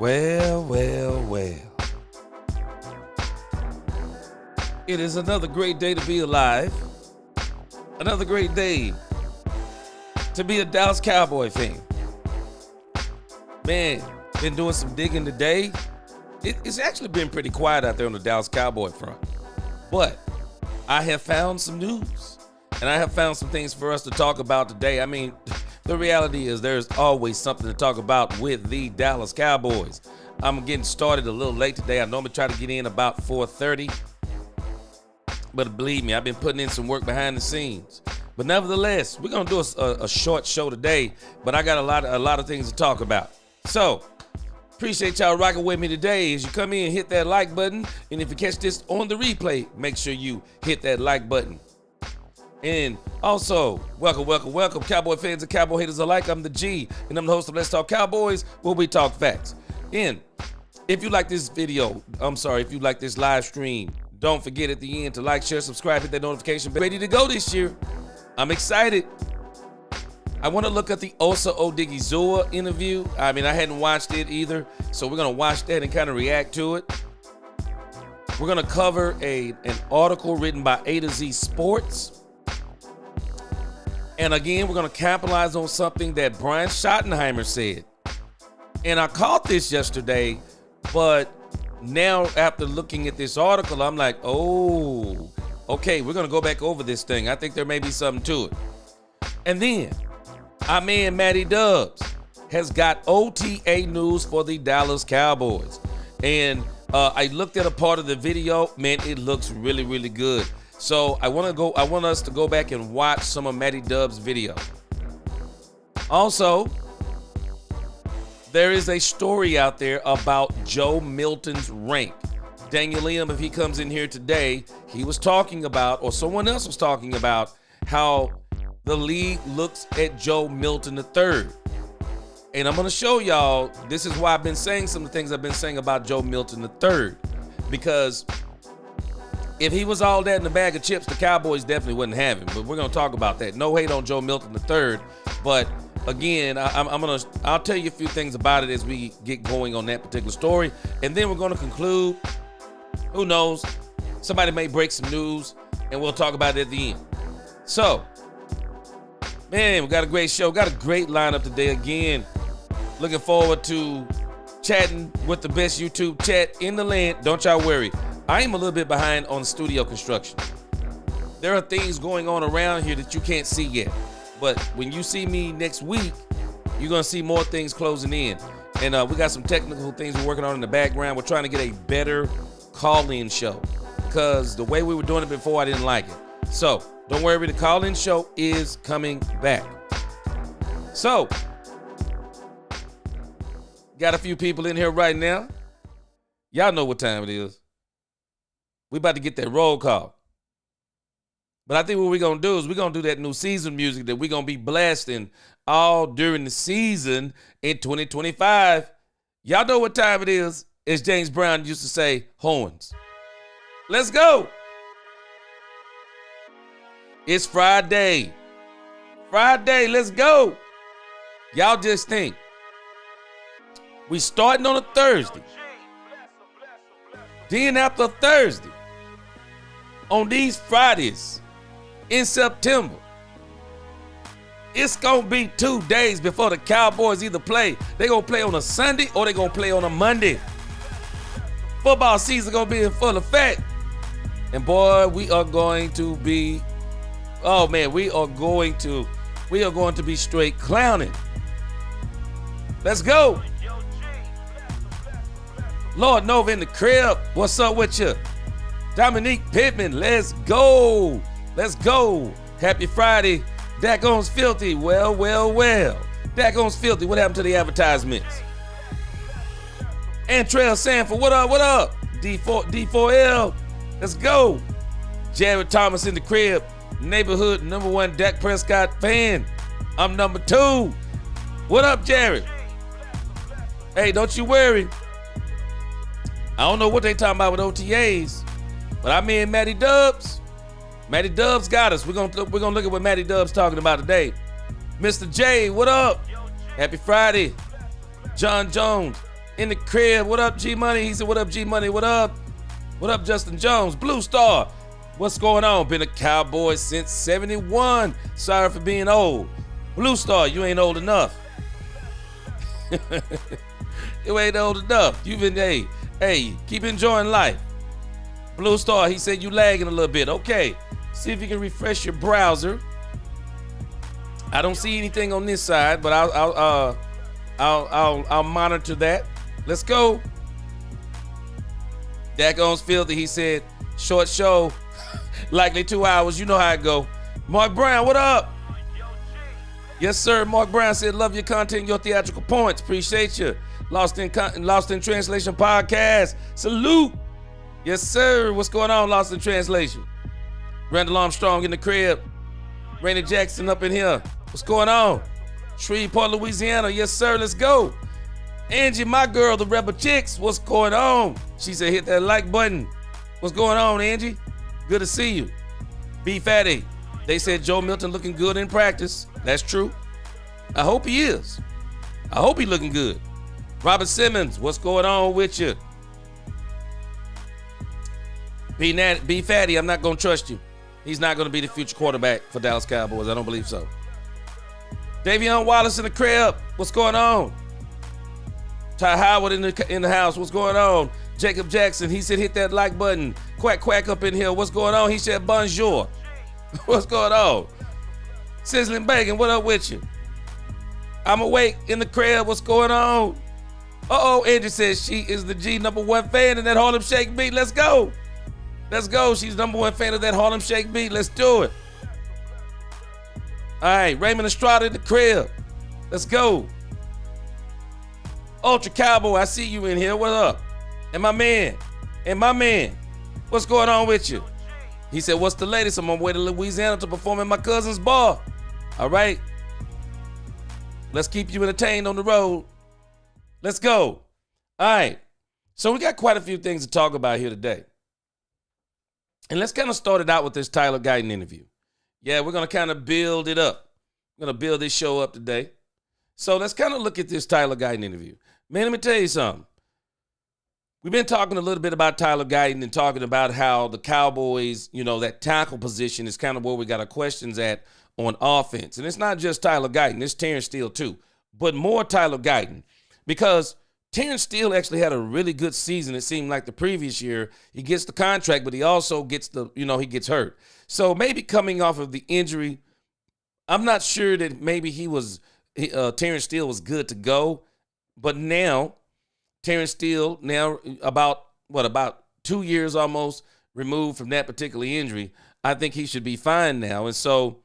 Well, well, well. It is another great day to be alive. Another great day to be a Dallas Cowboy fan. Man, been doing some digging today. It's actually been pretty quiet out there on the Dallas Cowboy front. But I have found some news. And I have found some things for us to talk about today. I mean, the reality is there's always something to talk about with the Dallas Cowboys. I'm getting started a little late today. I normally try to get in about 4:30. But believe me, I've been putting in some work behind the scenes. But nevertheless, we're going to do a short show today. But I got a lot of things to talk about. So, appreciate y'all rocking with me today. As you come in, hit that like button. And if you catch this on the replay, make sure you hit that like button. And also, welcome, Cowboy fans and Cowboy haters alike. I'm the G, and I'm the host of Let's Talk Cowboys, where we talk facts. And if you like this if you like this live stream, don't forget at the end to like, share, subscribe, hit that notification bell. Ready to go this year. I'm excited. I want to look at the Osa Odigizua interview. I mean, I hadn't watched it either, so we're going to watch that and kind of react to it. We're going to cover an article written by A to Z Sports. And again, we're going to capitalize on something that Brian Schottenheimer said. And I caught this yesterday, but now after looking at this article, I'm like, oh, okay, we're going to go back over this thing. I think there may be something to it. And then our man Matty Dubs has got OTA news for the Dallas Cowboys. And I looked at a part of the video. Man, it looks really, really good. So I want us to go back and watch some of Matty Dubs' video. Also, there is a story out there about Joe Milton's rank. Daniel Liam, if he comes in here today, he was talking about, or someone else was talking about, how the league looks at Joe Milton III. And I'm going to show y'all, this is why I've been saying some of the things I've been saying about Joe Milton III. Because if he was all that in a bag of chips, the Cowboys definitely wouldn't have him. But we're going to talk about that. No hate on Joe Milton III. But again, I'll tell you a few things about it as we get going on that particular story. And then we're going to conclude. Who knows? Somebody may break some news, and we'll talk about it at the end. So, man, we got a great show. Got a great lineup today. Again, looking forward to chatting with the best YouTube chat in the land. Don't y'all worry. I am a little bit behind on studio construction. There are things going on around here that you can't see yet. But when you see me next week, you're going to see more things closing in. And we got some technical things we're working on in the background. We're trying to get a better call-in show. Because the way we were doing it before, I didn't like it. So, don't worry, the call-in show is coming back. So, got a few people in here right now. Y'all know what time it is. We about to get that roll call. But I think what we're going to do is we're going to do that new season music that we're going to be blasting all during the season in 2025. Y'all know what time it is. As James Brown used to say, horns. Let's go. It's Friday. Friday, let's go. Y'all just think. We starting on a Thursday. Then after Thursday, on these Fridays in September, it's going to be 2 days before the Cowboys either play. They're going to play on a Sunday or they're going to play on a Monday. Football season going to be in full effect. And boy, we are going to be, oh man, we are going to be straight clowning. Let's go. Lord Nova in the crib. What's up with you? Dominique Pittman, let's go. Let's go. Happy Friday. Dak Owens Filthy. Well. Dak Owens Filthy. What happened to the advertisements? Antrell Sanford, what up? D4L. Let's go. Jared Thomas in the crib. Neighborhood #1 Dak Prescott fan. I'm number 2. What up, Jared? Hey, don't you worry. I don't know what they talking about with OTAs, but I mean Matty Dubs. Matty Dubs got us. We're gonna look at what Matty Dubs talking about today. Mr. J, what up? Happy Friday. John Jones, in the crib. What up, G Money? He said, what up, G Money? What up? What up, Justin Jones? Blue Star. What's going on? Been a Cowboy since 71. Sorry for being old. Blue Star, you ain't old enough. You ain't old enough. You've been, hey, keep enjoying life. Blue Star, he said you lagging a little bit. Okay, see if you can refresh your browser. I don't see anything on this side, but I'll monitor that. Let's go. Dak owns filthy. He said short show, likely 2 hours. You know how it go. Mark Brown, what up? Yes, sir. Mark Brown said, love your content, your theatrical points. Appreciate you. Lost in Translation podcast. Salute. Yes, sir. What's going on, Lost in Translation? Randall Armstrong in the crib. Rainy Jackson up in here. What's going on? Shreveport, Louisiana. Yes, sir. Let's go. Angie, my girl, the Rebel Chicks. What's going on? She said, hit that like button. What's going on, Angie? Good to see you. B Fatty. They said Joe Milton looking good in practice. That's true. I hope he is. I hope he looking good. Robert Simmons, what's going on with you? B Fatty, I'm not going to trust you. He's not going to be the future quarterback for Dallas Cowboys. I don't believe so. Davion Wallace in the crib. What's going on? Ty Howard in the house. What's going on? Jacob Jackson, he said hit that like button. Quack up in here. What's going on? He said bonjour. What's going on? Sizzling Bacon, what up with you? I'm awake in the crib. What's going on? Uh-oh, Angie says she is the #1 fan of that Harlem Shake beat. Let's go. Let's go. She's #1 fan of that Harlem Shake beat. Let's do it. All right, Raymond Estrada in the crib. Let's go. Ultra Cowboy, I see you in here. What up? And my man. What's going on with you? He said, what's the latest? I'm on my way to Louisiana to perform at my cousin's bar. All right. Let's keep you entertained on the road. Let's go. All right. So we got quite a few things to talk about here today. And let's kind of start it out with this Tyler Guyton interview. Yeah, we're going to kind of build it up. We're going to build this show up today. So let's kind of look at this Tyler Guyton interview. Man, let me tell you something. We've been talking a little bit about Tyler Guyton and talking about how the Cowboys, that tackle position is kind of where we got our questions at on offense. And it's not just Tyler Guyton. It's Terrence Steele too. But more Tyler Guyton because Terrence Steele actually had a really good season. It seemed like the previous year. He gets the contract, but he also gets he gets hurt. So maybe coming off of the injury, I'm not sure that maybe Terrence Steele was good to go. But now, Terrence Steele, about 2 years almost removed from that particular injury, I think he should be fine now. And so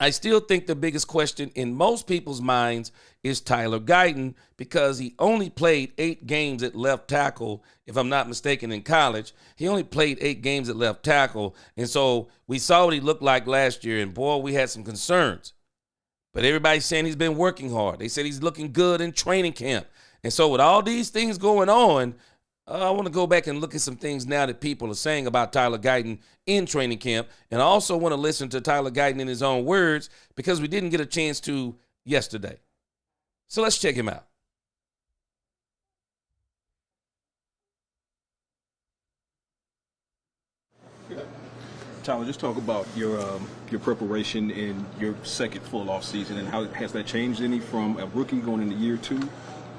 I still think the biggest question in most people's minds is Tyler Guyton because he only played 8 games at left tackle, if I'm not mistaken, in college. He only played 8 games at left tackle. And so we saw what he looked like last year, and boy, we had some concerns. But everybody's saying he's been working hard. They said he's looking good in training camp. And so with all these things going on, I want to go back and look at some things now that people are saying about Tyler Guyton in training camp. And I also want to listen to Tyler Guyton in his own words because we didn't get a chance to yesterday. So let's check him out. Tyler, just talk about your preparation in your second full off season and how has that changed any from a rookie going into year 2?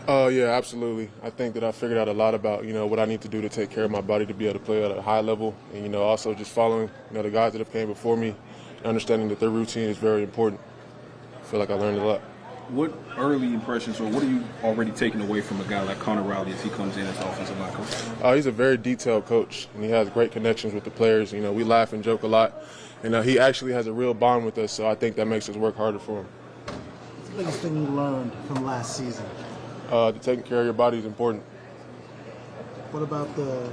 Yeah, absolutely. I think that I figured out a lot about, what I need to do to take care of my body to be able to play at a high level. And, also just following, the guys that have came before me and understanding that their routine is very important. I feel like I learned a lot. What early impressions or what are you already taking away from a guy like Connor Riley as he comes in as offensive line coach? He's a very detailed coach, and he has great connections with the players. We laugh and joke a lot. And he actually has a real bond with us, so I think that makes us work harder for him. What's the biggest thing you learned from last season? Taking care of your body is important. What about there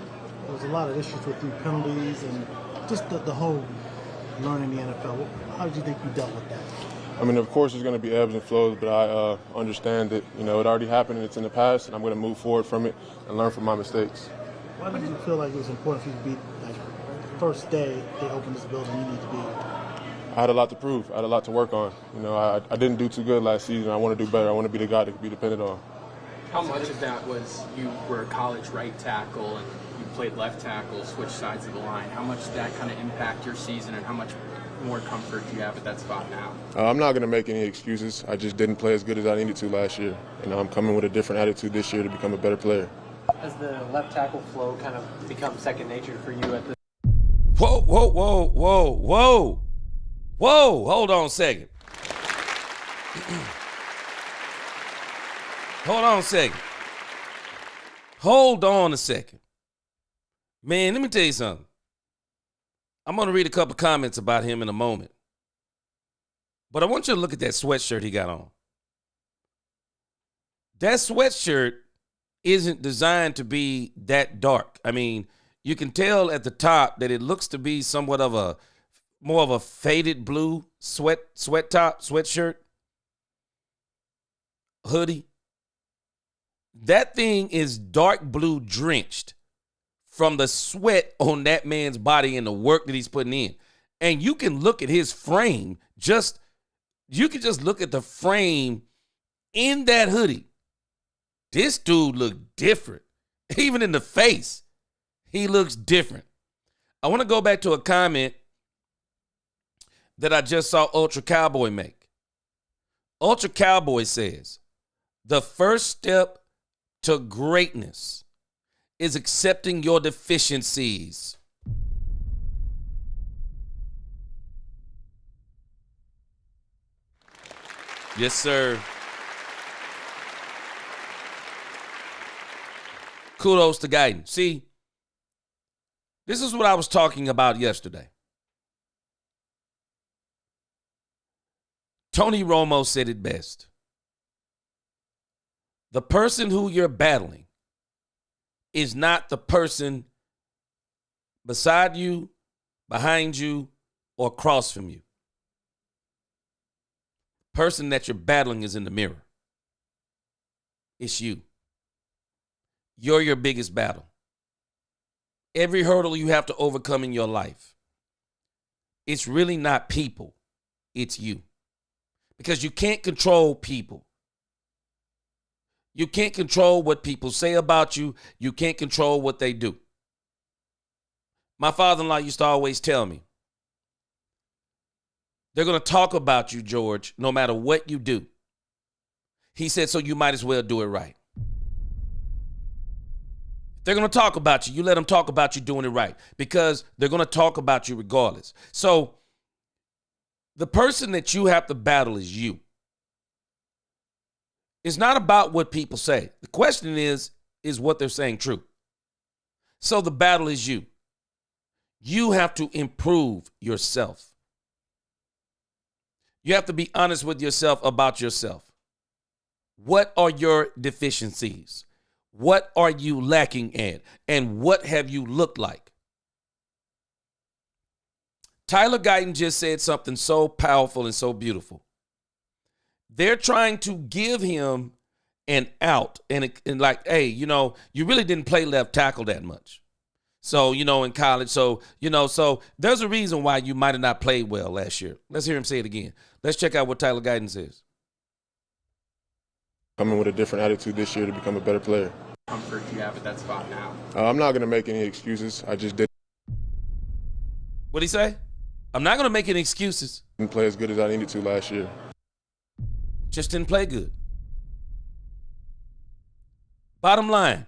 was a lot of issues with the penalties and just the whole learning the NFL. How did you think you dealt with that? Of course there's going to be ebbs and flows, but I understand that, it already happened and it's in the past, and I'm going to move forward from it and learn from my mistakes. Why did you feel like it was important for you to be, first day they opened this building, you need to be? I had a lot to prove. I had a lot to work on. I didn't do too good last season. I want to do better. I want to be the guy that can be depended on. How much of that was you were a college right tackle and you played left tackle, switched sides of the line? How much did that kind of impact your season, and how much more comfort do you have at that spot now? I'm not going to make any excuses. I just didn't play as good as I needed to last year. And I'm coming with a different attitude this year to become a better player. Has the left tackle flow kind of become second nature for you at this? Whoa, whoa, whoa, whoa, whoa. Whoa, hold on a second. Hold on a second. Hold on a second. Man, let me tell you something. I'm going to read a couple comments about him in a moment. But I want you to look at that sweatshirt he got on. That sweatshirt isn't designed to be that dark. I mean, you can tell at the top that it looks to be somewhat of a more of a faded blue sweatshirt, hoodie. That thing is dark blue drenched from the sweat on that man's body and the work that he's putting in. And you can look at his frame, you can just look at the frame in that hoodie. This dude looked different. Even in the face, he looks different. I want to go back to a comment that I just saw Ultra Cowboy make. Ultra Cowboy says, the first step to greatness is accepting your deficiencies. Yes, sir. Kudos to Guyton. See, this is what I was talking about yesterday. Tony Romo said it best. The person who you're battling is not the person beside you, behind you, or across from you. The person that you're battling is in the mirror. It's you. You're your biggest battle. Every hurdle you have to overcome in your life, it's really not people, it's you. Because you can't control people. You can't control what people say about you. You can't control what they do. My father-in-law used to always tell me, they're going to talk about you, George, no matter what you do. He said, so you might as well do it right. They're going to talk about you. You let them talk about you doing it right, because they're going to talk about you regardless. So the person that you have to battle is you. It's not about what people say. The question is what they're saying true? So the battle is you. You have to improve yourself. You have to be honest with yourself about yourself. What are your deficiencies? What are you lacking at? And what have you looked like? Tyler Guyton just said something so powerful and so beautiful. They're trying to give him an out and like, hey, you really didn't play left tackle that much. So, in college. So there's a reason why you might have not played well last year. Let's hear him say it again. Let's check out what Tyler Guyton says. Coming with a different attitude this year to become a better player. Comfort you have at that spot now? I'm not going to make any excuses. I just didn't What'd he say? I'm not going to make any excuses. play as good as I needed to last year. Just didn't play good. Bottom line,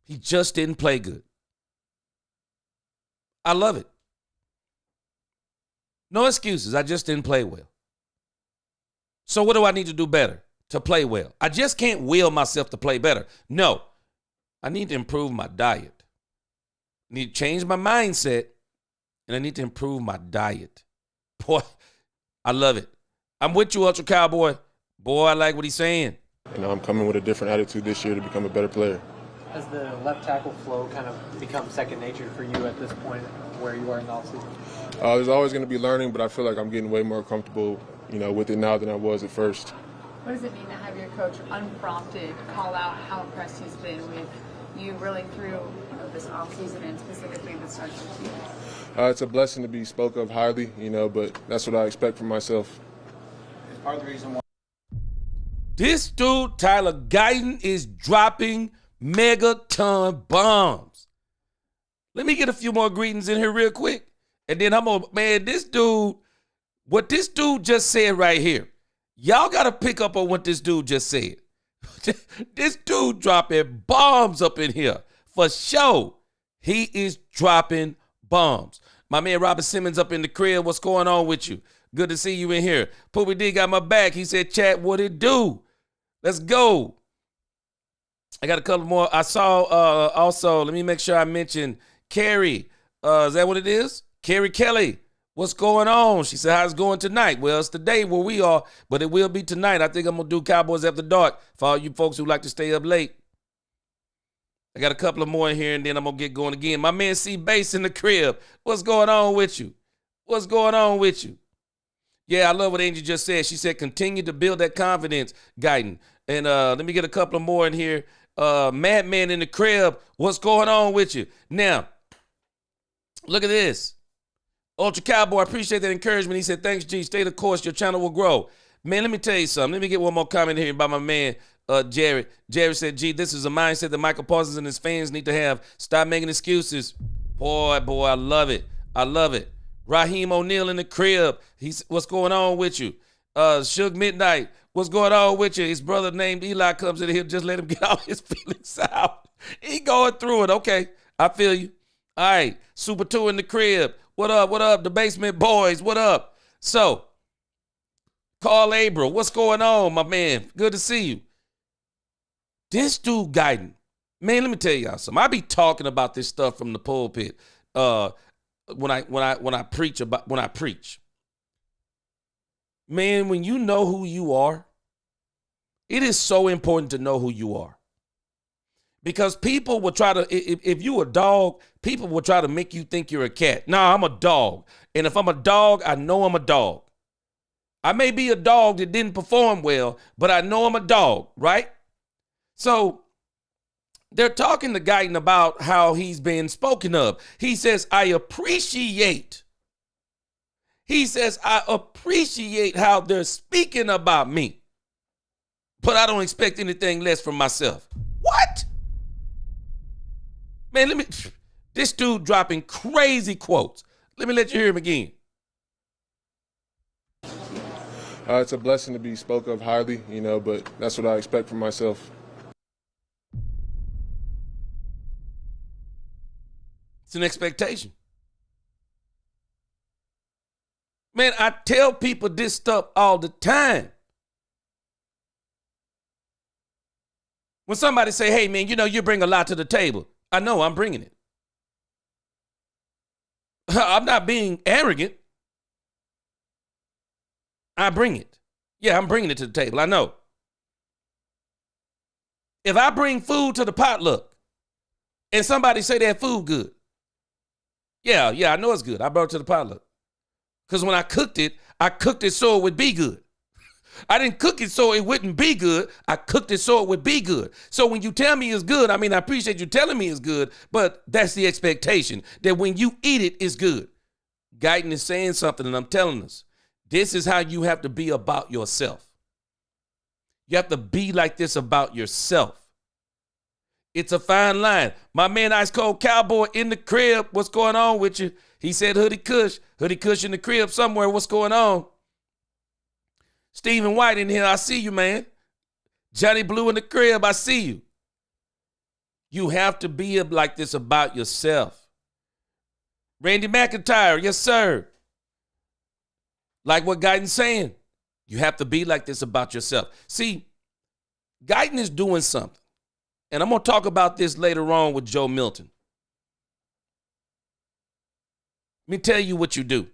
he just didn't play good. I love it. No excuses. I just didn't play well. So what do I need to do better to play well? I just can't will myself to play better. No, I need to improve my diet. I need to change my mindset, and I need to improve my diet. Boy, I love it. I'm with you, Ultra Cowboy. Boy, I like what he's saying. I'm coming with a different attitude this year to become a better player. Has the left tackle flow kind of become second nature for you at this point where you are in the offseason? There's always going to be learning, but I feel like I'm getting way more comfortable, with it now than I was at first. What does it mean to have your coach unprompted call out how impressed he's been with you really through this offseason and specifically the start of the season? It's a blessing to be spoke of highly, but that's what I expect from myself. Part of the reason why. This dude, Tyler Guyton, is dropping megaton bombs. Let me get a few more greetings in here real quick. And then this dude, what this dude just said right here, y'all got to pick up on what this dude just said. This dude dropping bombs up in here. For sure, he is dropping bombs. My man Robert Simmons up in the crib. What's going on with you? Good to see you in here. Poopy D got my back. He said, chat, what it do? Let's go. I got a couple more. I saw also, let me make sure I mention Carrie. Is that what it is? Carrie Kelly. What's going on? She said, how's it going tonight? Well, it's the day where we are, but it will be tonight. I think I'm going to do Cowboys After Dark for all you folks who like to stay up late. I got a couple of more in here, and then I'm going to get going again. My man C Bass in the crib. What's going on with you? What's going on with you? Yeah, I love what Angie just said. She said, continue to build that confidence, Guyton. And let me get a couple of more in here. Madman in the crib. What's going on with you? Now, look at this. Ultra Cowboy, I appreciate that encouragement. He said, thanks, G. Stay the course. Your channel will grow. Man, let me tell you something. Let me get one more comment here by my man, Jared. Jared said, G, this is a mindset that Michael Parsons and his fans need to have. Stop making excuses. Boy, I love it. I love it. Raheem O'Neal in the crib. What's going on with you? Suge Midnight. What's going on with you? His brother named Eli comes in here. Just let him get all his feelings out. He going through it. Okay, I feel you. All right, Super 2 in the crib. What up? What up? The Basement Boys. What up? So, Carl April. What's going on, my man? Good to see you. This dude Guyton. Man, let me tell y'all something. I be talking about this stuff from the pulpit. When I preach. Man, when you know who you are, it is so important to know who you are. Because people will try to, if you a dog, people will try to make you think you're a cat. Nah, I'm a dog. And if I'm a dog, I know I'm a dog. I may be a dog that didn't perform well, but I know I'm a dog, right? So they're talking to Guyton about how he's been spoken of. He says, I appreciate how they're speaking about me, but I don't expect anything less from myself. What? Man, this dude dropping crazy quotes. Let me let you hear him again. It's a blessing to be spoke of highly, but that's what I expect from myself. It's an expectation. Man, I tell people this stuff all the time. When somebody say, hey, man, you bring a lot to the table. I know I'm bringing it. I'm not being arrogant. I bring it. Yeah, I'm bringing it to the table. I know. If I bring food to the potluck and somebody say that food good, yeah, I know it's good. I brought it to the potluck. Because when I cooked it so it would be good. I didn't cook it so it wouldn't be good. I cooked it so it would be good. So when you tell me it's good, I appreciate you telling me it's good, but that's the expectation, that when you eat it, it's good. Guyton is saying something, and I'm telling us, this is how you have to be about yourself. You have to be like this about yourself. It's a fine line. My man Ice Cold Cowboy in the crib. What's going on with you? He said Hoodie Kush in the crib somewhere. What's going on? Stephen White in here. I see you, man. Johnny Blue in the crib. I see you. You have to be like this about yourself. Randy McIntyre. Yes, sir. Like what Guyton's saying. You have to be like this about yourself. See, Guyton is doing something. And I'm going to talk about this later on with Joe Milton. Let me tell you what you do.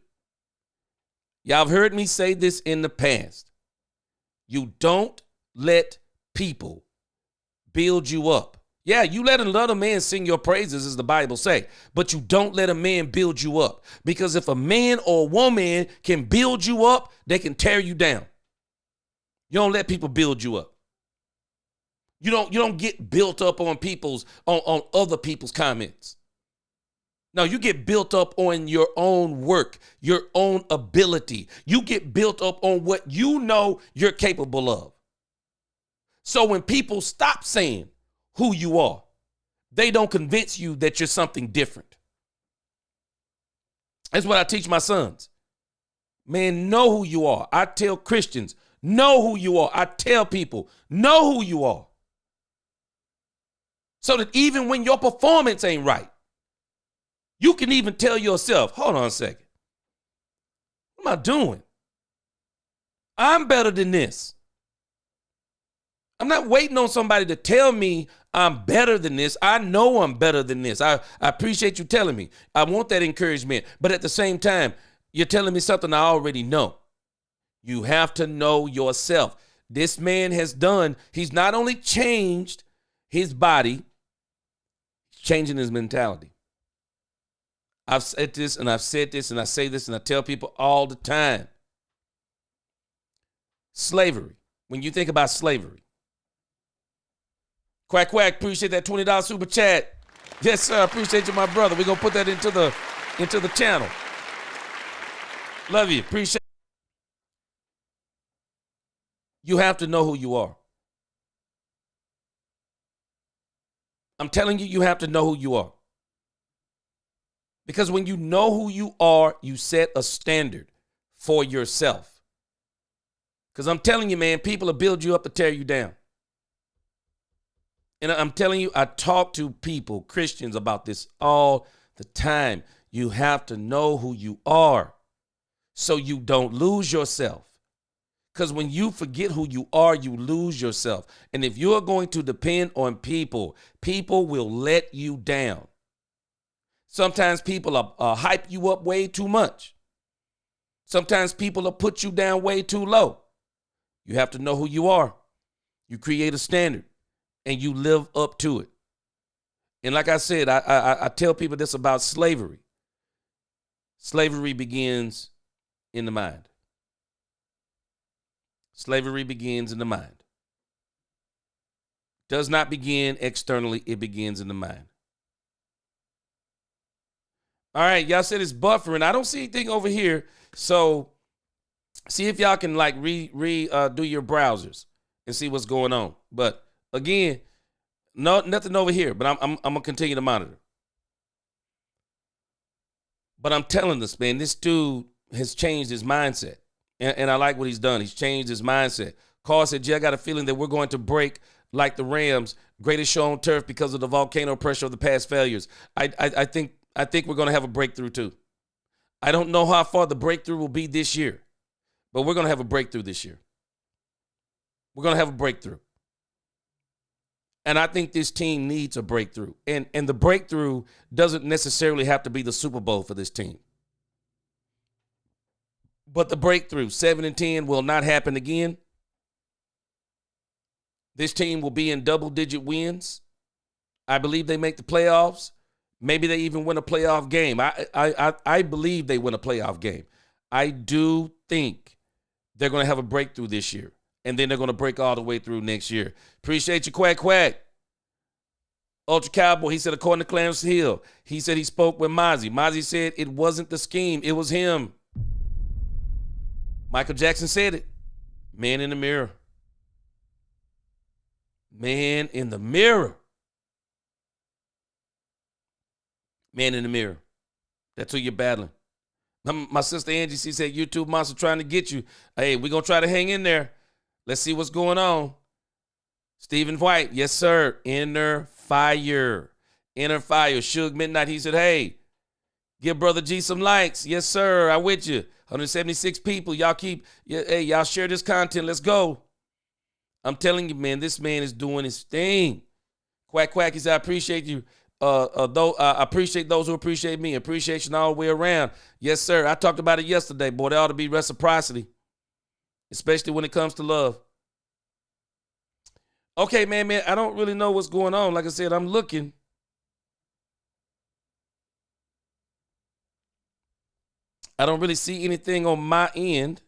Y'all have heard me say this in the past. You don't let people build you up. Yeah, you let another man sing your praises, as the Bible say, but you don't let a man build you up. Because if a man or a woman can build you up, they can tear you down. You don't let people build you up. You don't get built up on on other people's comments. No, you get built up on your own work, your own ability. You get built up on what you know you're capable of. So when people stop saying who you are, they don't convince you that you're something different. That's what I teach my sons. Man, know who you are. I tell Christians, know who you are. I tell people, know who you are. So that even when your performance ain't right, you can even tell yourself, hold on a second. What am I doing? I'm better than this. I'm not waiting on somebody to tell me I'm better than this. I know I'm better than this. I appreciate you telling me. I want that encouragement. But at the same time, you're telling me something I already know. You have to know yourself. This man has done, he's not only changed his body, he's changing his mentality. I've said this and I've said this and I say this and I tell people all the time. Slavery. When you think about slavery. Quack, quack, appreciate that $20 super chat. Yes, sir, appreciate you, my brother. We're going to put that into the channel. Love you, appreciate it. You have to know who you are. I'm telling you, you have to know who you are. Because when you know who you are, you set a standard for yourself. Because I'm telling you, man, people will build you up to tear you down. And I'm telling you, I talk to people, Christians, about this all the time. You have to know who you are so you don't lose yourself. Because when you forget who you are, you lose yourself. And if you're going to depend on people, people will let you down. Sometimes people will hype you up way too much. Sometimes people will put you down way too low. You have to know who you are. You create a standard. And you live up to it. And like I said, I tell people this about slavery. Slavery begins in the mind. Slavery begins in the mind. Does not begin externally, it begins in the mind. All right, y'all said it's buffering. I don't see anything over here. So see if y'all can like do your browsers and see what's going on. But again, nothing over here, but I'm gonna continue to monitor. But I'm telling this, man, this dude has changed his mindset. And I like what he's done. He's changed his mindset. Carl said, I got a feeling that we're going to break like the Rams, greatest show on turf because of the volcano pressure of the past failures. I think we're going to have a breakthrough too. I don't know how far the breakthrough will be this year, but we're going to have a breakthrough this year. We're going to have a breakthrough. And I think this team needs a breakthrough. And the breakthrough doesn't necessarily have to be the Super Bowl for this team. But the breakthrough, 7-10, will not happen again. This team will be in double-digit wins. I believe they make the playoffs. Maybe they even win a playoff game. I believe they win a playoff game. I do think they're going to have a breakthrough this year. And then they're going to break all the way through next year. Appreciate you, Quack Quack. Ultra Cowboy, he said, according to Clarence Hill, he said he spoke with Mozzie. Mozzie said it wasn't the scheme, it was him. Michael Jackson said it. Man in the mirror. Man in the mirror. Man in the mirror. That's who you're battling. My sister Angie, she said, YouTube monster trying to get you. Hey, we're going to try to hang in there. Let's see what's going on. Stephen White, yes, sir. Inner fire. Inner fire. Suge Midnight, he said, hey, give Brother G some likes. Yes, sir. I with you. 176 people. Y'all share this content. Let's go. I'm telling you, man, this man is doing his thing. Quack, quack, he said, I appreciate you. I appreciate those who appreciate me. Appreciation all the way around. Yes, sir. I talked about it yesterday. Boy, there ought to be reciprocity, especially when it comes to love. Okay, man, I don't really know what's going on. Like I said, I'm looking. I don't really see anything on my end.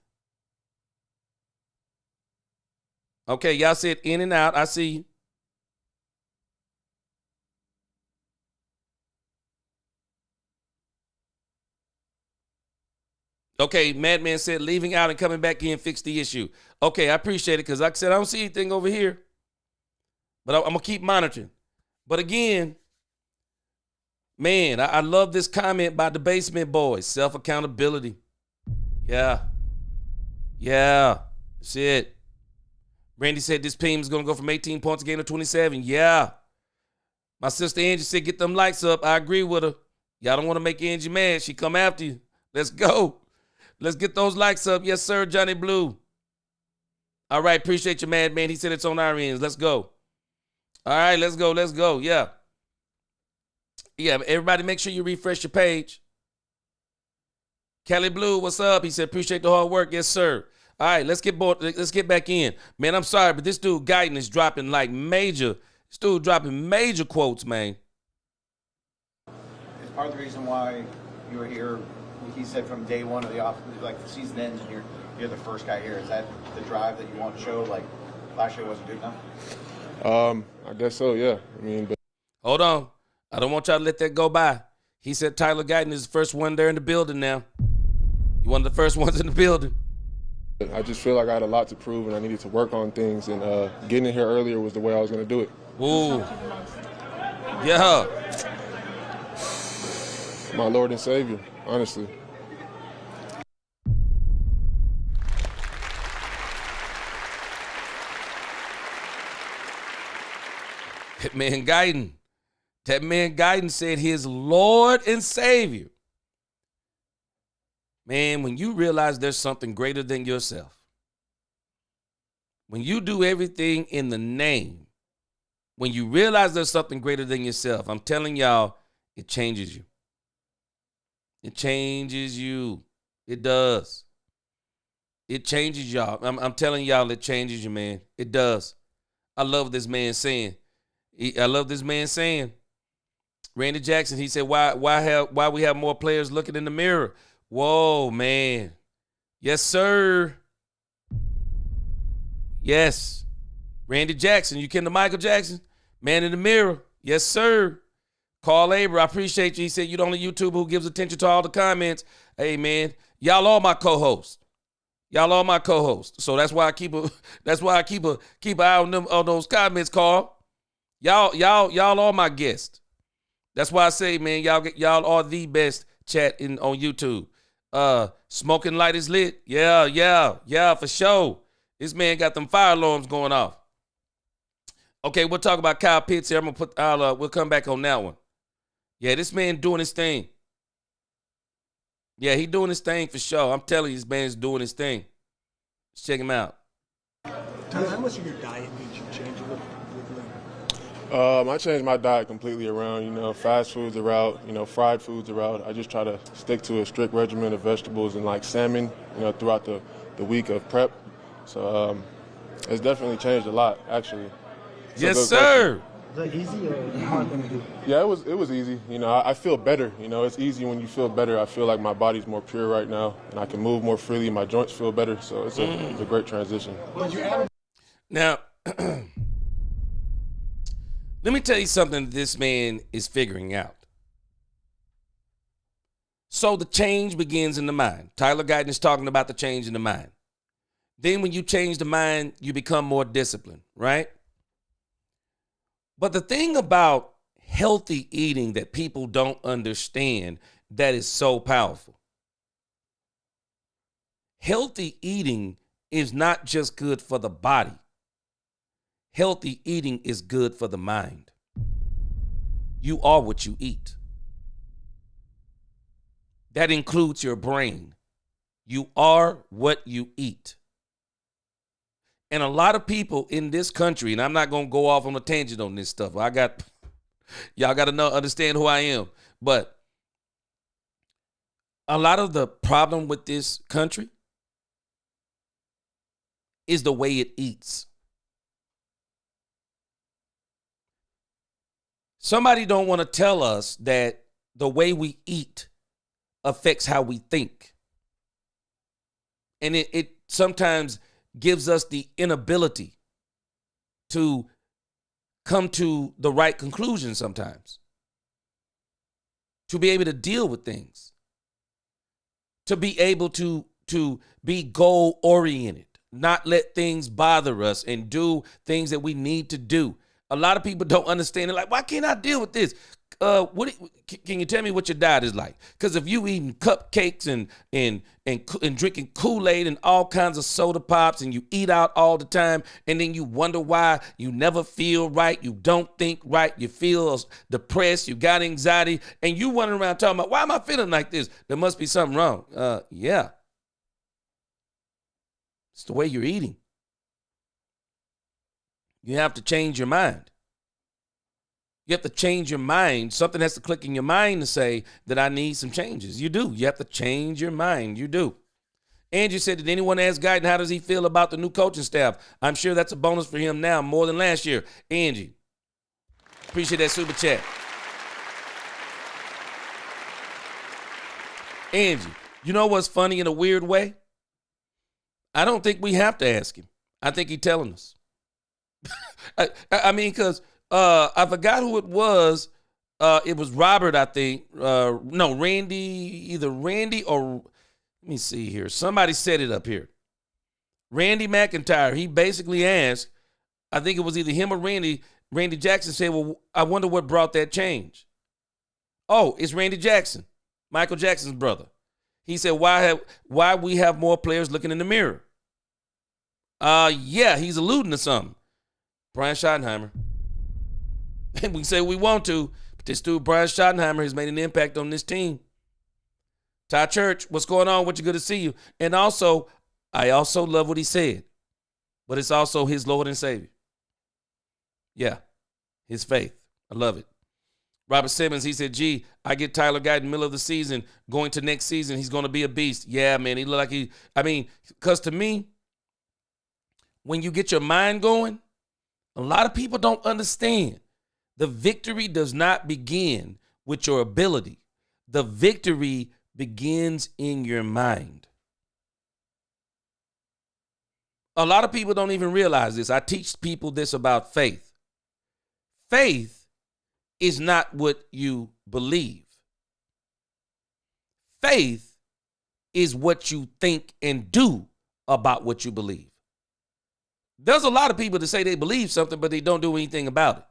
Okay, y'all said in and out. I see you. Okay, Madman said leaving out and coming back in fix the issue. Okay, I appreciate it because like I said, I don't see anything over here. But I'm going to keep monitoring. But again, man, I love this comment by the Basement Boys. Self-accountability. Yeah. That's it. Randy said this team is going to go from 18 points a game to 27. Yeah. My sister Angie said get them likes up. I agree with her. Y'all don't want to make Angie mad. She come after you. Let's go. Let's get those likes up. Yes, sir, Johnny Blue. All right, appreciate you, man. He said it's on our ends. Let's go. All right, let's go. Yeah. Yeah, everybody make sure you refresh your page. Kelly Blue, what's up? He said, appreciate the hard work. Yes, sir. All right, let's get back in. Man, I'm sorry, but this dude Guyton is dropping major quotes, man. It's part of the reason why you were here. He said from day one of the the season ends and you're the first guy here. Is that the drive that you want to show? Like last year wasn't good enough? I guess so, yeah. I mean, but Hold on. I don't want y'all to let that go by. He said Tyler Guyton is the first one there in the building now. You're one of the first ones in the building. I just feel like I had a lot to prove and I needed to work on things, and getting in here earlier was the way I was going to do it. Ooh. Yeah. My Lord and Savior, honestly. That man Guyton said his Lord and Savior. Man, when you realize there's something greater than yourself, when you do everything in the name, when you realize there's something greater than yourself, I'm telling y'all, it changes you. It changes you. It does. It changes y'all. I'm telling y'all, it changes you, man. It does. I love this man saying. Randy Jackson, he said, why we have more players looking in the mirror? Whoa, man. Yes, sir. Yes. Randy Jackson, you kin to Michael Jackson? Man in the mirror. Yes, sir. Carl Aber, I appreciate you. He said, you're the only YouTuber who gives attention to all the comments. Hey, man, y'all all my co-hosts. So that's why I keep an eye on those comments, Carl. Y'all all my guests. That's why I say, man, y'all are the best chat on YouTube. Smoking Light is lit. Yeah, for sure. This man got them fire alarms going off. Okay, we'll talk about Kyle Pitts here. We'll come back on that one. Yeah, this man doing his thing. Yeah, he doing his thing for sure. I'm telling you, this man's doing his thing. Let's check him out. How much of your diet did you change with I changed my diet completely around. Fast foods are out, fried foods are out. I just try to stick to a strict regimen of vegetables and like salmon, throughout the week of prep. So it's definitely changed a lot, actually. Yes, sir. Is that easy or hard to do? Yeah, it was easy. I feel better. It's easy when you feel better. I feel like my body's more pure right now, and I can move more freely. My joints feel better, so it's a great transition. Now, let me tell you something this man is figuring out. So the change begins in the mind. Tyler Guyton is talking about the change in the mind. Then when you change the mind, you become more disciplined, right? But the thing about healthy eating that people don't understand that is so powerful. Healthy eating is not just good for the body. Healthy eating is good for the mind. You are what you eat. That includes your brain. You are what you eat. And a lot of people in this country, and I'm not going to go off on a tangent on this stuff. Y'all got to understand who I am. But a lot of the problem with this country is the way it eats. Somebody don't want to tell us that the way we eat affects how we think. And it sometimes gives us the inability to come to the right conclusion sometimes. To be able to deal with things. To be able to be goal-oriented. Not let things bother us and do things that we need to do. A lot of people don't understand it. Like, why can't I deal with this? Can you tell me what your diet is like? Because if you eating cupcakes and drinking Kool-Aid and all kinds of soda pops, and you eat out all the time, and then you wonder why you never feel right, you don't think right, you feel depressed, you got anxiety, and you running around talking about, why am I feeling like this? There must be something wrong. Yeah. It's the way you're eating. You have to change your mind. You have to change your mind. Something has to click in your mind to say that I need some changes. You do. You have to change your mind. You do. Andrew said, did anyone ask Guyton how does he feel about the new coaching staff? I'm sure that's a bonus for him now more than last year. Angie, appreciate that super chat. Angie, you know what's funny in a weird way? I don't think we have to ask him. I think he's telling us. I mean, because I forgot who it was. It was Robert, I think. No, Randy, either Randy or, let me see here. Somebody set it up here. Randy McIntyre, he basically asked, I think it was either him or Randy. Randy Jackson said, well, I wonder what brought that change. Oh, it's Randy Jackson, Michael Jackson's brother. He said, why we have more players looking in the mirror? Yeah, he's alluding to something. Brian Schottenheimer. And we can say we want to, but this dude, Brian Schottenheimer, has made an impact on this team. Ty Church, what's going on? What you good to see you? And also, I also love what he said, but it's also his Lord and Savior. Yeah, his faith. I love it. Robert Simmons, he said, gee, I get Tyler Guyton middle of the season. Going to next season, he's going to be a beast. Yeah, man, he look like because to me, when you get your mind going, a lot of people don't understand. The victory does not begin with your ability. The victory begins in your mind. A lot of people don't even realize this. I teach people this about faith. Faith is not what you believe. Faith is what you think and do about what you believe. There's a lot of people that say they believe something, but they don't do anything about it.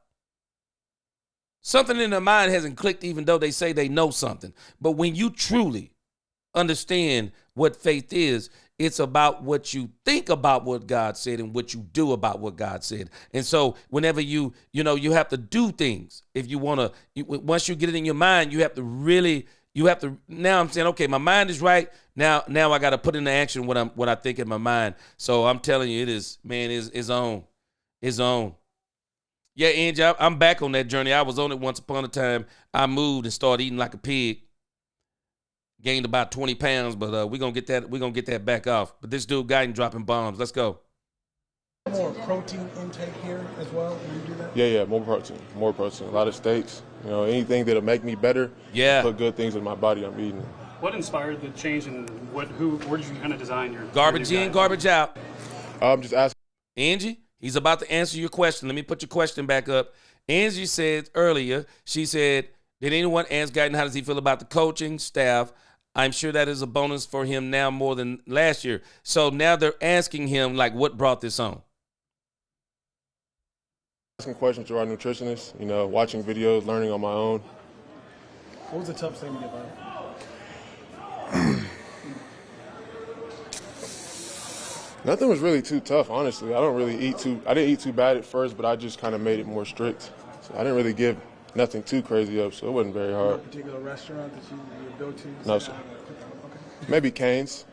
Something in their mind hasn't clicked even though they say they know something. But when you truly understand what faith is, it's about what you think about what God said and what you do about what God said. And so whenever you have to do things. If you want to, once you get it in your mind, you have to, now I'm saying, okay, my mind is right. Now I got to put into action what I think in my mind. So I'm telling you, it is, man, is on. It's on. Yeah, Angie, I'm back on that journey. I was on it once upon a time. I moved and started eating like a pig. Gained about 20 pounds, but we're gonna get that back off. But this dude Guyton dropping bombs. Let's go. More protein intake here as well when you do that? Yeah, more protein. A lot of steaks. Anything that'll make me better. Yeah. Put good things in my body, I'm eating. What inspired the change, and where did you kind of design your garbage in, garbage out? I'm just asking. Angie, he's about to answer your question. Let me put your question back up. Angie said earlier, she said, did anyone ask Guyton how does he feel about the coaching staff? I'm sure that is a bonus for him now more than last year. So now they're asking him, like, what brought this on? Asking questions to our nutritionist, watching videos, learning on my own. What was the toughest thing to get by? Nothing was really too tough, honestly. I didn't eat too bad at first, but I just kind of made it more strict. So I didn't really give nothing too crazy up, so it wasn't very hard. A particular restaurant that you go to? No, sir. Okay. Maybe Cane's.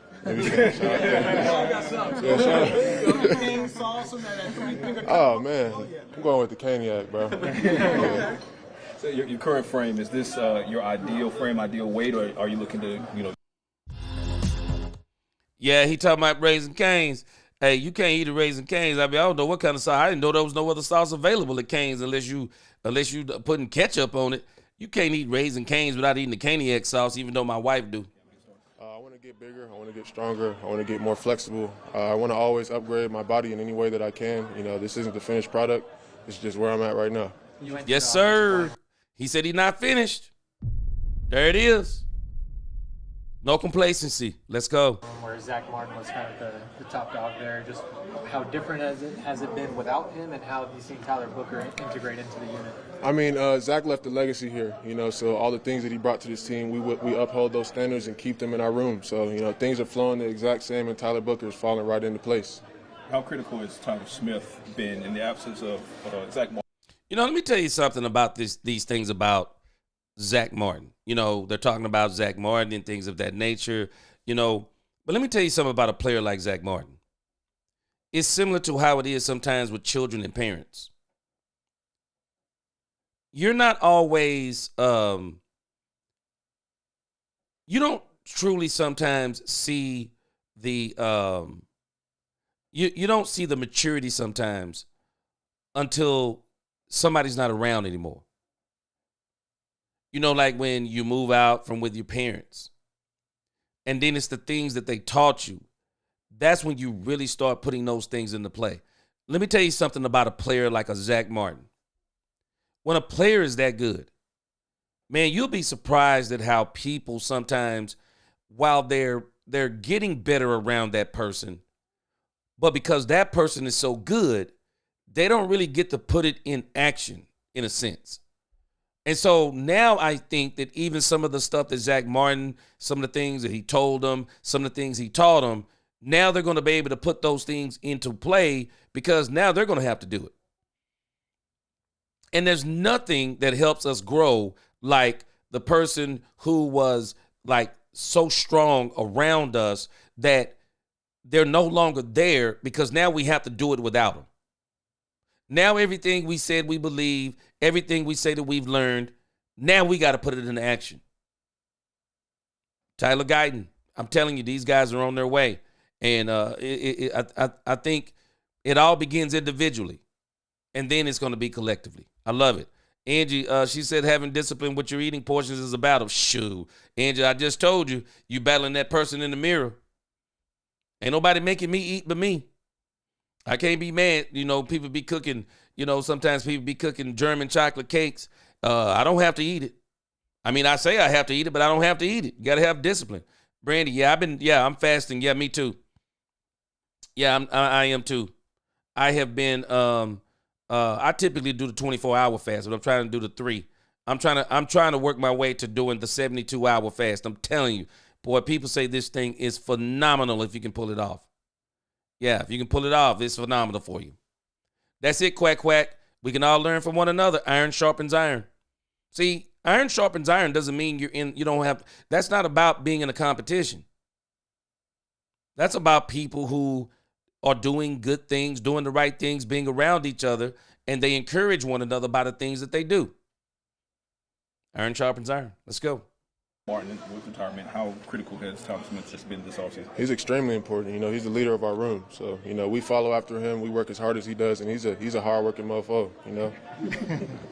Oh, man. I'm going with the Caniac, bro. Yeah. So your current frame, is this your ideal frame, ideal weight, or are you looking to, Yeah, he talking about Raising Cane's. Hey, you can't eat a Raising Cane's. I don't know what kind of sauce. I didn't know there was no other sauce available at Cane's unless you putting ketchup on it. You can't eat Raising Cane's without eating the Caniac sauce, even though my wife do. I want to get bigger. I want to get stronger. I want to get more flexible. I want to always upgrade my body in any way that I can. This isn't the finished product. It's just where I'm at right now. Yes, sir. He said he's not finished. There it is. No complacency. Let's go. Where Zach Martin was kind of the top dog there. Just how different has it been without him, and how have you seen Tyler Booker integrate into the unit? I mean, Zach left a legacy here, so all the things that he brought to this team, we uphold those standards and keep them in our room. So, things are flowing the exact same, and Tyler Booker is falling right into place. How critical has Tyler Smith been in the absence of Zach Martin? Let me tell you something about these things about Zach Martin. They're talking about Zach Martin and things of that nature, But let me tell you something about a player like Zach Martin. It's similar to how it is sometimes with children and parents. You're not always, you don't truly sometimes see the, you don't see the maturity sometimes until somebody's not around anymore. Like when you move out from with your parents, and then it's the things that they taught you. That's when you really start putting those things into play. Let me tell you something about a player like a Zach Martin. When a player is that good, man, you'll be surprised at how people sometimes, while they're getting better around that person, but because that person is so good, they don't really get to put it in action, in a sense. And so now I think that even some of the stuff that Zach Martin, some of the things that he told them, some of the things he taught them, now they're going to be able to put those things into play because now they're going to have to do it. And there's nothing that helps us grow like the person who was like so strong around us that they're no longer there because now we have to do it without them. Now everything we said we believe, everything we say that we've learned, now we got to put it into action. Tyler Guyton, I'm telling you, these guys are on their way. And I think it all begins individually, and then it's going to be collectively. I love it. Angie, she said having discipline with your eating portions is a battle. Shoo. Angie, I just told you, you battling that person in the mirror. Ain't nobody making me eat but me. I can't be mad. People be cooking, sometimes people be cooking German chocolate cakes. I don't have to eat it. I mean, I say I have to eat it, but I don't have to eat it. You got to have discipline. Brandy, I'm fasting. Yeah, me too. Yeah, I am too. I have been, I typically do the 24-hour fast, but I'm trying to do the 3. I'm trying to work my way to doing the 72-hour fast. I'm telling you, boy, people say this thing is phenomenal if you can pull it off. Yeah, if you can pull it off, it's phenomenal for you. That's it, quack, quack. We can all learn from one another. Iron sharpens iron. See, iron sharpens iron doesn't mean that's not about being in a competition. That's about people who are doing good things, doing the right things, being around each other, and they encourage one another by the things that they do. Iron sharpens iron. Let's go. Martin, with retirement, how critical has Tyler Smith just been this offseason? He's extremely important. He's the leader of our room. So, we follow after him. We work as hard as he does, and he's a hard-working mofo,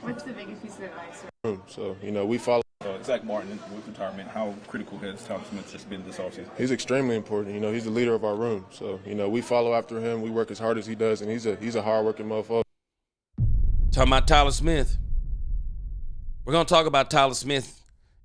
What's the biggest piece of advice? So, we follow. Zach Martin, with retirement, how critical has Tyler Smith just been this offseason? He's extremely important. He's the leader of our room. So, we follow after him. We work as hard as he does, and he's a hard-working mofo. Talking about Tyler Smith. We're going to talk about Tyler Smith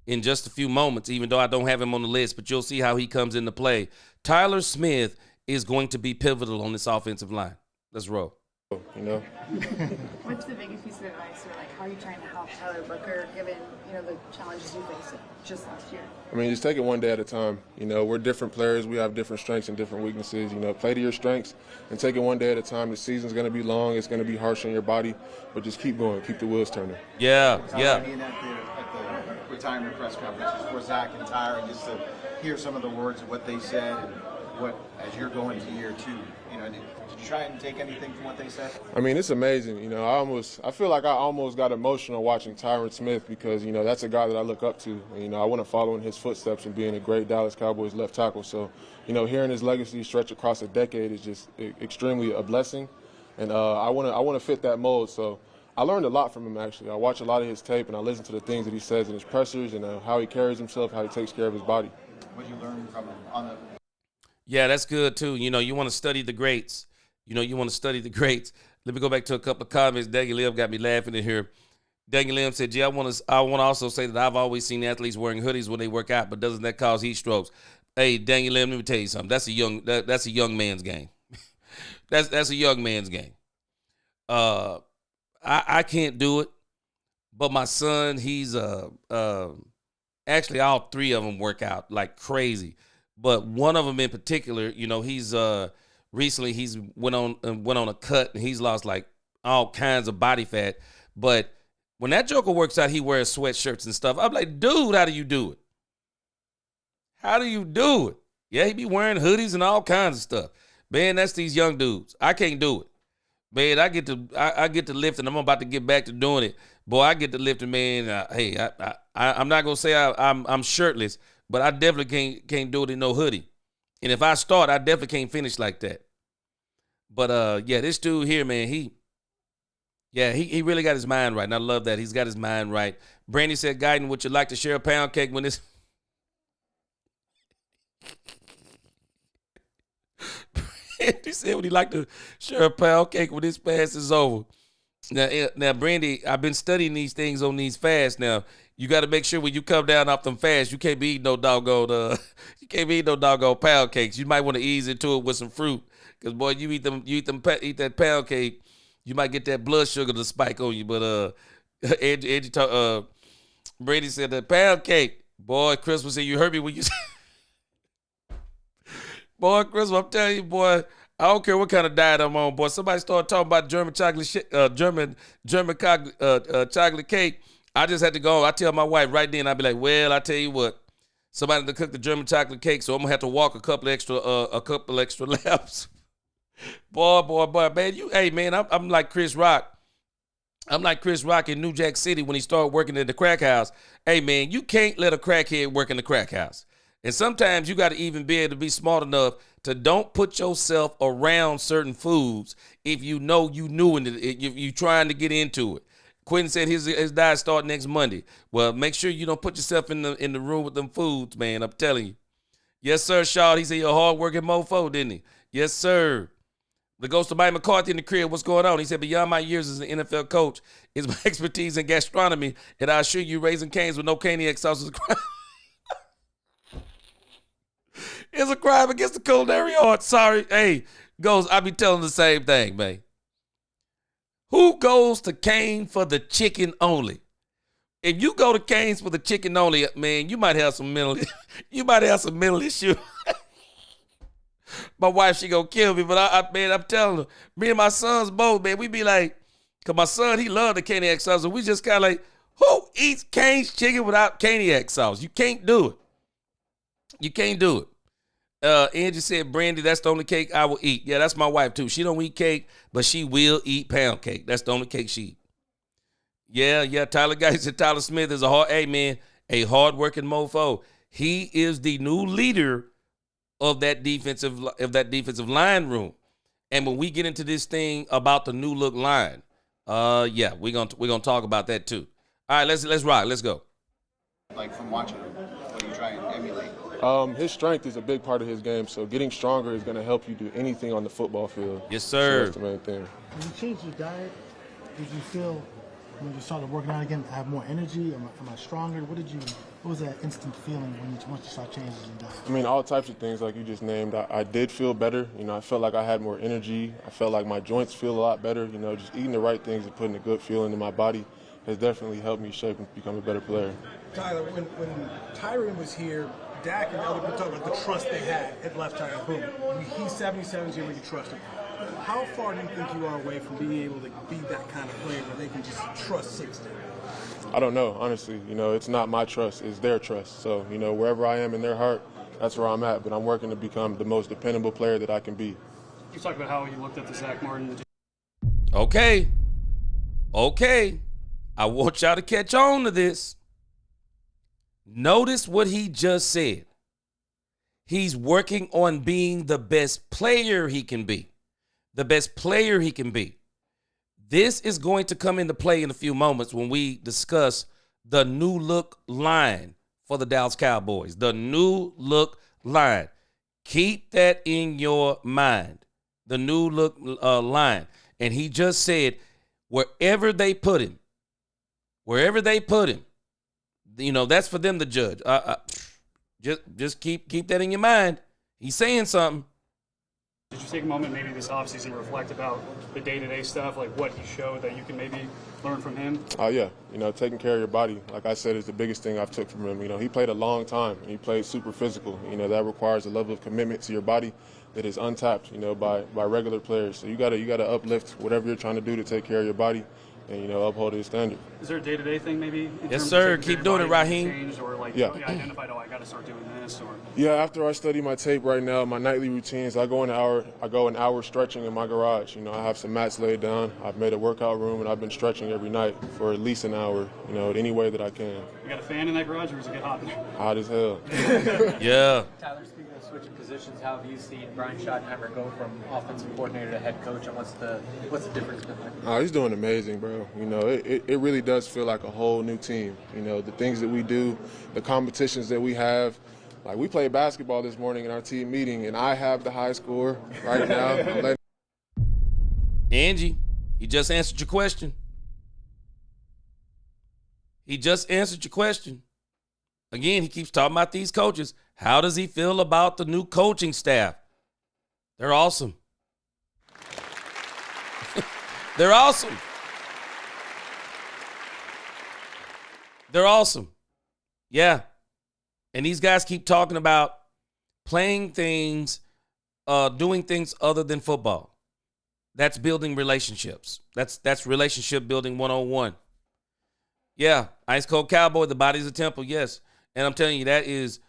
in just a few moments, even though I don't have him on the list, but you'll see how he comes into play. Tyler Smith is going to be pivotal on this offensive line. Let's roll. What's the biggest piece of advice, or how are you trying to help Tyler Booker, given the challenges you faced just last year? I mean, just take it one day at a time. We're different players. We have different strengths and different weaknesses. Play to your strengths and take it one day at a time. The season's going to be long. It's going to be harsh on your body, but just keep going. Keep the wheels turning. Yeah. At the retirement press conferences for Zach and Tyler, and just to hear some of the words of what they said and what, as you're going to year 2, did you try and take anything from what they said? I mean, it's amazing. I feel like I almost got emotional watching Tyron Smith because, that's a guy that I look up to. I want to follow in his footsteps and being a great Dallas Cowboys left tackle. So, hearing his legacy stretch across a decade is just extremely a blessing. And I want to fit that mold. So I learned a lot from him, actually. I watch a lot of his tape, and I listen to the things that he says in his pressers and how he carries himself, how he takes care of his body. What did you learn from him on the? Yeah, that's good, too. You want to study the greats. You want to study the greats. Let me go back to a couple of comments. Daggy Lib got me laughing in here. Daniel Lim said, "Gee, I want to also say that I've always seen athletes wearing hoodies when they work out, but doesn't that cause heat strokes?" Hey, Daniel Lim, let me tell you something. That's a young man's game. that's a young man's game. I can't do it, but my son, he's actually all three of them work out like crazy, but one of them in particular, he's recently he's went on a cut and he's lost like all kinds of body fat, but when that joker works out, he wears sweatshirts and stuff. I'm like, dude, how do you do it? How do you do it? Yeah, he be wearing hoodies and all kinds of stuff. Man, that's these young dudes. I can't do it. Man, I get to lifting. I'm about to get back to doing it. Boy, I get to lifting, man. I'm not gonna say I'm shirtless, but I definitely can't do it in no hoodie. And if I start, I definitely can't finish like that. But yeah, this dude here, man, he really got his mind right, and I love that. He's got his mind right. Brandy said, Guyton, would you like to share a pound cake when this? Brandy said, would he like to share a pound cake when this fast is over? Now, Brandy, I've been studying these things on these fasts. Now, you got to make sure when you come down off them fasts, you can't be eating no doggone pound cakes. You might want to ease into it with some fruit, because boy, you eat that pound cake, you might get that blood sugar to spike on you. But Brady said that pound cake. Boy, Chris said, you heard me when you said. Boy, Chris, I'm telling you, boy, I don't care what kind of diet I'm on, boy. Somebody start talking about German chocolate chocolate cake. I just had to go. I tell my wife right then, I'd be like, well, I tell you what, somebody to cook the German chocolate cake, so I'm gonna have to walk a couple extra laps. Boy, man, I'm like Chris Rock. I'm like Chris Rock in New Jack City when he started working at the crack house. Hey, man, you can't let a crackhead work in the crack house. And sometimes you got to even be able to be smart enough to don't put yourself around certain foods if you know you new in it, if you're trying to get into it. Quentin said his diet start next Monday. Well, make sure you don't put yourself in the room with them foods, man. I'm telling you. Yes, sir, Shaw. He said you're a hard-working mofo, didn't he? Yes, sir. The ghost of Mike McCarthy in the crib. What's going on? He said, beyond my years as an NFL coach is my expertise in gastronomy, and I assure you Raising Cane's with no caniac sauce is a crime. It's a crime against the culinary art. Sorry. Hey, Ghost, I be telling the same thing, man. Who goes to Cane for the chicken only? If you go to Cane's for the chicken only, man, you might have some mental issue. My wife, she gonna kill me, but I'm telling her, me and my sons both, man, we be like, cause my son, he loved the caniac sauce, and we just kind of like, who eats Cane's chicken without caniac sauce? You can't do it. You can't do it. Angie said, Brandy, that's the only cake I will eat. Yeah, that's my wife too. She don't eat cake, but she will eat pound cake. That's the only cake she eat. Yeah. Tyler Guy said Tyler Smith is a hard-working mofo. He is the new leader of that defensive line room. And when we get into this thing about the new look line, we're gonna talk about that too. All right, let's rock. Let's go. Like from watching him, what do you try and emulate? His strength is a big part of his game, so getting stronger is going to help you do anything on the football field. Yes, sir. So that's the main thing. When you changed your diet, did you feel when you started working out again, I have more energy? Am I stronger? What was that instant feeling once you started changing your diet? I mean, all types of things like you just named. I did feel better. I felt like I had more energy. I felt like my joints feel a lot better. Just eating the right things and putting a good feeling in my body has definitely helped me shape and become a better player. Tyler, when Tyron was here, Dak and other people talk about the trust they had at left tackle. Boom. He's 77 years, you trust him. How far do you think you are away from being able to be that kind of player where they can just trust 60? I don't know, honestly. It's not my trust, it's their trust. So, wherever I am in their heart, that's where I'm at. But I'm working to become the most dependable player that I can be. You talked about how you looked at the Zach Martin. Okay. I want y'all to catch on to this. Notice what he just said. He's working on being the best player he can be. The best player he can be. This is going to come into play in a few moments when we discuss the new look line for the Dallas Cowboys. The new look line. Keep that in your mind. The new look line. And he just said, wherever they put him, Wherever they put him, that's for them to judge. Just keep that in your mind. He's saying something. Did you take a moment maybe this offseason to reflect about the day-to-day stuff, like what he showed that you can maybe learn from him? Yeah. Taking care of your body, like I said, is the biggest thing I've took from him. He played a long time, and he played super physical. That requires a level of commitment to your body that is untapped, by regular players. So you gotta uplift whatever you're trying to do to take care of your body and, uphold his standard. Is there a day-to-day thing maybe? Yes, sir. Keep doing it, Raheem. Changed, or like yeah. you identified, I got to start doing this, or yeah. After I study my tape right now, my nightly routines, I go an hour stretching in my garage. I have some mats laid down. I've made a workout room, and I've been stretching every night for at least an hour. Any way that I can. You got a fan in that garage, or does it get hot? Hot as hell. Yeah. Tyler, speaking of switching positions, how have you seen Brian Schottenheimer go from offensive coordinator to head coach, and what's the difference been like? He's doing amazing, bro. It really does feel like a whole new team. The things that we do, the competitions that we have. Like, we played basketball this morning in our team meeting, and I have the high score right now. Angie, he just answered your question. He just answered your question. Again, he keeps talking about these coaches. How does he feel about the new coaching staff? They're awesome. They're awesome. They're awesome. Yeah. And these guys keep talking about playing things, doing things other than football. That's building relationships. That's relationship building 101. Yeah, Ice Cold Cowboy, the body's a temple, yes. And I'm telling you, that is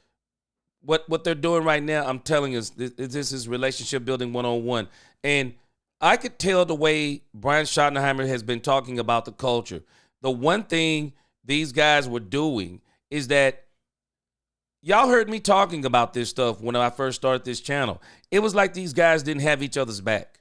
what they're doing right now. I'm telling you, this is relationship building 101. And I could tell the way Brian Schottenheimer has been talking about the culture. The one thing these guys were doing is that y'all heard me talking about this stuff when I first started this channel. It was like these guys didn't have each other's back.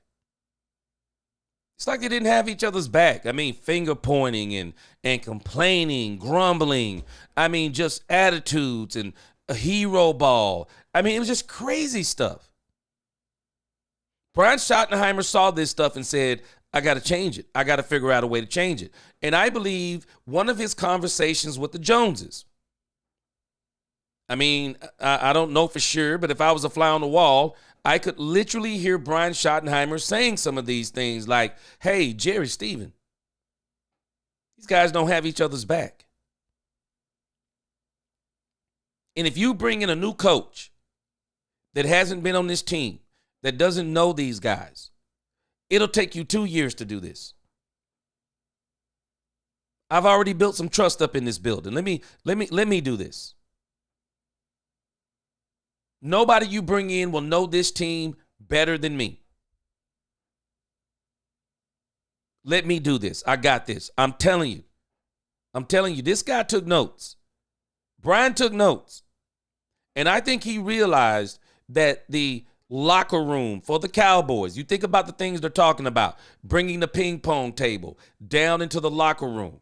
It's like they didn't have each other's back. I mean, finger pointing and complaining, grumbling. I mean, just attitudes and a hero ball. I mean, it was just crazy stuff. Brian Schottenheimer saw this stuff and said, I got to change it. I got to figure out a way to change it. And I believe one of his conversations with the Joneses, I mean, I don't know for sure, but if I was a fly on the wall, I could literally hear Brian Schottenheimer saying some of these things like, hey, Jerry, Steven, these guys don't have each other's back. And if you bring in a new coach that hasn't been on this team, that doesn't know these guys, it'll take you 2 years to do this. I've already built some trust up in this building. Let me do this. Nobody you bring in will know this team better than me. Let me do this. I got this. I'm telling you, this guy took notes. Brian took notes. And I think he realized that the locker room for the Cowboys, you think about the things they're talking about, bringing the ping pong table down into the locker room.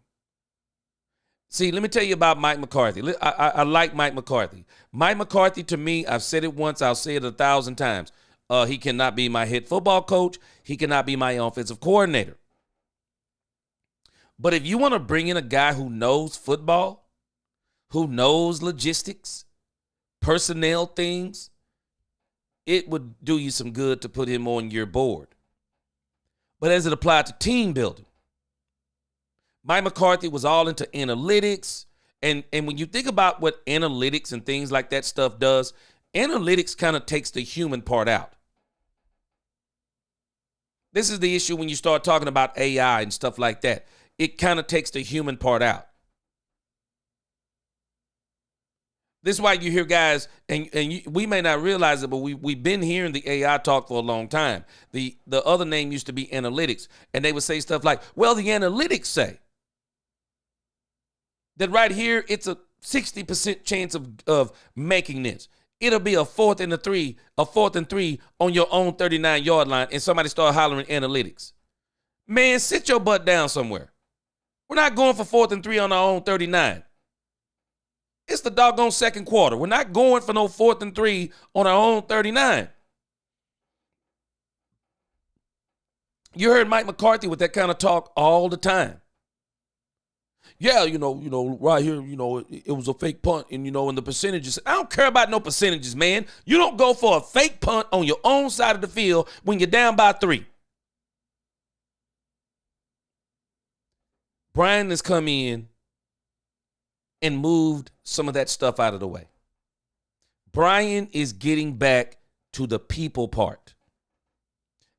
See, let me tell you about Mike McCarthy. I like Mike McCarthy. Mike McCarthy, to me, I've said it once, I'll say it 1,000 times. He cannot be my head football coach. He cannot be my offensive coordinator. But if you want to bring in a guy who knows football, who knows logistics, personnel things, it would do you some good to put him on your board. But as it applied to team building, Mike McCarthy was all into analytics. And when you think about what analytics and things like that stuff does, analytics kind of takes the human part out. This is the issue when you start talking about AI and stuff like that. It kind of takes the human part out. This is why you hear guys, we may not realize it, but we've been hearing the AI talk for a long time. The other name used to be analytics. And they would say stuff like, well, the analytics say that right here, it's a 60% chance of making this. It'll be a 4th and 3 on your own 39-yard line, and somebody start hollering analytics. Man, sit your butt down somewhere. We're not going for 4th and 3 on our own 39. It's the doggone second quarter. We're not going for no 4th and 3 on our own 39. You heard Mike McCarthy with that kind of talk all the time. Yeah, right here, it was a fake punt, and and the percentages. I don't care about no percentages, man. You don't go for a fake punt on your own side of the field when you're down by 3. Brian has come in and moved some of that stuff out of the way. Brian is getting back to the people part.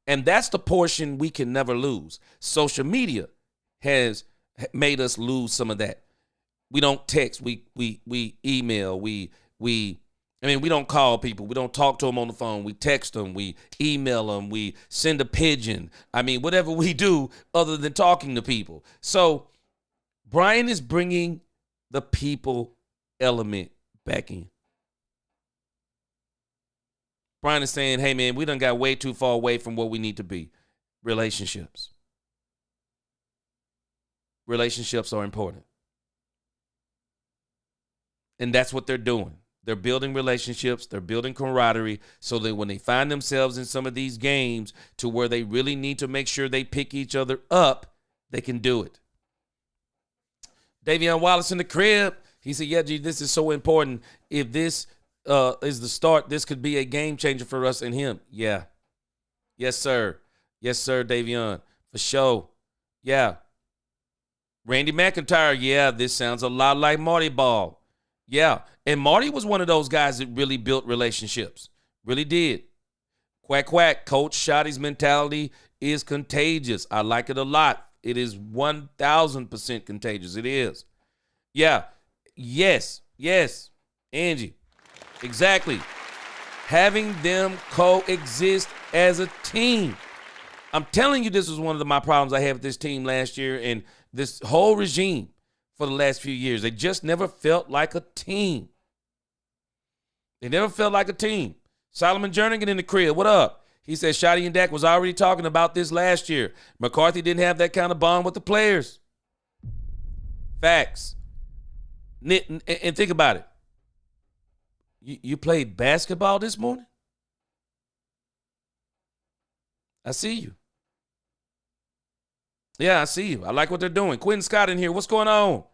And that's the portion we can never lose. Social media has made us lose some of that. We don't text, we email, we don't call people, we don't talk to them on the phone, we text them, we email them, we send a pigeon. Whatever we do other than talking to people. So Brian is bringing the people element back in. Brian is saying, hey, man, we done got way too far away from where we need to be. Relationships. Relationships are important. And that's what they're doing. They're building relationships. They're building camaraderie so that when they find themselves in some of these games to where they really need to make sure they pick each other up, they can do it. Davion Wallace in the crib. He said, yeah, G, this is so important. If this is the start, this could be a game changer for us and him. Yeah. Yes, sir. Yes, sir, Davion. For sure. Yeah. Randy McIntyre. Yeah, this sounds a lot like Marty Ball. Yeah. And Marty was one of those guys that really built relationships. Really did. Quack, quack. Coach Shotty's mentality is contagious. I like it a lot. It is 1,000% contagious. It is. Yeah. Yes. Yes. Angie. Exactly. Having them coexist as a team. I'm telling you, this was one of my problems I had with this team last year and this whole regime for the last few years. They just never felt like a team. They never felt like a team. Solomon Jernigan in the crib. What up? He said Shotty and Dak was already talking about this last year. McCarthy didn't have that kind of bond with the players. Facts. And think about it. You played basketball this morning? I see you. Yeah, I see you. I like what they're doing. Quentin Scott in here. What's going on?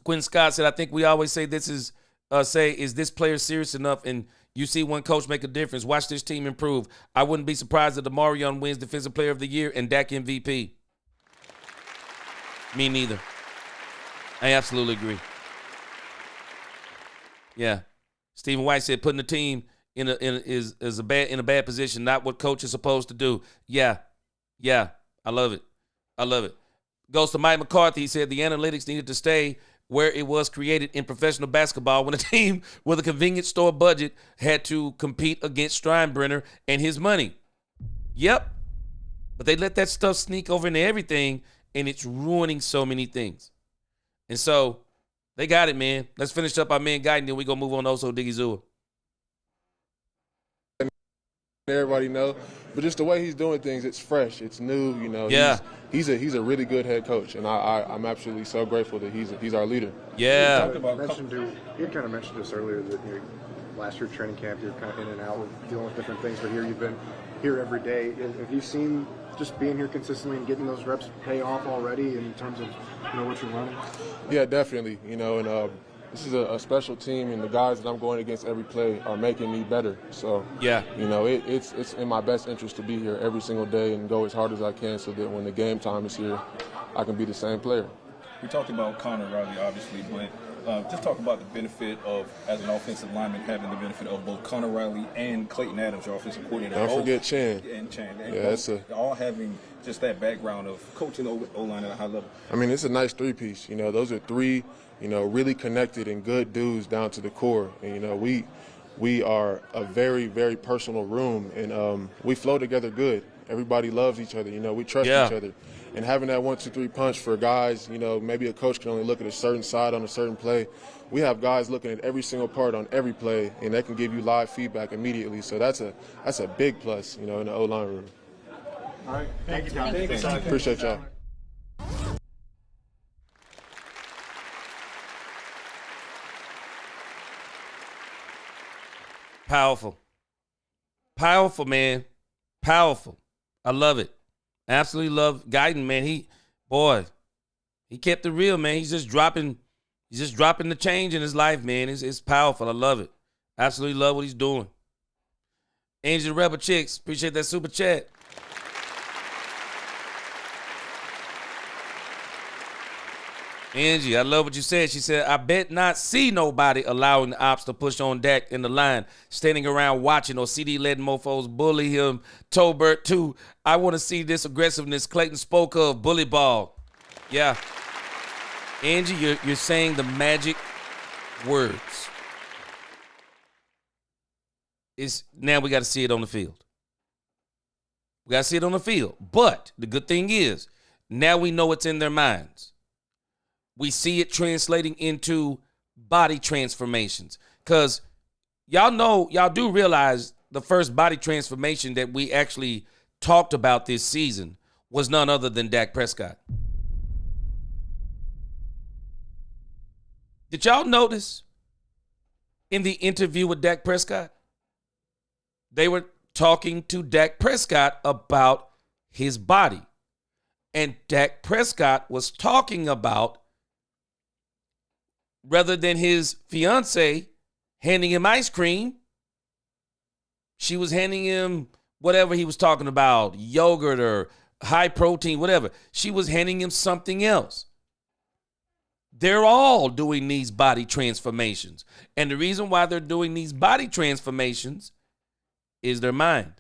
Quentin Scott said, I think we always say is this player serious enough? And you see one coach make a difference. Watch this team improve. I wouldn't be surprised if DeMarion wins Defensive Player of the Year and Dak MVP. Me neither. I absolutely agree. Yeah. Stephen White said putting the team in a bad position, not what coach is supposed to do. Yeah. Yeah. I love it. I love it. Goes to Mike McCarthy. He said the analytics needed to stay where it was created in professional basketball when a team with a convenience store budget had to compete against Steinbrenner and his money. Yep. But they let that stuff sneak over into everything, and it's ruining so many things. And so they got it, man. Let's finish up our man Guyton, then we're going to move on to Oso Digizua. Everybody know, but just the way he's doing things, it's fresh, it's new. Yeah. He's a really good head coach, and I'm absolutely so grateful that he's our leader. Yeah. You kind of mentioned this earlier that last year training camp you're kind of in and out with dealing with different things, but here you've been here every day. Have you seen just being here consistently and getting those reps pay off already in terms of what you're learning? Yeah, definitely. This is a special team, and the guys that I'm going against every play are making me better. So, yeah, it's in my best interest to be here every single day and go as hard as I can so that when the game time is here, I can be the same player. We talked about Connor Riley, obviously, but just talk about the benefit of, as an offensive lineman, having the benefit of both Connor Riley and Clayton Adams, your offensive coordinator. Don't forget Chan. And Chan. Yeah, all having just that background of coaching O-line at a high level. I mean, it's a nice three-piece. Those are three really connected and good dudes down to the core. And, we are a very, very personal room, and we flow together good. Everybody loves each other. We trust each other. And having that 1-2-3 punch for guys, maybe a coach can only look at a certain side on a certain play. We have guys looking at every single part on every play, and they can give you live feedback immediately. So that's a big plus, in the O-line room. All right. Thank you, Tom. Thank you. Appreciate y'all. Powerful. Powerful, man. Powerful. I love it. Absolutely love Guyton, man. He kept it real, man. He's just dropping the change in his life, man. It's powerful. I love it. Absolutely love what he's doing. Angie the Rebel Chicks, appreciate that super chat. Angie, I love what you said. She said, I bet not see nobody allowing the ops to push on Dak in the line, standing around watching, or CD letting mofos bully him. Tolbert, too. I want to see this aggressiveness Clayton spoke of, bully ball. Yeah. Angie, you're saying the magic words. Now we got to see it on the field. We got to see it on the field. But the good thing is, now we know it's in their minds. We see it translating into body transformations. Because y'all do realize the first body transformation that we actually talked about this season was none other than Dak Prescott. Did y'all notice in the interview with Dak Prescott? They were talking to Dak Prescott about his body. And Dak Prescott was talking about, rather than his fiance handing him ice cream, she was handing him whatever he was talking about, yogurt or high protein, whatever. She was handing him something else. They're all doing these body transformations. And the reason why they're doing these body transformations is their mind.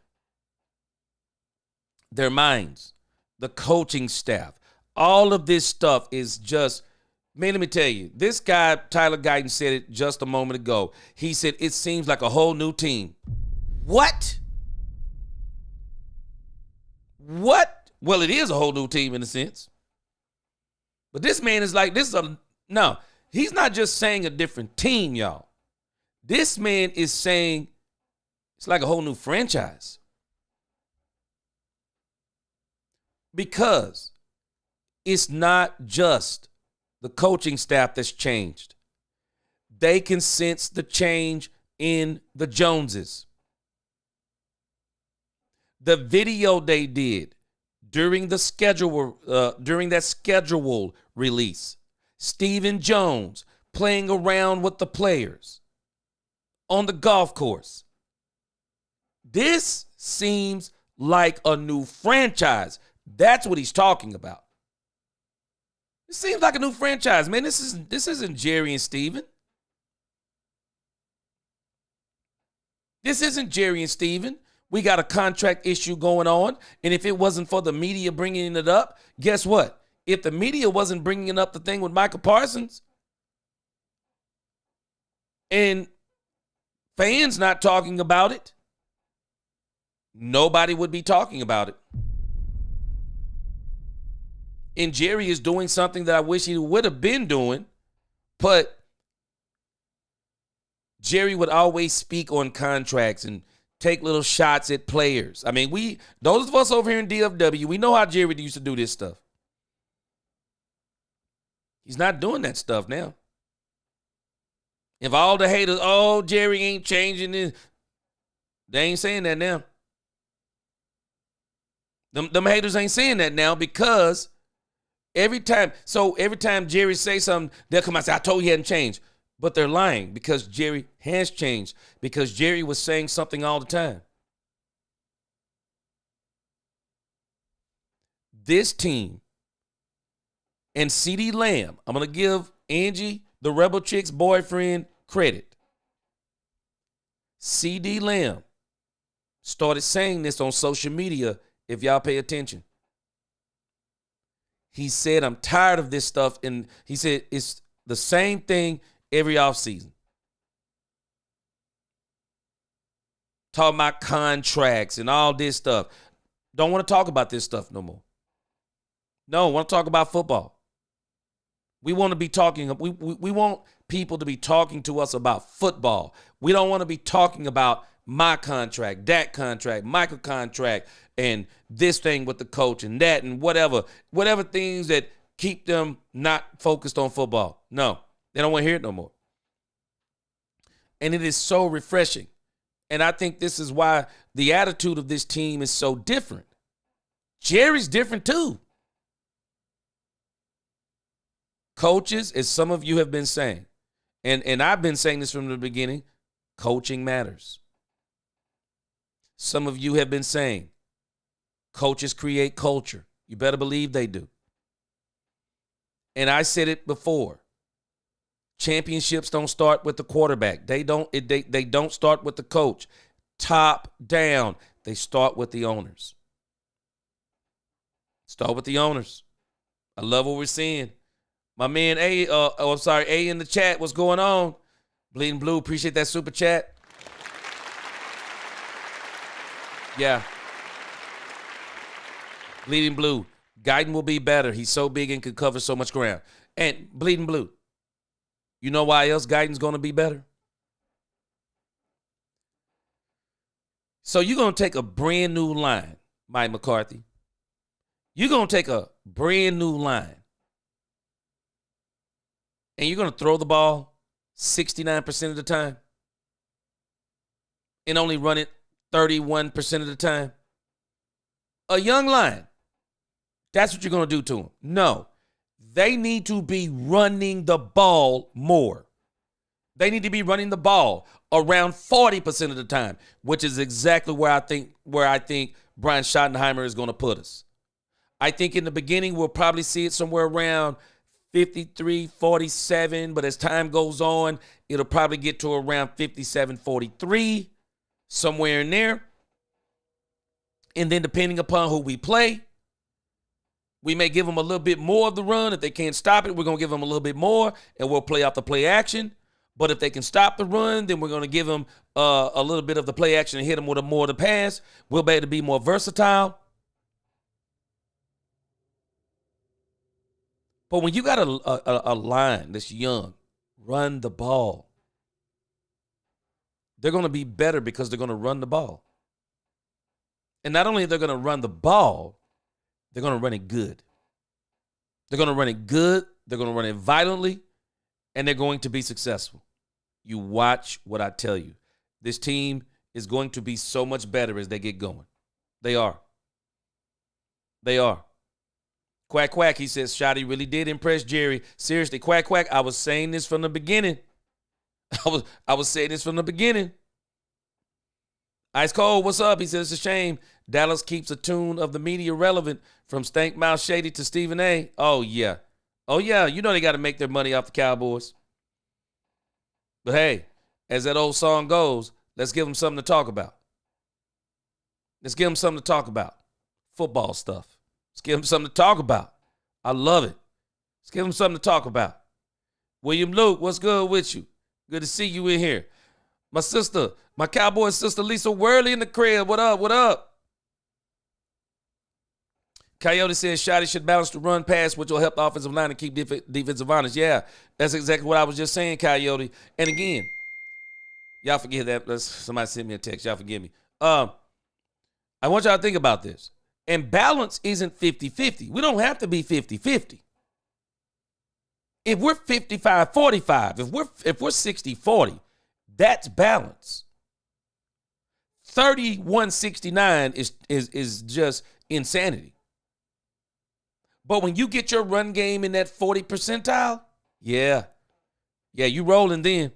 Their minds, the coaching staff. All of this stuff is just, man, let me tell you, this guy, Tyler Guyton, said it just a moment ago. He said, it seems like a whole new team. What? What? Well, it is a whole new team in a sense. But this man is like, no, he's not just saying a different team, y'all. This man is saying it's like a whole new franchise. Because it's not just the coaching staff that's changed. They can sense the change in the Joneses. The video they did during that schedule release, Stephen Jones playing around with the players on the golf course. This seems like a new franchise. That's what he's talking about. It seems like a new franchise, man. This isn't Jerry and Steven. This isn't Jerry and Steven. We got a contract issue going on, and if it wasn't for the media bringing it up, guess what? If the media wasn't bringing up the thing with Michael Parsons and fans not talking about it, nobody would be talking about it. And Jerry is doing something that I wish he would have been doing, but Jerry would always speak on contracts and take little shots at players. I mean, those of us over here in DFW, we know how Jerry used to do this stuff. He's not doing that stuff now. If all the haters, oh, Jerry ain't changing this, they ain't saying that now. Them haters ain't saying that now because every time Jerry say something, they'll come out and say, I told you he hadn't changed. But they're lying because Jerry has changed, because Jerry was saying something all the time. This team and CeeDee Lamb, I'm going to give Angie, the Rebel Chick's boyfriend, credit. CeeDee Lamb started saying this on social media, if y'all pay attention. He said, I'm tired of this stuff. And he said, it's the same thing every offseason. Talking about contracts and all this stuff. Don't want to talk about this stuff no more. No, want to talk about football. We want to be talking, we want people to be talking to us about football. We don't want to be talking about my contract, that contract, Michael contract, and this thing with the coach and that and whatever things that keep them not focused on football. No, they don't want to hear it no more. And it is so refreshing. And I think this is why the attitude of this team is so different. Jerry's different too. Coaches, as some of you have been saying, and I've been saying this from the beginning, coaching matters. Some of you have been saying coaches create culture. You better believe they do. And I said it before. Championships don't start with the quarterback. They don't start with the coach. Top down. They start with the owners. Start with the owners. I love what we're seeing. My man A in the chat, what's going on? Bleeding Blue, appreciate that super chat. Yeah. Bleeding Blue, Guyton will be better. He's so big and can cover so much ground. And Bleeding Blue, you know why else Guyton's going to be better? So you're going to take a brand new line, Mike McCarthy. You're going to take a brand new line. And you're going to throw the ball 69% of the time. And only run it 31% of the time. A young line. That's what you're going to do to them. No. They need to be running the ball more. They need to be running the ball around 40% of the time, which is exactly where I think Brian Schottenheimer is going to put us. I think in the beginning we'll probably see it somewhere around 53-47, but as time goes on, it'll probably get to around 57-43, somewhere in there. And then depending upon who we play, we may give them a little bit more of the run. If they can't stop it, we're going to give them a little bit more, and we'll play off the play action. But if they can stop the run, then we're going to give them a little bit of the play action and hit them with more of the pass. We'll be able to be more versatile. But when you got a line that's young, run the ball. They're going to be better because they're going to run the ball. And not only are they going to run the ball, they're going to run it good. They're going to run it good. They're going to run it violently. And they're going to be successful. You watch what I tell you. This team is going to be so much better as they get going. They are. They are. Quack, quack, he says, Shotty really did impress Jerry. Seriously, quack, quack, I was saying this from the beginning. I was saying this from the beginning. Ice Cold, what's up? He says, it's a shame Dallas keeps a tune of the media relevant from Stank Mouth Shady to Stephen A. Oh, yeah. Oh, yeah, you know they got to make their money off the Cowboys. But, hey, as that old song goes, let's give them something to talk about. Let's give them something to talk about. Football stuff. Let's give them something to talk about. I love it. Let's give them something to talk about. William Luke, what's good with you? Good to see you in here. My sister, my Cowboy sister, Lisa Worley in the crib. What up? What up? Coyote says Shotty should balance the run pass, which will help the offensive line and keep defensive honest. Yeah, that's exactly what I was just saying, Coyote. And again, y'all forget that. Somebody sent me a text. Y'all forgive me. I want y'all to think about this. And balance isn't 50-50. We don't have to be 50-50. If we're 55-45, if we're 60-40, that's balance. 31-69 is just insanity. But when you get your run game in that 40 percentile, yeah, you rolling then.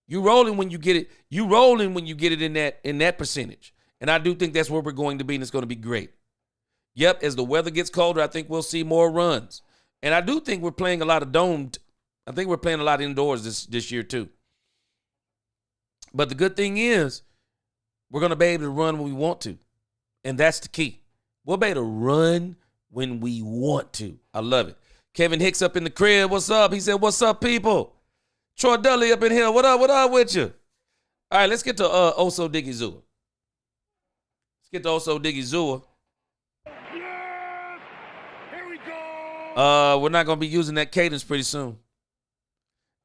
You rolling when you get it. You rolling when you get it in that percentage. And I do think that's where we're going to be, and it's going to be great. Yep, as the weather gets colder, I think we'll see more runs. And I do think we're playing a lot of domed. I think we're playing a lot indoors this year too. But the good thing is we're going to be able to run when we want to. And that's the key. We'll be able to run when we want to. I love it. Kevin Hicks up in the crib. What's up? He said, what's up, people? Troy Dudley up in here. What up with you? All right, let's get to Oso Diggy Zua. Let's get to Oso Diggy Zua. Yes! Here we go! We're not going to be using that cadence pretty soon.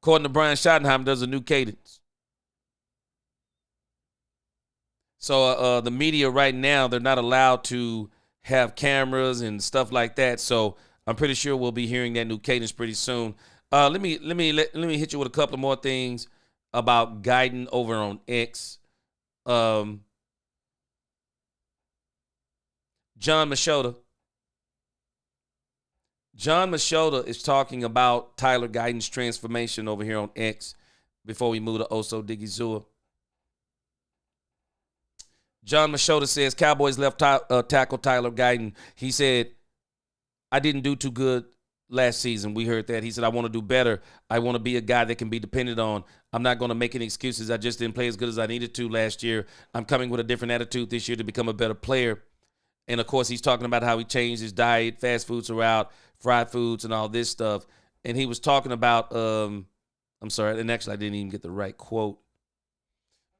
According to Brian Schottenheimer, there's a new cadence. So the media right now, they're not allowed to have cameras and stuff like that. So I'm pretty sure we'll be hearing that new cadence pretty soon. Let me hit you with a couple more things about Guyton over on X. John Machota. John Machota is talking about Tyler Guyton's transformation over here on X before we move to Oso Digizua. John Machota says Cowboys left tackle Tyler Guyton. He said, I didn't do too good last season. We heard that. He said, I want to do better. I want to be a guy that can be depended on. I'm not going to make any excuses. I just didn't play as good as I needed to last year. I'm coming with a different attitude this year to become a better player. And, of course, he's talking about how he changed his diet. Fast foods are out, fried foods and all this stuff. And he was talking about, I'm sorry, and actually I didn't even get the right quote.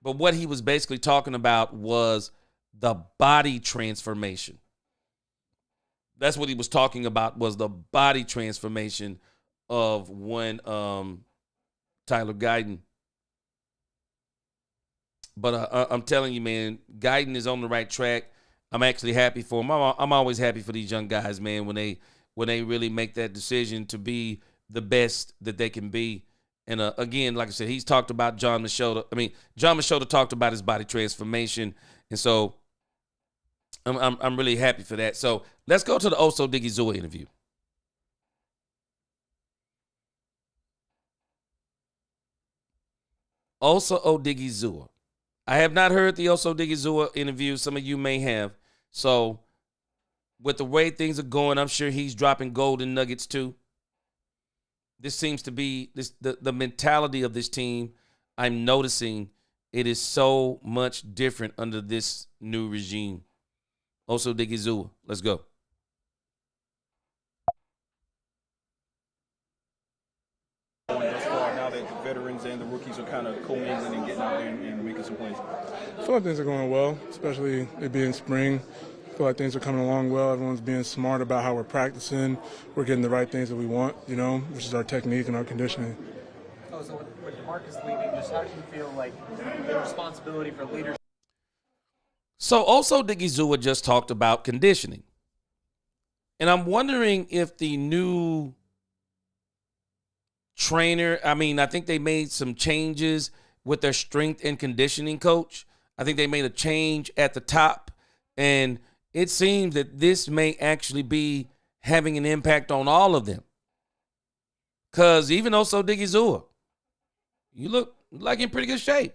But what he was basically talking about was the body transformation. That's what he was talking about, was the body transformation of when Tyler Guyton. But I'm telling you, man, Guyton is on the right track. I'm actually happy for him. I'm always happy for these young guys, man, when they really make that decision to be the best that they can be. And again, like I said, he's talked about John Machota. John Machota talked about his body transformation, and so I'm really happy for that. So let's go to the Oso Digizua interview. Oso Digizua. I have not heard the Oso Digizua interview. Some of you may have. So with the way things are going, I'm sure he's dropping golden nuggets too. This seems to be the mentality of this team. I'm noticing it is so much different under this new regime. Oso Digizua, let's go. Now that the veterans and the rookies are kind of commingling and getting out there and making some plays? I feel like things are going well, especially it being spring. I feel like things are coming along well. Everyone's being smart about how we're practicing. We're getting the right things that we want, which is our technique and our conditioning. Oh, so with DeMarcus leaving, just how do you feel like the responsibility for leadership? So Oso Digizua just talked about conditioning. And I'm wondering if the new trainer, I think they made some changes with their strength and conditioning coach. I think they made a change at the top, and it seems that this may actually be having an impact on all of them. Because even Oso Digizua, you look like in pretty good shape.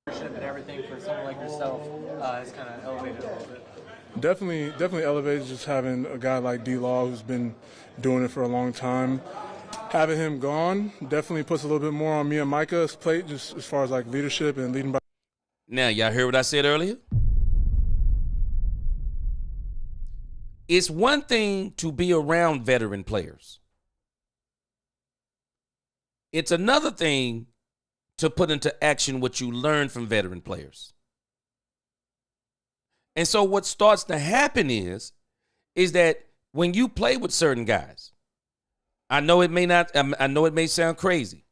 And everything for someone like yourself has kind of elevated a little bit. Definitely elevated, just having a guy like D-Law who's been doing it for a long time. Having him gone definitely puts a little bit more on me and Micah's plate, just as far as like leadership and leading by. Now, y'all heard what I said earlier? It's one thing to be around veteran players. It's another thing to put into action what you learn from veteran players. And so what starts to happen is that when you play with certain guys, I know it may sound crazy,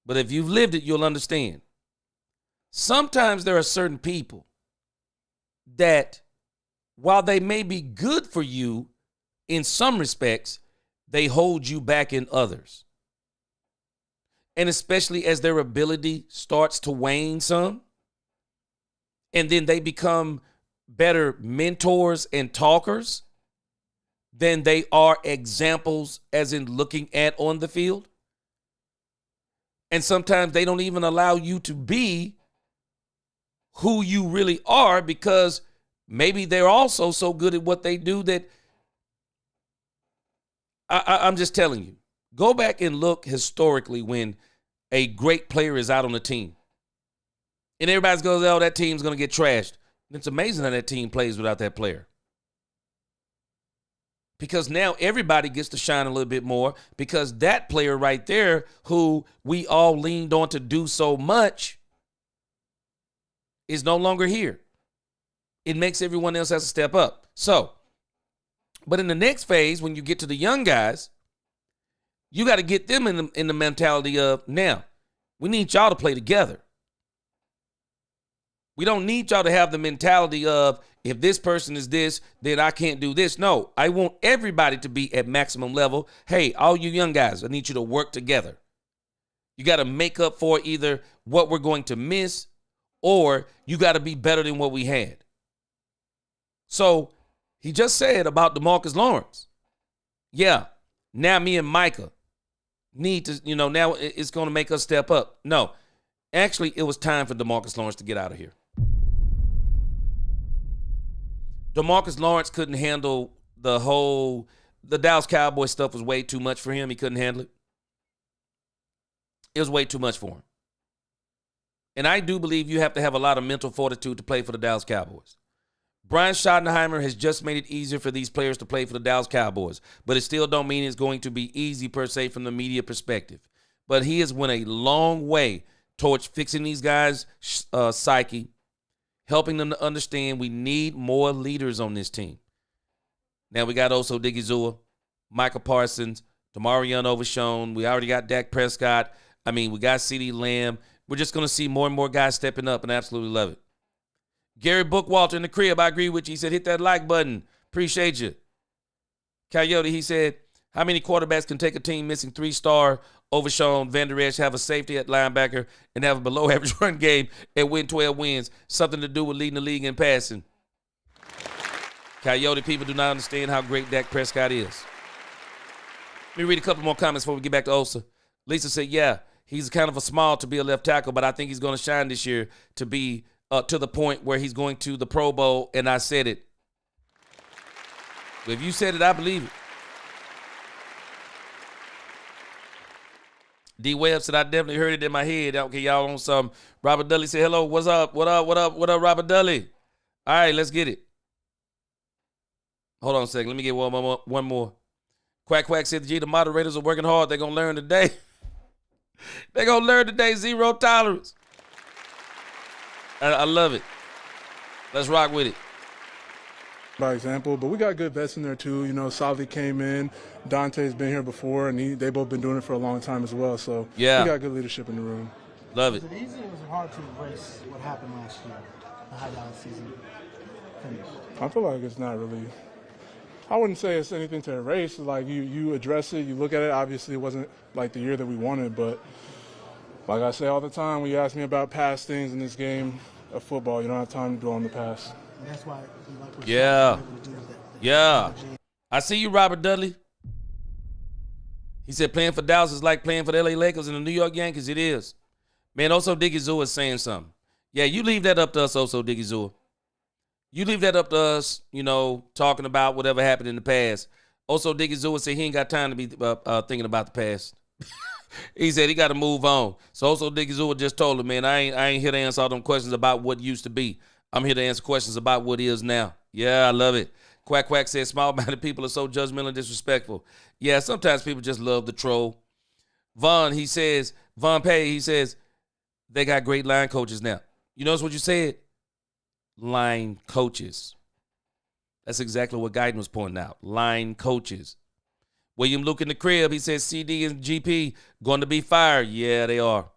but if you've lived it, you'll understand. Sometimes there are certain people that, while they may be good for you in some respects, they hold you back in others. And especially as their ability starts to wane some, and then they become better mentors and talkers than they are examples, as in looking at on the field. And sometimes they don't even allow you to be who you really are, because maybe they're also so good at what they do that I'm just telling you, go back and look historically when a great player is out on the team and everybody goes, oh, that team's going to get trashed. It's amazing how that team plays without that player. Because now everybody gets to shine a little bit more, because that player right there, who we all leaned on to do so much, is no longer here. It makes everyone else have to step up. So, but in the next phase, when you get to the young guys, you got to get them in the mentality of, now, we need y'all to play together. We don't need y'all to have the mentality of, if this person is this, then I can't do this. No, I want everybody to be at maximum level. Hey, all you young guys, I need you to work together. You got to make up for either what we're going to miss, or you got to be better than what we had. So he just said about DeMarcus Lawrence. Yeah, Now me and Micah need to, now it's going to make us step up. No, actually, it was time for DeMarcus Lawrence to get out of here. DeMarcus Lawrence couldn't handle the Dallas Cowboys stuff was way too much for him. He couldn't handle it. It was way too much for him. And I do believe you have to have a lot of mental fortitude to play for the Dallas Cowboys. Brian Schottenheimer has just made it easier for these players to play for the Dallas Cowboys, but it still don't mean it's going to be easy per se from the media perspective. But he has went a long way towards fixing these guys' psyche, helping them to understand we need more leaders on this team. Now we got Oso Digizua, Michael Parsons, Damarion Overshown. We already got Dak Prescott. We got CeeDee Lamb. We're just going to see more and more guys stepping up and absolutely love it. Gary Bookwalter in the crib, I agree with you. He said, hit that like button. Appreciate you. Coyote, he said, how many quarterbacks can take a team missing 3-star Overshown, Van Der Esch, have a safety at linebacker, and have a below-average run game and win 12 wins? Something to do with leading the league in passing. Coyote people do not understand how great Dak Prescott is. Let me read a couple more comments before we get back to Osa. Lisa said, yeah, he's kind of a small to be a left tackle, but I think he's going to shine this year to be to the point where he's going to the Pro Bowl, and I said it. If you said it, I believe it. D Webb said, I definitely heard it in my head. Okay, y'all on some. Robert Dudley said, hello, what's up? What up, Robert Dudley? All right, let's get it. Hold on a second. Let me get one more. Quack said, the moderators are working hard. They're going to learn today. They're going to learn today. Zero tolerance. I love it. Let's rock with it. By example, but we got good vets in there too. Solly came in. Dante's been here before, and they both been doing it for a long time as well. So yeah, we got good leadership in the room. Love it. Was it easy or was it hard to erase what happened last year, the high dollar season finished? I feel like it's not really. I wouldn't say it's anything to erase. Like you address it, you look at it. Obviously, it wasn't like the year that we wanted, but like I say all the time, when you ask me about past things in this game of football, you don't have time to dwell on the past. And that's why Yeah. I see you, Robert Dudley. He said playing for Dallas is like playing for the LA Lakers and the New York Yankees. It is. Man, Oso Digizua is saying something. Yeah, you leave that up to us, Oso Digizua. You leave that up to us, talking about whatever happened in the past. Oso Digizua said he ain't got time to be thinking about the past. He said he got to move on. So Oso Digizua just told him, man, I ain't here to answer all them questions about what used to be. I'm here to answer questions about what is now. Yeah, I love it. Quack said small-minded people are so judgmental and disrespectful. Yeah, sometimes people just love the troll. Von Pay, he says, they got great line coaches now. You notice what you said? Line coaches. That's exactly what Guyton was pointing out. Line coaches. William Luke in the crib, he says CD and GP going to be fired. Yeah, they are.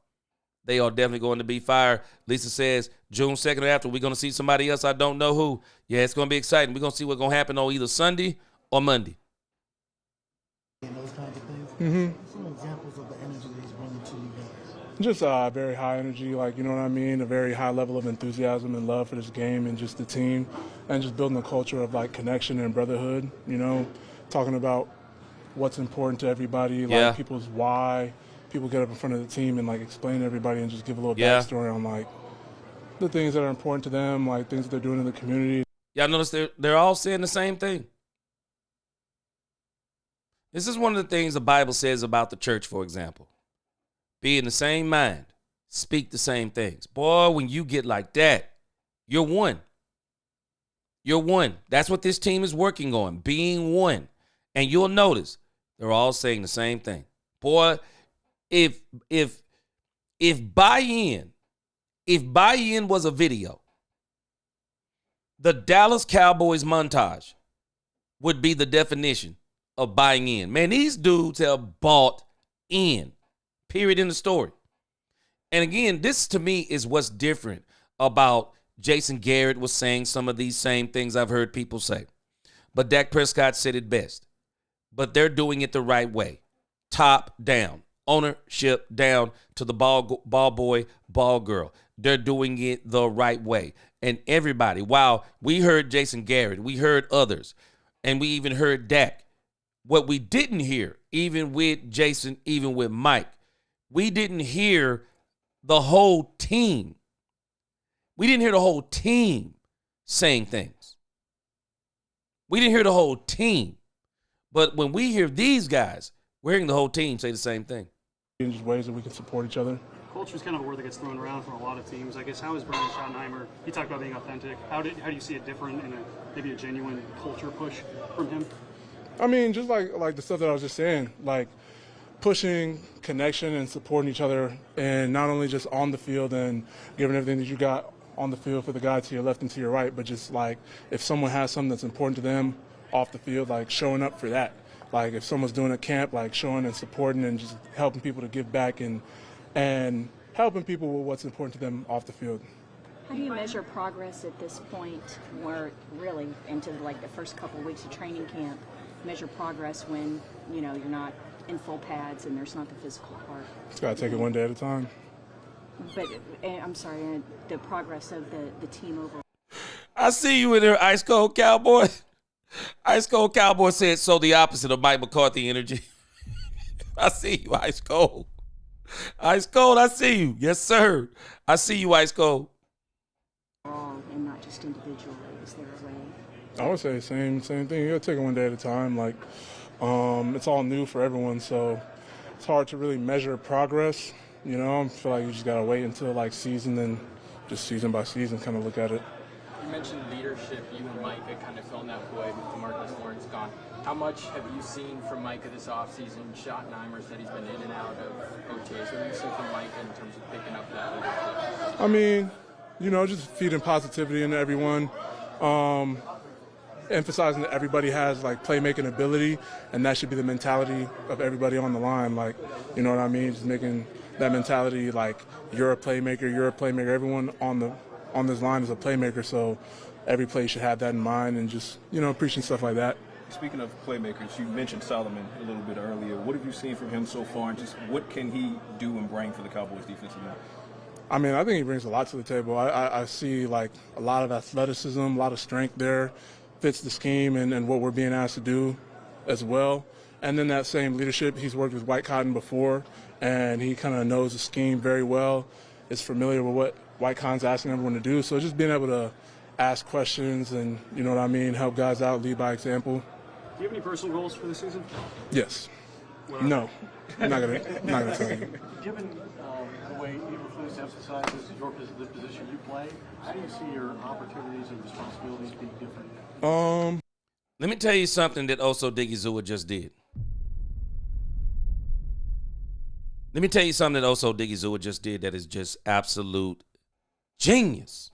They are definitely going to be fired. Lisa says June 2nd or after, we're going to see somebody else. I don't know who. Yeah, it's going to be exciting. We're going to see what's going to happen on either Sunday or Monday. And those kinds of things. Mm-hmm. Some examples of the energy that he's bringing to you guys. Just very high energy, you know what I mean? A very high level of enthusiasm and love for this game and just the team, and just building a culture of connection and brotherhood, talking about what's important to everybody, people's why. People get up in front of the team and explain to everybody and just give a little backstory on the things that are important to them, things that they're doing in the community. Y'all notice they're all saying the same thing. This is one of the things the Bible says about the church, for example. Be in the same mind, speak the same things. Boy, when you get like that, you're one. You're one. That's what this team is working on, being one. And you'll notice they're all saying the same thing. Boy, if buy-in was a video, the Dallas Cowboys montage would be the definition of buying in. Man, these dudes have bought in. Period in the story. And again, this to me is what's different about Jason Garrett was saying some of these same things I've heard people say. But Dak Prescott said it best. But they're doing it the right way. Top down. Ownership down to the ball boy, ball girl. They're doing it the right way. And everybody, wow, we heard Jason Garrett, we heard others, and we even heard Dak What we didn't hear, even with Jason, even with Mike, we didn't hear the whole team. We didn't hear the whole team saying things. We didn't hear the whole team. But when we hear these guys, we're hearing the whole team say the same thing. In just ways that we can support each other. Culture is kind of a word that gets thrown around from a lot of teams. I guess, how is Brian Schottenheimer? He talked about being authentic. How do you see it different in maybe a genuine culture push from him? I mean, just like the stuff that I was just saying, like pushing connection and supporting each other, and not only just on the field and giving everything that you got on the field for the guy to your left and to your right, but just like if someone has something that's important to them off the field, like showing up for that. Like if someone's doing a camp, like showing and supporting and just helping people to give back and helping people with what's important to them off the field. How do you measure progress at this point, where really into like the first couple of weeks of training camp, measure progress when, you know, you're not in full pads and there's not the physical part? Just got to take it one day at a time. But I'm sorry, the progress of the team overall. I see you in there, Ice Cold Cowboy. Ice Cold Cowboy said so the opposite of Mike McCarthy energy. I see you, Ice Cold. Ice Cold, I see you. Yes, sir. I see you, Ice Cold. And not just individually. Is there a way? I would say same thing. You gotta take it one day at a time. Like it's all new for everyone, so it's hard to really measure progress. You know, I feel like you just gotta wait until like season and just season by season kind of look at it. You mentioned leadership. You and Micah kind of filling that void with DeMarcus Lawrence gone. How much have you seen from Micah this offseason? Schottenheimer said he's been in and out of OTAs. What have you seen from Micah in terms of picking up that leadership? I mean, you know, just feeding positivity into everyone. Emphasizing that everybody has like playmaking ability, and that should be the mentality of everybody on the line. Like, you know what I mean? Just making that mentality like you're a playmaker. Everyone on this line is a playmaker, so every play should have that in mind, and just, you know, preaching stuff like that. Speaking of playmakers, you mentioned Solomon a little bit earlier. What have you seen from him so far, and just what can he do and bring for the Cowboys defensive line? I mean, I think he brings a lot to the table. I see like a lot of athleticism, a lot of strength there, fits the scheme and what we're being asked to do as well. And then that same leadership, he's worked with White Cotton before, and he kind of knows the scheme very well, is familiar with what White Cotton's asking everyone to do. So just being able to ask questions and, you know what I mean, help guys out, lead by example. Do you have any personal goals for the season? Yes. No. I'm not gonna tell you. Given the way Eberflus emphasizes the position you play, how do you see your opportunities and responsibilities being different? Let me tell you something that Oso Digizua just did. Let me tell you something that Oso Digizua just did that is just absolute genius.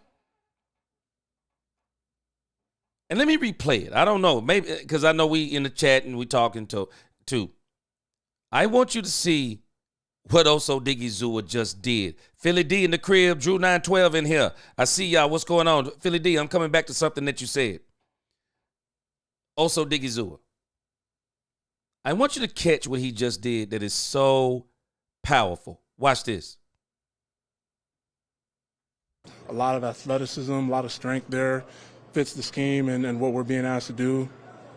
And let me replay it. I don't know. Maybe because I know we in the chat and we talking too. I want you to see what Oso Digizua just did. Philly D in the crib, Drew 912 in here. I see y'all. What's going on? Philly D, I'm coming back to something that you said. Oso Digizua. I want you to catch what he just did that is so powerful. Watch this. A lot of athleticism, a lot of strength there, fits the scheme and what we're being asked to do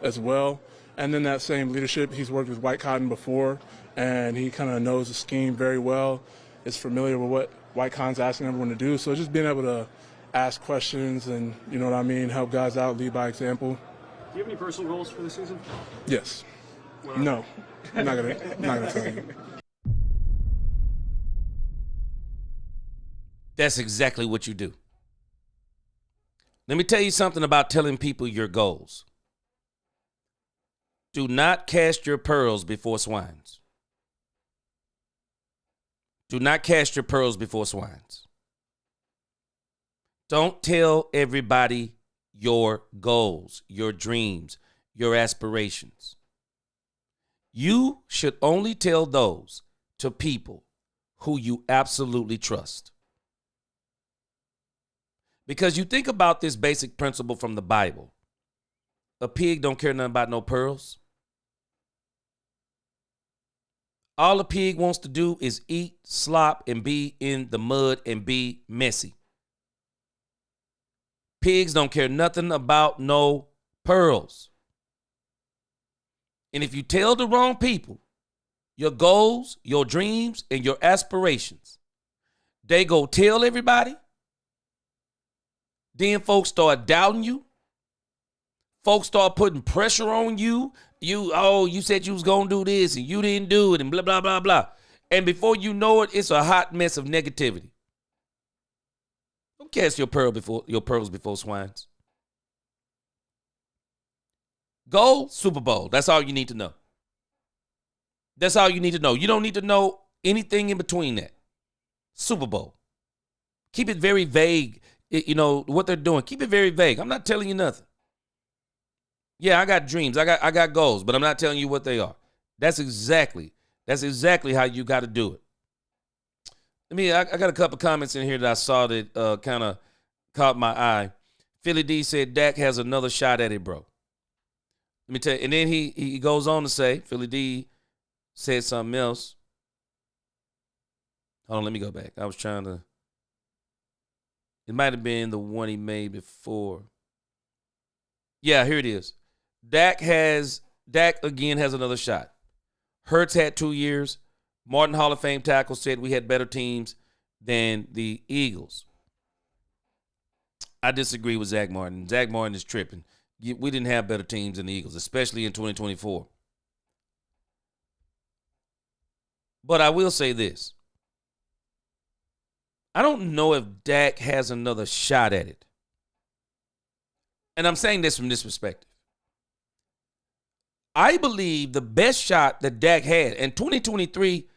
as well. And then that same leadership, he's worked with White Cotton before, and he kind of knows the scheme very well, is familiar with what White Cotton's asking everyone to do. So just being able to ask questions and, you know what I mean, help guys out, lead by example. Do you have any personal goals for the season? Yes. No. I'm not gonna tell you. That's exactly what you do. Let me tell you something about telling people your goals. Do not cast your pearls before swines. Do not cast your pearls before swines. Don't tell everybody your goals, your dreams, your aspirations. You should only tell those to people who you absolutely trust. Because you think about this basic principle from the Bible. A pig don't care nothing about no pearls. All a pig wants to do is eat, slop, and be in the mud and be messy. Pigs don't care nothing about no pearls. And if you tell the wrong people your goals, your dreams, and your aspirations, they go tell everybody. Then folks start doubting you. Folks start putting pressure on you. You said you was going to do this and you didn't do it and blah, blah, blah, blah. And before you know it, it's a hot mess of negativity. Don't cast your pearls before swines. Goal, Super Bowl. That's all you need to know. That's all you need to know. You don't need to know anything in between that. Super Bowl. Keep it very vague. What they're doing. Keep it very vague. I'm not telling you nothing. Yeah, I got dreams. I got goals, but I'm not telling you what they are. That's exactly how you got to do it. I got a couple comments in here that I saw that kind of caught my eye. Philly D said Dak has another shot at it, bro. Let me tell you. And then he goes on to say, Philly D said something else. Hold on, let me go back. I was trying to. It might have been the one he made before. Yeah, here it is. Dak again has another shot. Hurts had 2 years. Martin Hall of Fame tackle said we had better teams than the Eagles. I disagree with Zach Martin. Zach Martin is tripping. We didn't have better teams than the Eagles, especially in 2024. But I will say this. I don't know if Dak has another shot at it. And I'm saying this from this perspective. I believe the best shot that Dak had in 2023,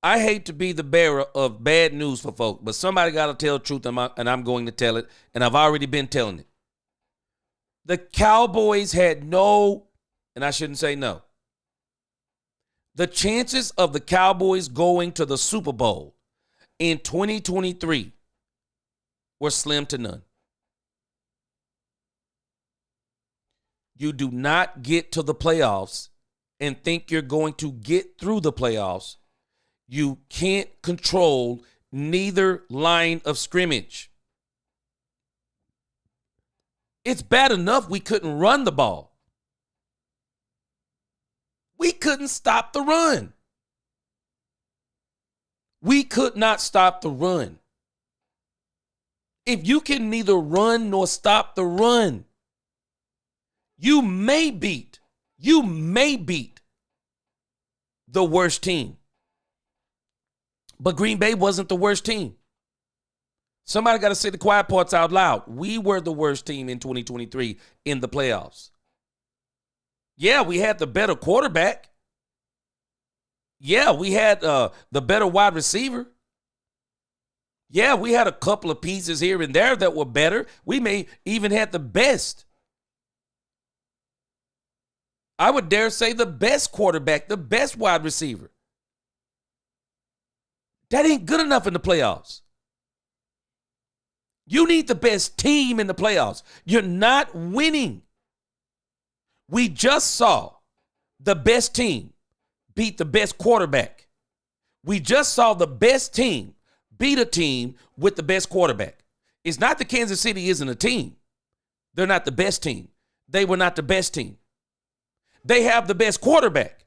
I hate to be the bearer of bad news for folks, but somebody got to tell the truth, and I'm going to tell it, and I've already been telling it. The Cowboys had no, and I shouldn't say no. The chances of the Cowboys going to the Super Bowl in 2023 were slim to none. You do not get to the playoffs and think you're going to get through the playoffs. You can't control neither line of scrimmage. It's bad enough we couldn't run the ball. We couldn't stop the run. We could not stop the run. If you can neither run nor stop the run, you may beat the worst team. But Green Bay wasn't the worst team. Somebody got to say the quiet parts out loud. We were the worst team in 2023 in the playoffs. Yeah, we had the better quarterback. Yeah, we had the better wide receiver. Yeah, we had a couple of pieces here and there that were better. We may even had the best. I would dare say the best quarterback, the best wide receiver. That ain't good enough in the playoffs. You need the best team in the playoffs. You're not winning. We just saw the best team beat the best quarterback. We just saw the best team beat a team with the best quarterback. It's not that Kansas City isn't a team. They're not the best team. They were not the best team. They have the best quarterback.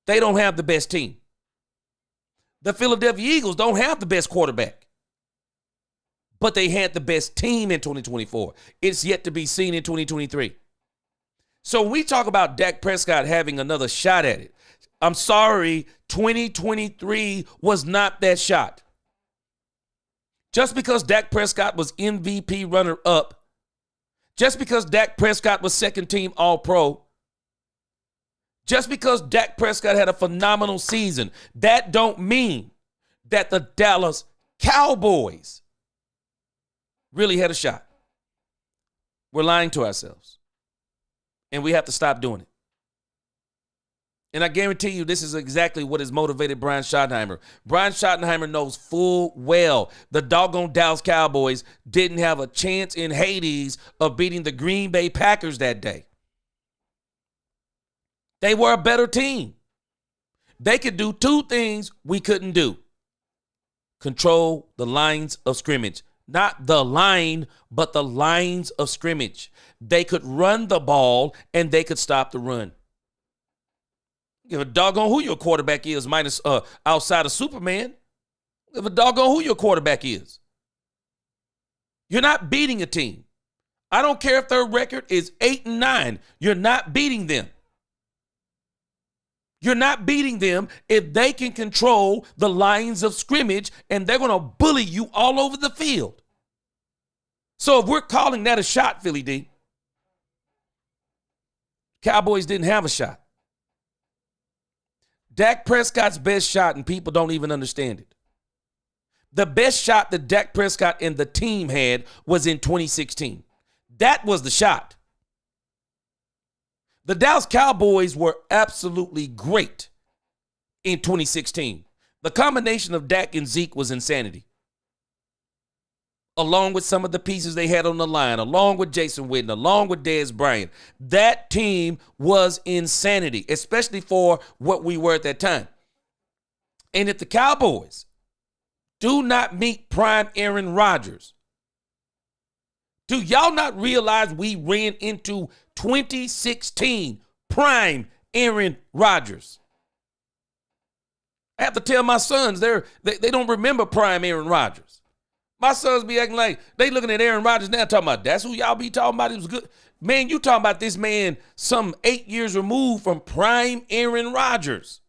They don't have the best team. The Philadelphia Eagles don't have the best quarterback. But they had the best team in 2024. It's yet to be seen in 2023. So when we talk about Dak Prescott having another shot at it, I'm sorry, 2023 was not that shot. Just because Dak Prescott was MVP runner-up, just because Dak Prescott was second team All-Pro, just because Dak Prescott had a phenomenal season, that don't mean that the Dallas Cowboys really had a shot. We're lying to ourselves. And we have to stop doing it. And I guarantee you this is exactly what has motivated Brian Schottenheimer. Brian Schottenheimer knows full well the doggone Dallas Cowboys didn't have a chance in Hades of beating the Green Bay Packers that day. They were a better team. They could do two things we couldn't do. Control the lines of scrimmage. Not the line, but the lines of scrimmage. They could run the ball and they could stop the run. Give a doggone who your quarterback is, minus outside of Superman. Give a doggone who your quarterback is. You're not beating a team. I don't care if their record is 8-9. You're not beating them. You're not beating them if they can control the lines of scrimmage and they're going to bully you all over the field. So if we're calling that a shot, Philly D, Cowboys didn't have a shot. Dak Prescott's best shot, and people don't even understand it. The best shot that Dak Prescott and the team had was in 2016. That was the shot. The Dallas Cowboys were absolutely great in 2016. The combination of Dak and Zeke was insanity. Along with some of the pieces they had on the line, along with Jason Witten, along with Dez Bryant. That team was insanity, especially for what we were at that time. And if the Cowboys do not meet prime Aaron Rodgers, do y'all not realize we ran into 2016 prime Aaron Rodgers? I have to tell my sons they don't remember prime Aaron Rodgers. My sons be acting like they looking at Aaron Rodgers now talking about that's who y'all be talking about. It was good. Man, you talking about this man some 8 years removed from prime Aaron Rodgers.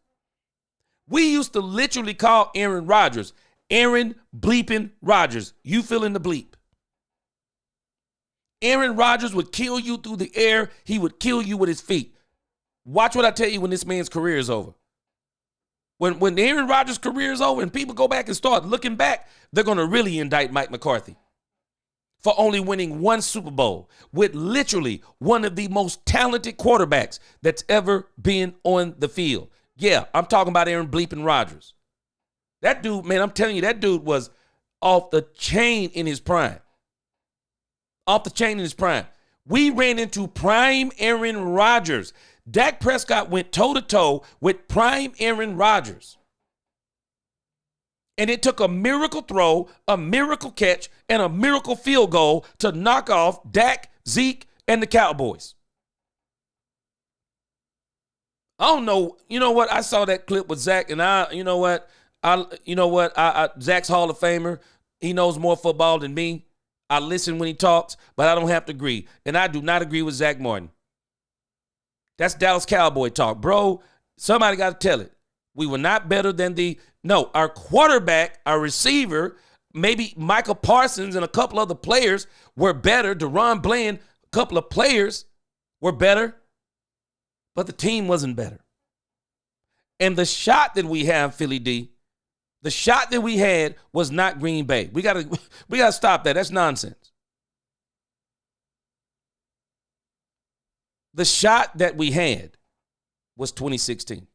We used to literally call Aaron Rodgers Aaron bleeping Rodgers. You fill in the bleep. Aaron Rodgers would kill you through the air. He would kill you with his feet. Watch what I tell you when this man's career is over. When Aaron Rodgers' career is over and people go back and start looking back, they're going to really indict Mike McCarthy for only winning one Super Bowl with literally one of the most talented quarterbacks that's ever been on the field. Yeah, I'm talking about Aaron bleeping Rodgers. That dude, man, I'm telling you, that dude was off the chain in his prime. Off the chain in his prime. We ran into prime Aaron Rodgers. Dak Prescott went toe-to-toe with prime Aaron Rodgers. And it took a miracle throw, a miracle catch, and a miracle field goal to knock off Dak, Zeke, and the Cowboys. I don't know. You know what? I saw that clip with Zach, and Zach's Hall of Famer. He knows more football than me. I listen when he talks, but I don't have to agree. And I do not agree with Zach Martin. That's Dallas Cowboy talk. Bro, somebody got to tell it. We were not better than our quarterback, our receiver, maybe Michael Parsons and a couple other players were better. DeRon Bland, a couple of players were better, but the team wasn't better. And the shot that we have, Philly D, the shot that we had was not Green Bay. We gotta stop that. That's nonsense. The shot that we had was 2016.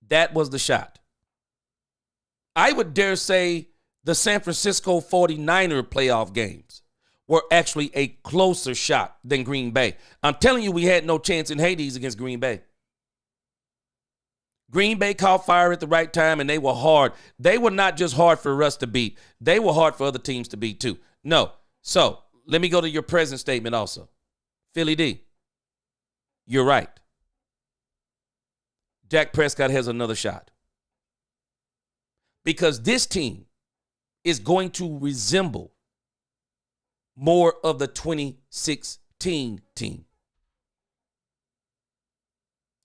That was the shot. I would dare say the San Francisco 49er playoff games were actually a closer shot than Green Bay. I'm telling you, we had no chance in Hades against Green Bay. Green Bay caught fire at the right time, and they were hard. They were not just hard for us to beat. They were hard for other teams to beat, too. No. So, let me go to your present statement also. Philly D, you're right. Dak Prescott has another shot. Because this team is going to resemble more of the 2016 team.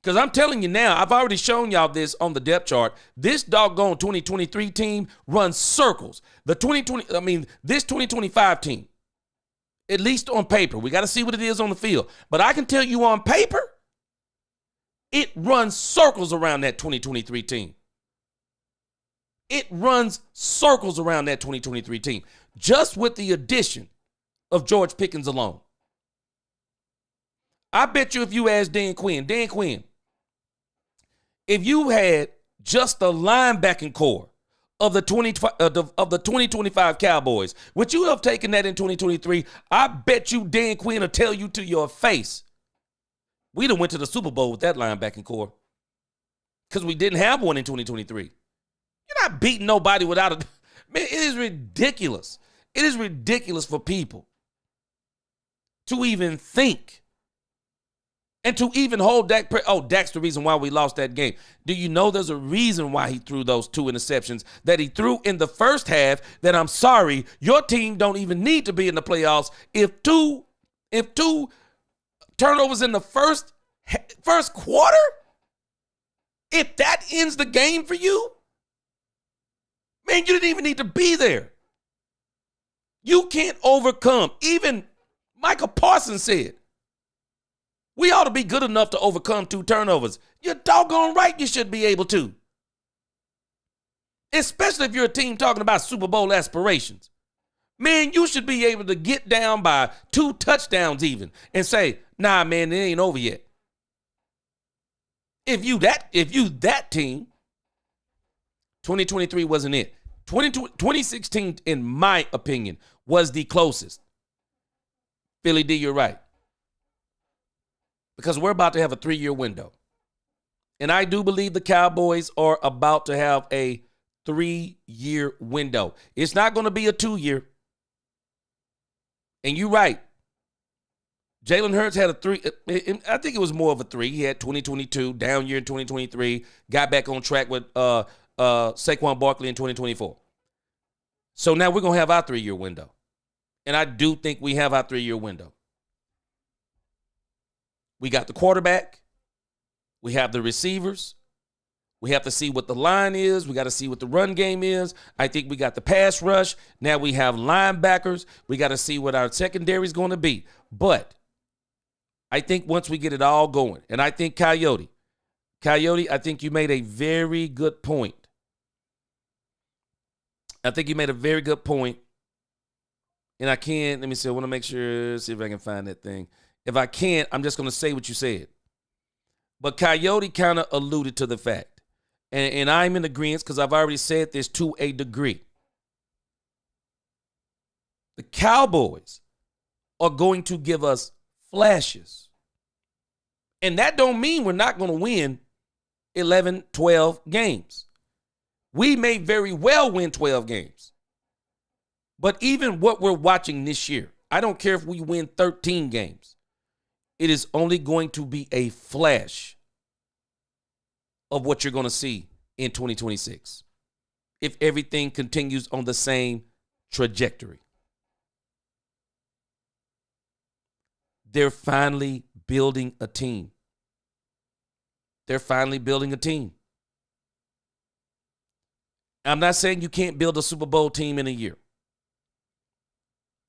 Because I'm telling you now, I've already shown y'all this on the depth chart. This doggone 2023 team runs circles. This 2025 team, at least on paper, we got to see what it is on the field. But I can tell you on paper, it runs circles around that 2023 team. It runs circles around that 2023 team, just with the addition of George Pickens alone. I bet you if you ask Dan Quinn, if you had just the linebacking core of the 2025 Cowboys, would you have taken that in 2023? I bet you Dan Quinn will tell you to your face, we done went to the Super Bowl with that linebacking core because we didn't have one in 2023. You're not beating nobody without a – man, it is ridiculous. It is ridiculous for people to even think And to even hold Dak, Dak's the reason why we lost that game. Do you know there's a reason why he threw those 2 interceptions that he threw in the first half that I'm sorry, your team don't even need to be in the playoffs if two turnovers in the first quarter? If that ends the game for you, man, you didn't even need to be there. You can't overcome. Even Michael Parsons said, we ought to be good enough to overcome 2 turnovers. You're doggone right you should be able to. Especially if you're a team talking about Super Bowl aspirations. Man, you should be able to get down by 2 touchdowns even and say, nah, man, it ain't over yet. If you that team, 2023 wasn't it. 2016, in my opinion, was the closest. Philly D, you're right. Because we're about to have a 3-year window. And I do believe the Cowboys are about to have a 3-year window. It's not going to be a 2-year. And you're right. Jalen Hurts had a 3. I think it was more of a 3. He had 2022, down year in 2023, got back on track with Saquon Barkley in 2024. So now we're going to have our 3-year window. And I do think we have our 3-year window. We got the quarterback. We have the receivers. We have to see what the line is. We got to see what the run game is. I think we got the pass rush. Now we have linebackers. We got to see what our secondary is going to be. But I think once we get it all going, and I think Coyote, I think you made a very good point. I think you made a very good point. And I want to make sure, see if I can find that thing. If I can't, I'm just going to say what you said. But Coyote kind of alluded to the fact, and I'm in agreement because I've already said this to a degree. The Cowboys are going to give us flashes. And that don't mean we're not going to win 11, 12 games. We may very well win 12 games. But even what we're watching this year, I don't care if we win 13 games. It is only going to be a flash of what you're going to see in 2026 if everything continues on the same trajectory. They're finally building a team. They're finally building a team. I'm not saying you can't build a Super Bowl team in a year.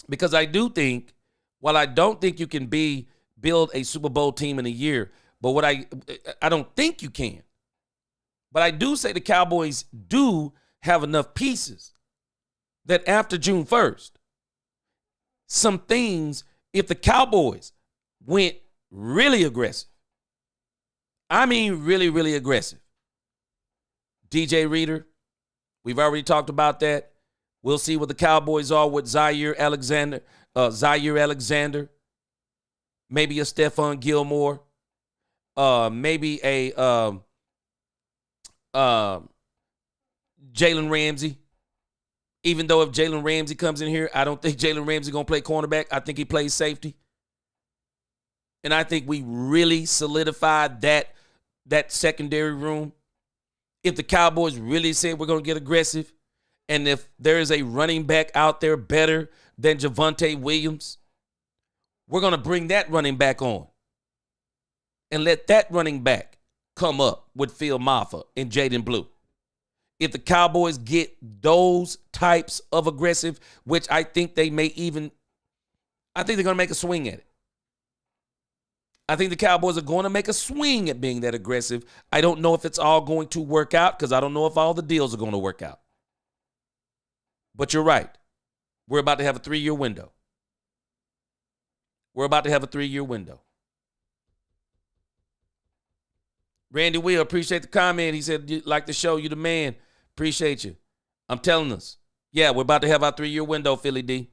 Because I do think, while I don't think you can build a Super Bowl team in a year, but what I don't think you can. But I do say the Cowboys do have enough pieces that after June 1st, some things, if the Cowboys went really aggressive, I mean really, really aggressive. DJ Reader, we've already talked about that. We'll see what the Cowboys are with Zaire Alexander, maybe a Stephon Gilmore, maybe a Jalen Ramsey. Even though if Jalen Ramsey comes in here, I don't think Jalen Ramsey going to play cornerback. I think he plays safety. And I think we really solidified that secondary room. If the Cowboys really said we're going to get aggressive, and if there is a running back out there better than Javonte Williams, we're going to bring that running back on and let that running back come up with Phil Maffa and Jaden Blue. If the Cowboys get those types of aggressive, which I think they may even, I think they're going to make a swing at it. I think the Cowboys are going to make a swing at being that aggressive. I don't know if it's all going to work out because I don't know if all the deals are going to work out. But you're right. We're about to have a 3-year window. We're about to have a 3-year window. Randy Will, appreciate the comment. He said, you'd like the show, you the man. Appreciate you. I'm telling us. Yeah, we're about to have our 3-year window, Philly D.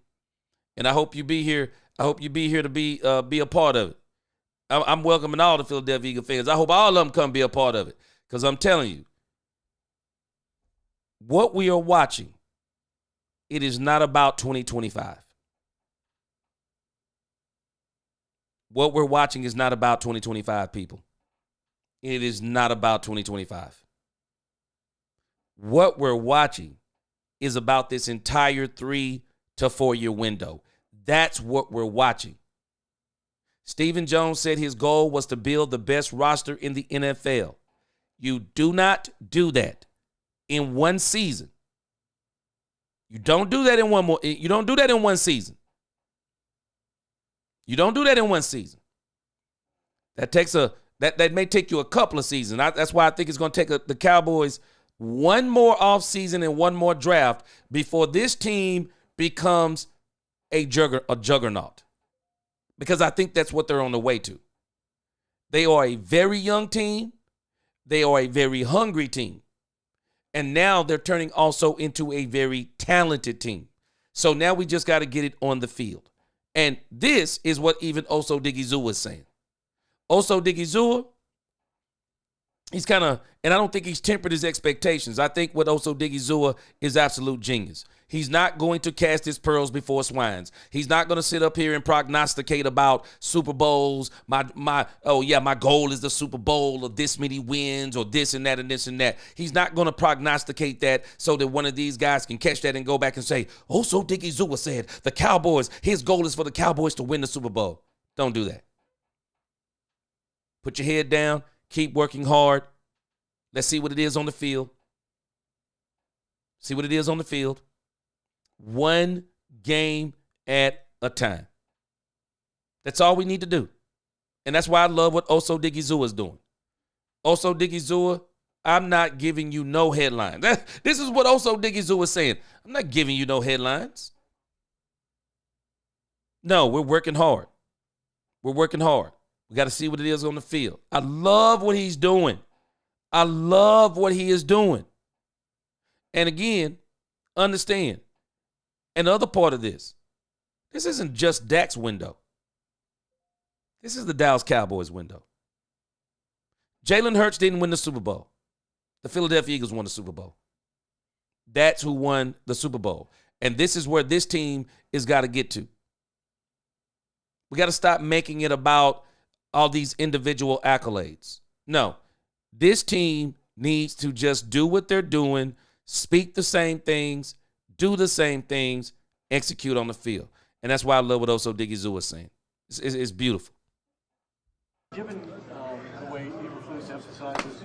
And I hope you be here. I hope you be here to be a part of it. I'm welcoming all the Philadelphia Eagle fans. I hope all of them come be a part of it. Because I'm telling you, what we are watching, it is not about 2025. What we're watching is not about 2025, people. It is not about 2025. What we're watching is about this entire 3 to 4 year window. That's what we're watching. Stephen Jones said his goal was to build the best roster in the NFL. You do not do that in one season. You don't do that in you don't do that in one season. You don't do that in one season. That may take you a couple of seasons. That's why I think it's going to take the Cowboys one more offseason and one more draft before this team becomes a juggernaut. Because I think that's what they're on the way to. They are a very young team. They are a very hungry team. And now they're turning also into a very talented team. So now we just got to get it on the field. And this is what even Oso Digizua is saying. Oso Digizua, he's kind of, and I don't think he's tempered his expectations. I think what Oso Digizua is absolute genius. He's not going to cast his pearls before swines. He's not going to sit up here and prognosticate about Super Bowls. My goal is the Super Bowl or this many wins or this and that and this and that. He's not going to prognosticate that so that one of these guys can catch that and go back and say, Oso Digizua said the Cowboys, his goal is for the Cowboys to win the Super Bowl. Don't do that. Put your head down. Keep working hard. Let's see what it is on the field. See what it is on the field. One game at a time. That's all we need to do. And that's why I love what Oso Digizua is doing. Oso Digizua, I'm not giving you no headlines. This is what Oso Digizua is saying. I'm not giving you no headlines. No, we're working hard. We're working hard. We got to see what it is on the field. I love what he's doing. I love what he is doing. And again, understand, another part of this isn't just Dak's window. This is the Dallas Cowboys window. Jalen Hurts didn't win the Super Bowl. The Philadelphia Eagles won the Super Bowl. That's who won the Super Bowl. And this is where this team has got to get to. We got to stop making it about all these individual accolades. No, this team needs to just do what they're doing, speak the same things, do the same things, execute on the field. And that's why I love what Oso Digizua is saying. It's beautiful. Given the way Eberflus emphasizes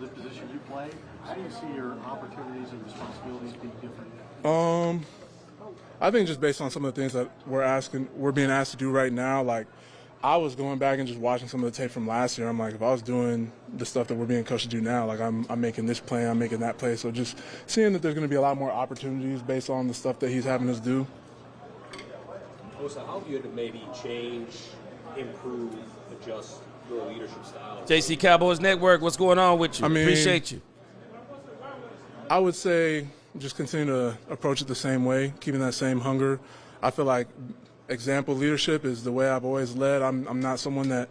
the position you play, how do you see your opportunities and responsibilities being different? I think just based on some of the things that we're being asked to do right now, like I was going back and just watching some of the tape from last year. I'm like, if I was doing the stuff that we're being coached to do now, like I'm making this play, I'm making that play. So just seeing that there's going to be a lot more opportunities based on the stuff that he's having us do. Osa, how have you had to maybe change, improve, adjust your leadership style? JC Cowboys Network, what's going on with you? Appreciate you. I would say just continue to approach it the same way, keeping that same hunger. I feel like example leadership is the way I've always led. I'm not someone that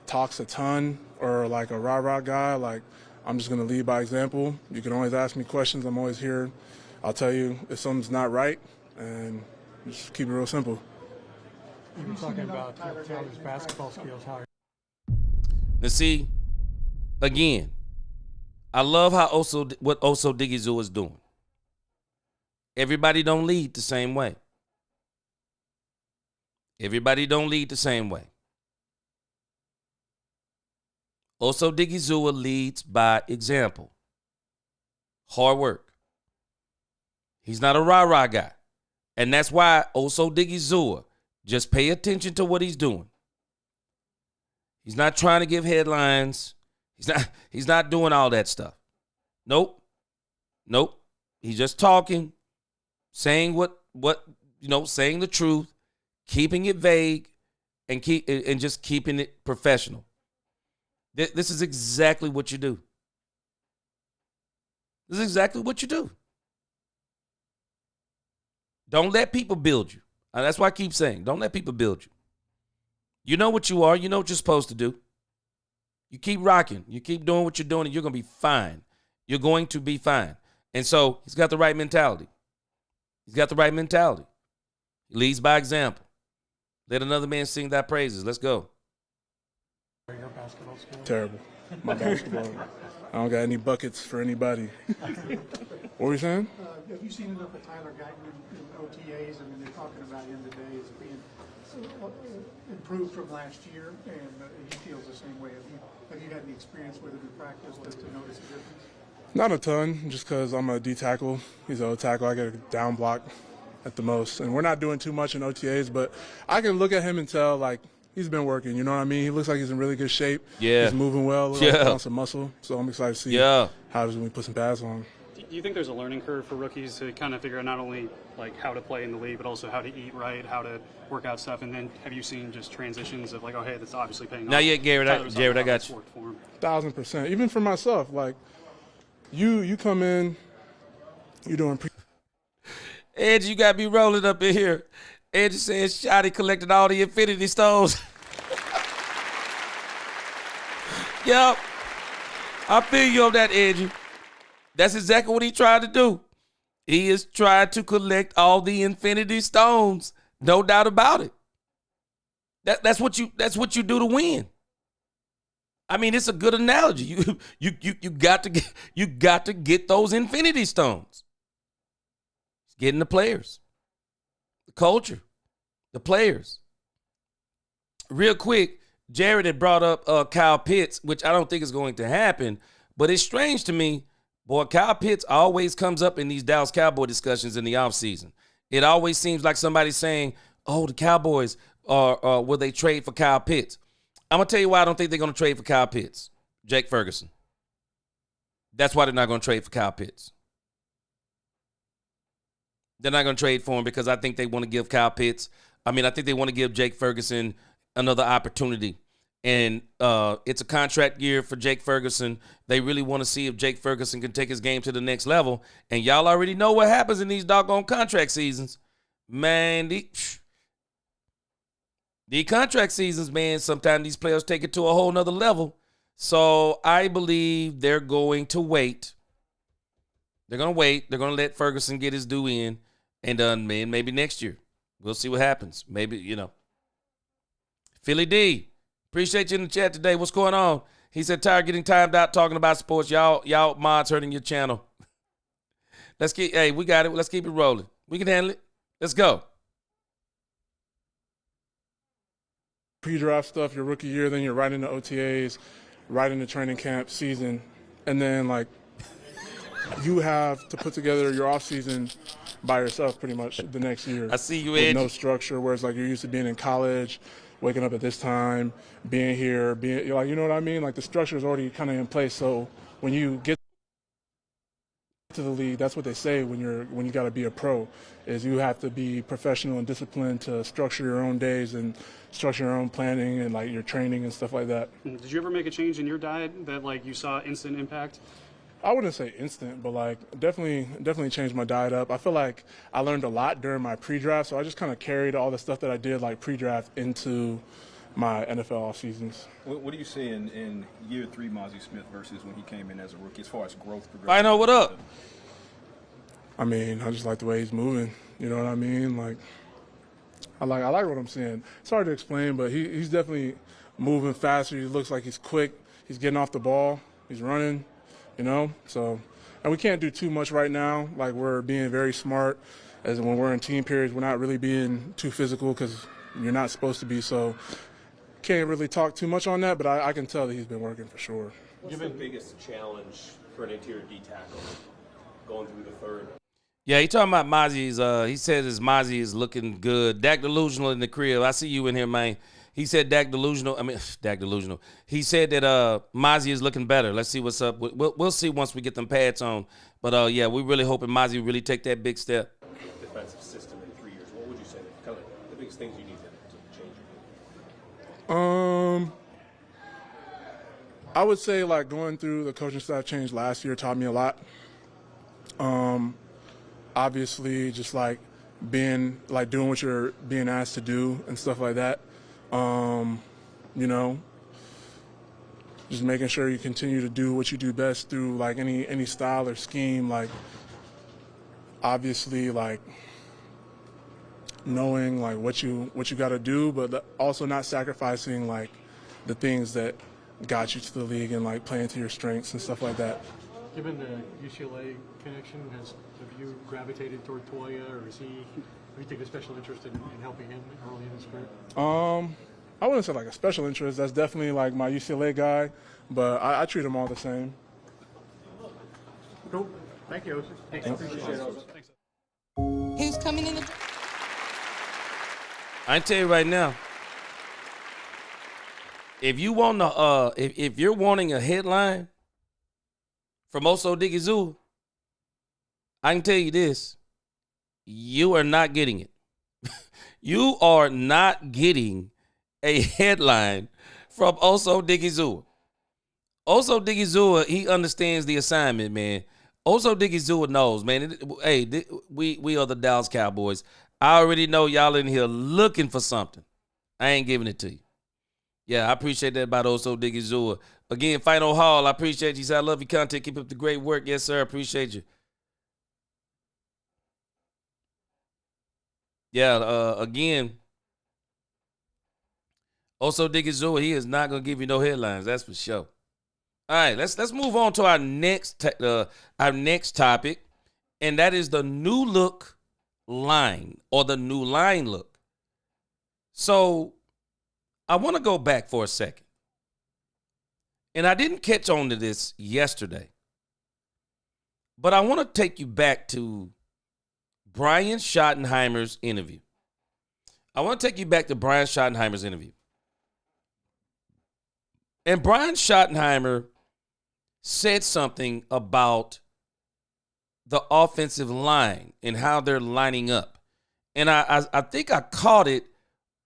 talks a ton or like a rah-rah guy. Like, I'm just going to lead by example. You can always ask me questions. I'm always here. I'll tell you if something's not right, and just keep it real simple. You were talking about Taylor's basketball skills. How? Now see, again, I love what Oso Digizua is doing. Everybody don't lead the same way. Everybody don't lead the same way. Oso Digizua leads by example. Hard work. He's not a rah-rah guy. And that's why Oso Digizua, just pay attention to what he's doing. He's not trying to give headlines. He's not doing all that stuff. Nope. He's just talking, saying saying the truth, keeping it vague, and just keeping it professional. This is exactly what you do. This is exactly what you do. Don't let people build you. That's why I keep saying, don't let people build you. You know what you are. You know what you're supposed to do. You keep rocking. You keep doing what you're doing, and you're going to be fine. You're going to be fine. And so he's got the right mentality. He's got the right mentality. He leads by example. Let another man sing thy praises. Let's go. basketball skills? Terrible. My basketball. I don't got any buckets for anybody. What were you saying? Have you seen enough of Tyler Guyton in OTAs? I mean, they're talking about him today as being improved from last year, and he feels the same way. Have you had any experience with him in practice to notice a difference? Not a ton, just because I'm a D tackle. He's an O tackle. I get a down block at the most. And we're not doing too much in OTAs, but I can look at him and tell, like, he's been working. You know what I mean? He looks like he's in really good shape. Yeah. He's moving well. Looks like he's on some muscle. So I'm excited to see how does when we put some pads on. Do you think there's a learning curve for rookies to kind of figure out not only like how to play in the league, but also how to eat right, how to work out stuff? And then have you seen just transitions of like, oh, hey, that's obviously paying off? Not yet, Garrett. Jared, I got you. 1,000%. Even for myself, like, you come in, you're doing Edge, you got me rolling up in here. Edge says Shotty collected all the Infinity Stones. Yup. I feel you on that, Edge. That's exactly what he tried to do. He is trying to collect all the Infinity Stones. No doubt about it. That's what you do to win. I mean, it's a good analogy. You got to get those Infinity Stones. It's getting the players, the culture, the players. Real quick, Jared had brought up Kyle Pitts, which I don't think is going to happen, but it's strange to me. Boy, Kyle Pitts always comes up in these Dallas Cowboy discussions in the offseason. It always seems like somebody's saying, oh, the Cowboys, will they trade for Kyle Pitts? I'm going to tell you why I don't think they're going to trade for Kyle Pitts. Jake Ferguson. That's why they're not going to trade for Kyle Pitts. They're not going to trade for him because I think they want to give Kyle Pitts. I think they want to give Jake Ferguson another opportunity. And it's a contract year for Jake Ferguson. They really want to see if Jake Ferguson can take his game to the next level. And y'all already know what happens in these doggone contract seasons. Man, the contract seasons, man, sometimes these players take it to a whole nother level. So I believe they're going to wait. They're going to wait. They're going to let Ferguson get his due in. And man, maybe next year. We'll see what happens. Maybe, Philly D. Appreciate you in the chat today. What's going on? He said, tired getting timed out talking about sports. Y'all mods hurting your channel. We got it. Let's keep it rolling. We can handle it. Let's go. Pre-draft stuff, your rookie year, then you're right into OTAs, right into training camp season. And then, like, you have to put together your offseason by yourself pretty much the next year. I see you, with Ed. No structure, whereas, like, you're used to being in college, waking up at this time, being here, you're like, you know what I mean? Like, the structure is already kind of in place. So when you get to the league, that's what they say when you got to be a pro, is you have to be professional and disciplined to structure your own days and structure your own planning and, like, your training and stuff like that. Did you ever make a change in your diet that, like, you saw instant impact? I wouldn't say instant, but, like, definitely changed my diet up. I feel like I learned a lot during my pre-draft, so I just kind of carried all the stuff that I did, like, pre-draft into my NFL off seasons. What do you see in year 3 Mozzie Smith versus when he came in as a rookie as far as growth progression? I know, what up? I just like the way he's moving. You know what I mean? Like, I like what I'm seeing. It's hard to explain, but he's definitely moving faster. He looks like he's quick. He's getting off the ball. He's running. So, and we can't do too much right now. Like, we're being very smart, as when we're in team periods, we're not really being too physical because you're not supposed to be. So, can't really talk too much on that, but I can tell that he's been working for sure. What's the biggest challenge for an interior D tackle going through the third? Yeah, he talking about Mozzie's. He said his Mozzie is looking good. Dak Delusional in the crib. I see you in here, man. He said Dak Delusional. He said that Mozzie is looking better. Let's see what's up. We'll see once we get them pads on. But, yeah, we're really hoping Mozzie really take that big step. Defensive system in 3 years. What would you say kind of the biggest things you need to change? I would say, like, going through the coaching staff change last year taught me a lot. Obviously, just, like, doing what you're being asked to do and stuff like that. Just making sure you continue to do what you do best through, like, any style or scheme. Like, obviously, like, knowing, like, what you got to do, but also not sacrificing, like, the things that got you to the league and like playing to your strengths and stuff like that. Given the UCLA connection, have you gravitated toward Toya, or is he? Do you take a special interest in helping him early in his career? I wouldn't say like a special interest. That's definitely like my UCLA guy, but I treat them all the same. Cool. Thank you, Osa. Thanks. Appreciate it, Osa. Who's coming in the? I tell you right now, if you want to, if you're wanting a headline from Oso Digizua, I can tell you this: you are not getting it. You are not getting a headline from Oso Digizua. Oso Digizua, he understands the assignment, man. Oso Digizua knows, man. We are the Dallas Cowboys. I already know y'all in here looking for something. I ain't giving it to you. Yeah, I appreciate that about Oso Digizua. Again, Final Hall, I appreciate you. I love your content. Keep up the great work. Yes, sir. I appreciate you. Yeah, again, Oso Digizua, he is not going to give you no headlines. That's for sure. All right, let's move on to our next topic, and that is the new look line, or the new line look. So I want to go back for a second, and I didn't catch on to this yesterday, but I want to take you back to Brian Schottenheimer's interview. I want to take you back to Brian Schottenheimer's interview. And Brian Schottenheimer said something about the offensive line and how they're lining up. And I think I caught it,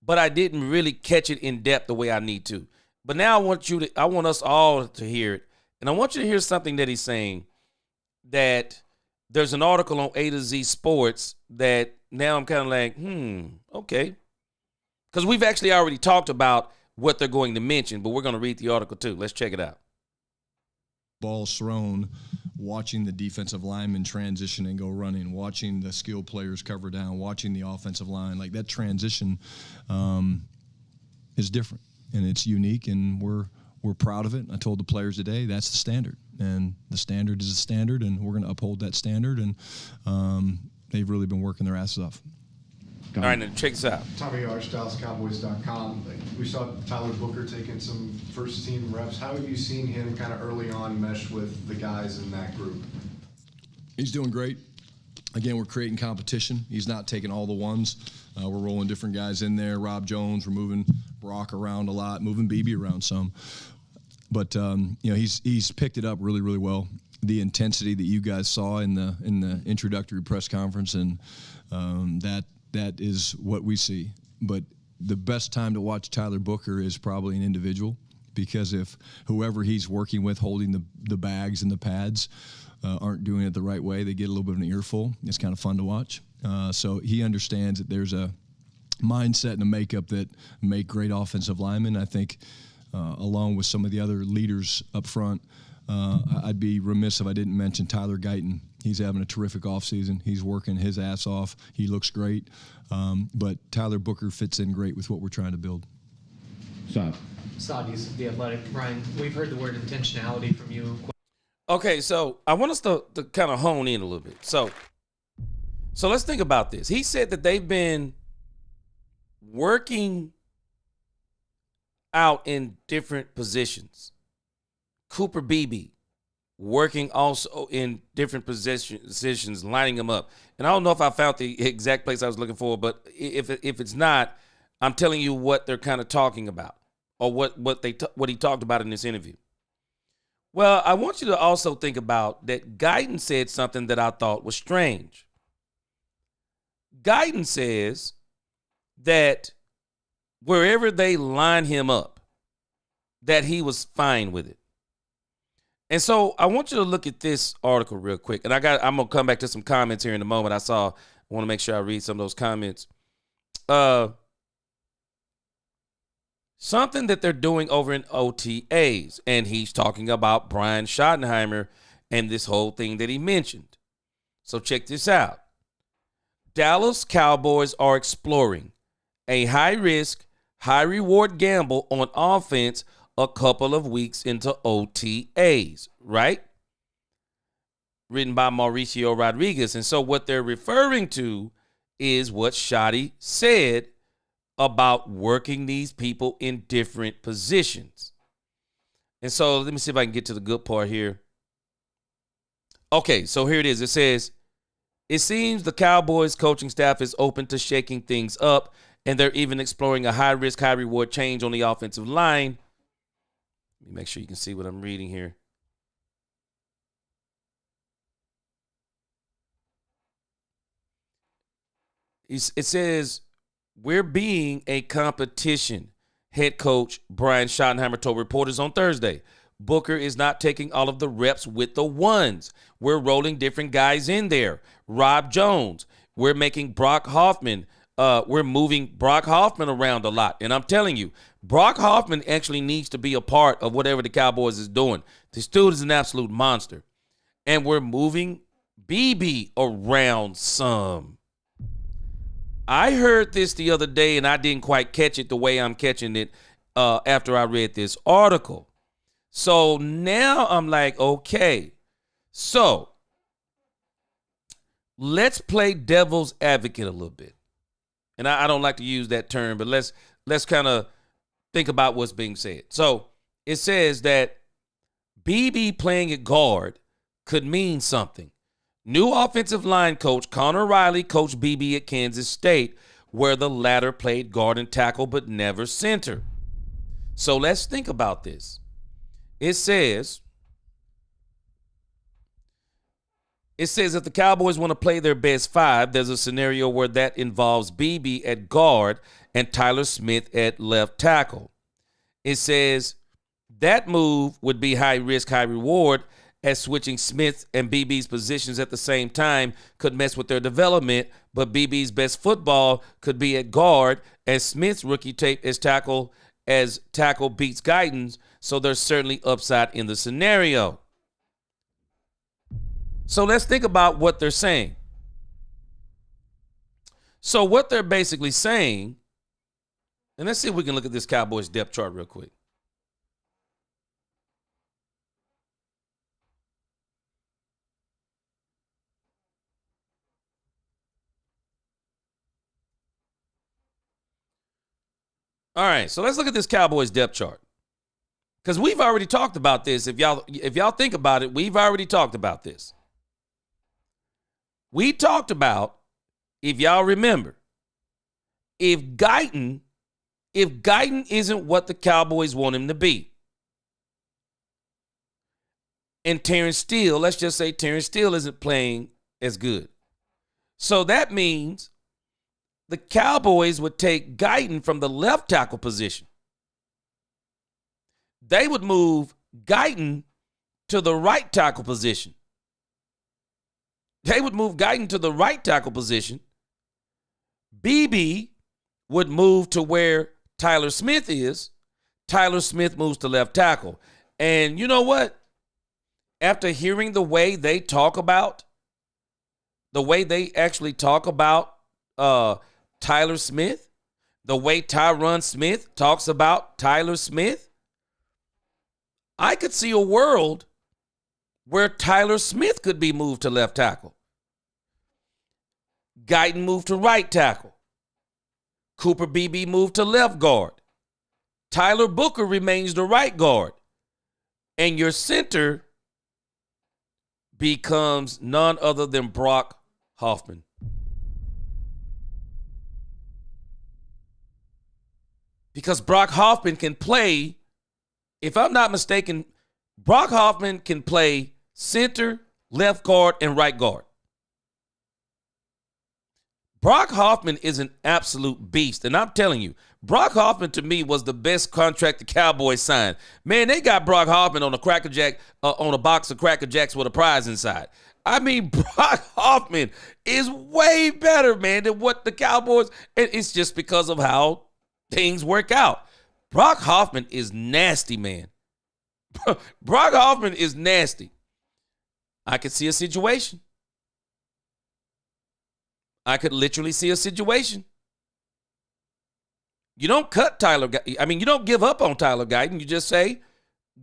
but I didn't really catch it in depth the way I need to. But now I want us all to hear it. And I want you to hear something that he's saying, that there's an article on A to Z Sports that now I'm kind of like, okay. Because we've actually already talked about what they're going to mention, but we're going to read the article too. Let's check it out. Balls thrown, watching the defensive linemen transition and go running, watching the skilled players cover down, watching the offensive line. Like that transition is different, and it's unique, and we're proud of it. I told the players today that's the standard, and the standard is the standard, and we're going to uphold that standard, and they've really been working their asses off. All right, now check this out. Tommy Arch, DallasCowboys.com. We saw Tyler Booker taking some first-team reps. How have you seen him kind of early on mesh with the guys in that group? He's doing great. Again, we're creating competition. He's not taking all the ones. We're rolling different guys in there. Rob Jones, we're moving Brock around a lot, moving BB around some. But he's picked it up really, really well. The intensity that you guys saw in the introductory press conference, and that is what we see. But the best time to watch Tyler Booker is probably an individual, because if whoever he's working with holding the bags and the pads aren't doing it the right way, they get a little bit of an earful. It's kind of fun to watch. So he understands that there's a mindset and a makeup that make great offensive linemen. I think along with some of the other leaders up front, I'd be remiss if I didn't mention Tyler Guyton. He's having a terrific offseason. He's working his ass off. He looks great. But Tyler Booker fits in great with what we're trying to build. Saudi's The Athletic. Ryan, we've heard the word intentionality from you. Okay, so I want us to kind of hone in a little bit. So let's think about this. He said that they've been working out in different positions. Cooper Beebe working also in different positions, lining them up. And I don't know if I found the exact place I was looking for, but if it's not, I'm telling you what they're kind of talking about, or what he talked about in this interview. Well, I want you to also think about that Guyton said something that I thought was strange. Guyton says that wherever they line him up, that he was fine with it. And so I want you to look at this article real quick. And I'm going to come back to some comments here in a moment. I want to make sure I read some of those comments. Something that they're doing over in OTAs. And he's talking about Brian Schottenheimer and this whole thing that he mentioned. So check this out. Dallas Cowboys are exploring a high-risk, high-reward gamble on offense a couple of weeks into OTAs, right? Written by Mauricio Rodriguez. And so what they're referring to is what Shotty said about working these people in different positions. And so let me see if I can get to the good part here. Okay, so here it is. It says, it seems the Cowboys coaching staff is open to shaking things up, and they're even exploring a high-risk, high-reward change on the offensive line. Let me make sure you can see what I'm reading here. It says, we're being a competition, head coach Brian Schottenheimer told reporters on Thursday. Booker is not taking all of the reps with the ones. We're rolling different guys in there. Rob Jones. We're making Brock Hoffman. We're moving Brock Hoffman around a lot. And I'm telling you, Brock Hoffman actually needs to be a part of whatever the Cowboys is doing. This dude is an absolute monster. And we're moving BB around some. I heard this the other day, and I didn't quite catch it the way I'm catching it after I read this article. So now I'm like, okay, so let's play devil's advocate a little bit. And I don't like to use that term, but let's kind of think about what's being said. So it says that BB playing at guard could mean something. New offensive line coach Connor Riley coached BB at Kansas State, where the latter played guard and tackle but never center. So let's think about this. It says if the Cowboys want to play their best five, there's a scenario where that involves BB at guard and Tyler Smith at left tackle. It says that move would be high risk, high reward, as switching Smith and BB's positions at the same time could mess with their development, but BB's best football could be at guard, and Smith's rookie tape as tackle beats guidance, so there's certainly upside in the scenario. So let's think about what they're saying. So what they're basically saying, and let's see if we can look at this Cowboys depth chart real quick. All right, so let's look at this Cowboys depth chart. Because we've already talked about this. If y'all think about it, we've already talked about this. We talked about, if y'all remember, if Guyton isn't what the Cowboys want him to be, and Terrence Steele, let's just say Terrence Steele isn't playing as good. So that means the Cowboys would take Guyton from the left tackle position. They would move Guyton to the right tackle position. BB would move to where Tyler Smith is. Tyler Smith moves to left tackle. And you know what? After hearing the way they actually talk about Tyler Smith, the way Tyron Smith talks about Tyler Smith, I could see a world where Tyler Smith could be moved to left tackle. Guyton moved to right tackle. Cooper Beebe moved to left guard. Tyler Booker remains the right guard. And your center becomes none other than Brock Hoffman. Because Brock Hoffman can play, if I'm not mistaken, Brock Hoffman can play center, left guard, and right guard. Brock Hoffman is an absolute beast. And I'm telling you, Brock Hoffman to me was the best contract the Cowboys signed. Man, they got Brock Hoffman on a Cracker Jack, on a box of Cracker Jacks with a prize inside. I mean, Brock Hoffman is way better, man, than what the Cowboys, and it's just because of how things work out. Brock Hoffman is nasty, man. Brock Hoffman is nasty. I could see a situation. I could literally see a situation You don't cut Tyler. I mean, you don't give up on Tyler Guyton. You just say,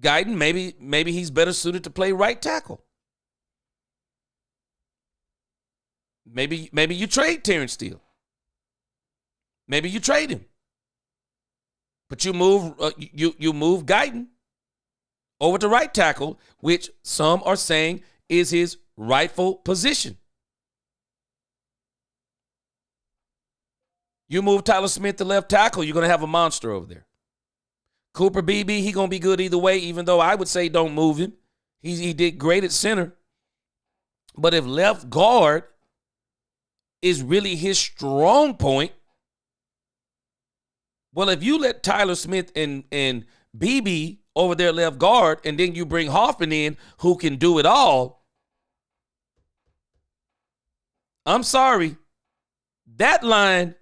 Guyton, maybe he's better suited to play right tackle. Maybe you trade Terrence Steele. Maybe you trade him. But you move you move Guyton over to right tackle, which some are saying is his rightful position. You move Tyler Smith to left tackle, you're going to have a monster over there. Cooper Beebe, he going to be good either way, even though I would say don't move him. He did great at center. But if left guard is really his strong point, well, if you let Tyler Smith and Beebe over there left guard, and then you bring Hoffman in who can do it all, I'm sorry, that line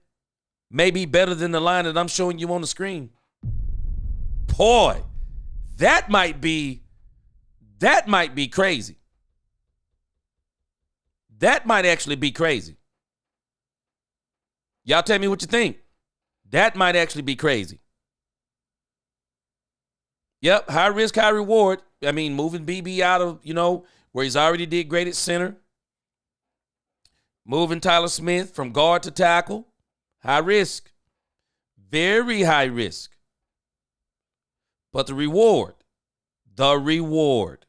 may be better than the line that I'm showing you on the screen. Boy, that might be crazy. That might actually be crazy. Y'all tell me what you think. That might actually be crazy. Yep, high risk, high reward. I mean, moving BB out of, where he's already did great at center. Moving Tyler Smith from guard to tackle. High risk. Very high risk. But the reward.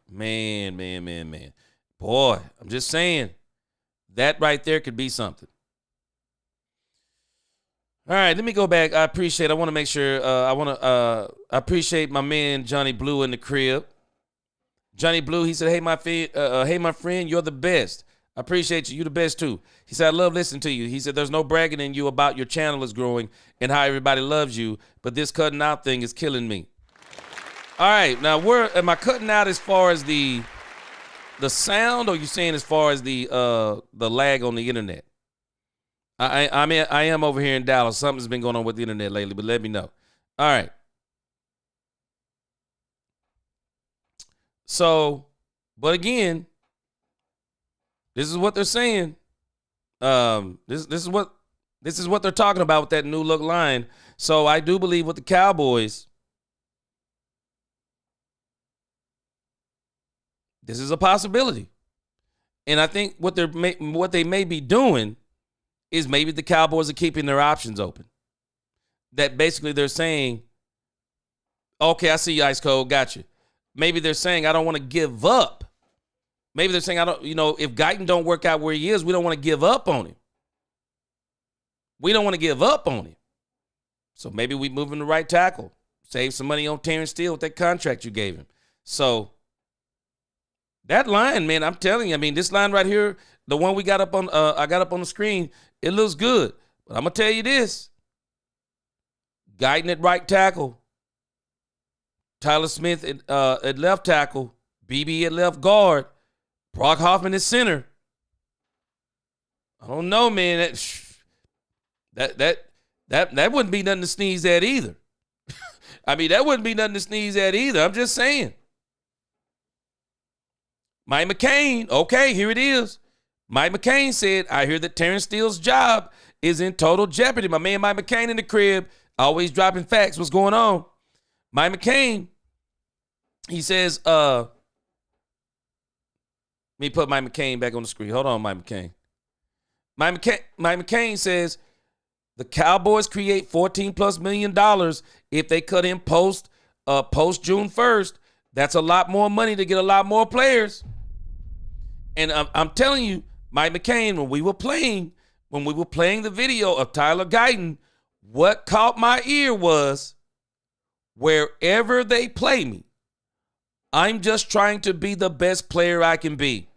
Man. Boy, I'm just saying. That right there could be something. All right, let me go back. I want to make sure. I appreciate my man Johnny Blue in the crib. Johnny Blue, he said, hey, my friend, you're the best. I appreciate you. You're the best, too. He said, I love listening to you. He said, there's no bragging in you about your channel is growing and how everybody loves you, but this cutting out thing is killing me. All right, now, where am I cutting out as far as the sound, or you saying as far as the lag on the internet? I am over here in Dallas. Something's been going on with the internet lately, but let me know. All right. So, but again, this is what they're saying. This is what they're talking about with that new look line. So I do believe with the Cowboys, this is a possibility. And I think what they may be doing is maybe the Cowboys are keeping their options open. That basically they're saying, okay, I see you, Ice Cold, got you. Maybe they're saying, I don't want to give up. Maybe they're saying, if Guyton don't work out where he is, we don't want to give up on him. So maybe we move him to right tackle. Save some money on Terrence Steele with that contract you gave him. So that line, man, I'm telling you, I mean, this line right here, the one we got up on, I got up on the screen, it looks good. But I'm going to tell you this. Guyton at right tackle. Tyler Smith at left tackle. BB at left guard. Brock Hoffman at center. I don't know, man. That wouldn't be nothing to sneeze at either. I mean, that wouldn't be nothing to sneeze at either. I'm just saying. Mike McCain, okay, here it is. Mike McCain said, I hear that Terrence Steele's job is in total jeopardy. My man Mike McCain in the crib, always dropping facts. What's going on? Mike McCain, he says, let me put Mike McCain back on the screen. Hold on, Mike McCain. Mike McCain says, the Cowboys create $14+ million if they cut in post June 1st. That's a lot more money to get a lot more players. And I'm telling you, Mike McCain, when we were playing the video of Tyler Guyton, what caught my ear was, wherever they play me, I'm just trying to be the best player I can be.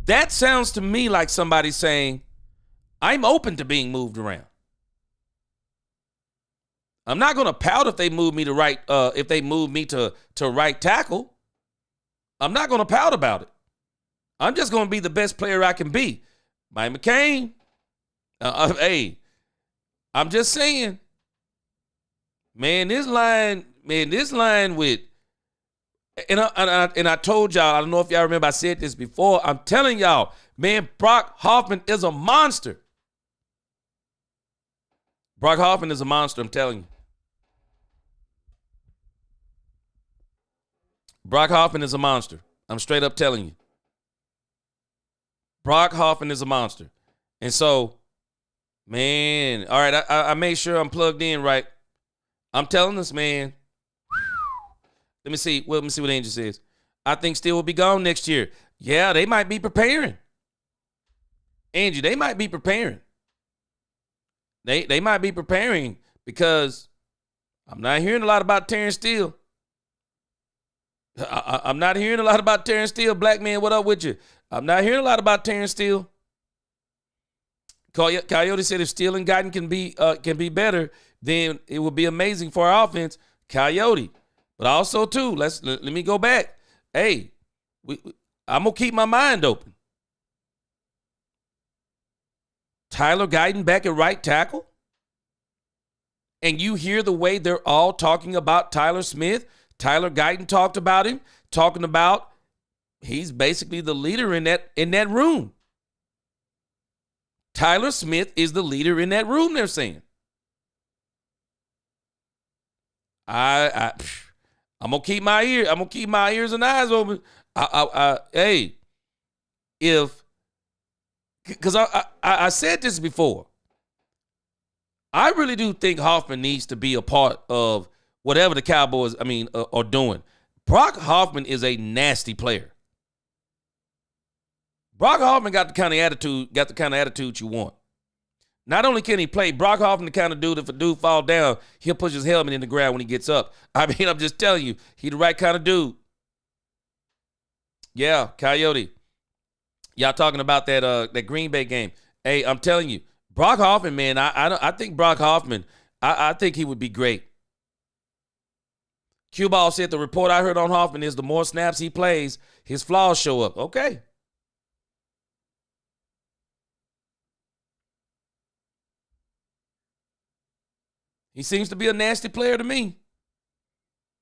That sounds to me like somebody saying, I'm open to being moved around. I'm not going to pout if they move me to right, if they move me to right tackle. I'm not going to pout about it. I'm just going to be the best player I can be. Mike McCain, hey, I'm just saying, man, this line with, and I told y'all, I don't know if y'all remember I said this before. I'm telling y'all, man, Brock Hoffman is a monster. Brock Hoffman is a monster, I'm telling you. Brock Hoffman is a monster. I'm straight up telling you. Brock Hoffman is a monster. And so, man, all right, I made sure I'm plugged in right. I'm telling this, man. Let me see what Angel says. I think Steele will be gone next year. Yeah, they might be preparing. Angie, they might be preparing. They might be preparing because I'm not hearing a lot about Terrence Steele. I'm not hearing a lot about Terrence Steele. Black man, what up with you? I'm not hearing a lot about Terrence Steele. Coyote said if Steele and Guyton can be better, then it would be amazing for our offense. Coyote. But also, too, let me go back. Hey, I'm going to keep my mind open. Tyler Guyton back at right tackle? And you hear the way they're all talking about Tyler Smith. Tyler Guyton talked about him, talking about he's basically the leader in that room. Tyler Smith is the leader in that room, they're saying. I'm gonna keep my ears and eyes open. Hey, because I said this before. I really do think Hoffman needs to be a part of whatever the Cowboys, are doing. Brock Hoffman is a nasty player. Brock Hoffman got the kind of attitude you want. Not only can he play, Brock Hoffman the kind of dude, if a dude fall down, he'll push his helmet in the ground when he gets up. I'm just telling you, he the right kind of dude. Yeah, Coyote. Y'all talking about that Green Bay game. Hey, I'm telling you, Brock Hoffman, man, I think Brock Hoffman, I think he would be great. Q-Ball said the report I heard on Hoffman is the more snaps he plays, his flaws show up. Okay. He seems to be a nasty player to me.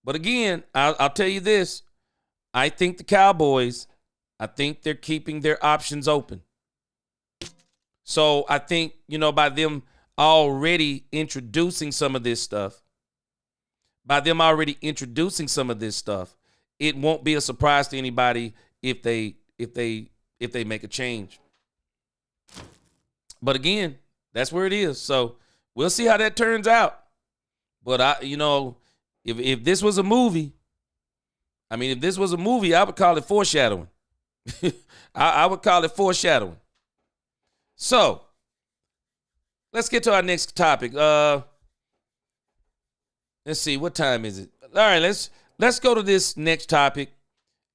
But again, I'll tell you this. I think the Cowboys, they're keeping their options open. So I think, by them already introducing some of this stuff, it won't be a surprise to anybody if they make a change. But again, that's where it is. So we'll see how that turns out. But if this was a movie, I would call it foreshadowing. I would call it foreshadowing. So let's get to our next topic. Let's see, what time is it? All right, let's go to this next topic,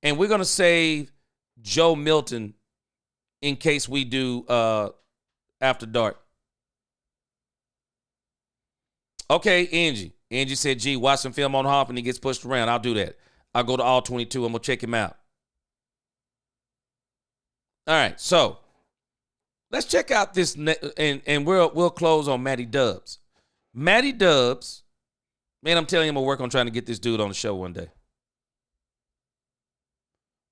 and we're gonna save Joe Milton in case we do After Dark. Okay, Angie. Angie said, gee, watch some film on Hoffman. He gets pushed around. I'll do that. I'll go to all 22. I'm going to check him out. All right, so let's check out this, and we'll close on Matty Dubs. Matty Dubs, man, I'm telling you, I'm going to work on trying to get this dude on the show one day.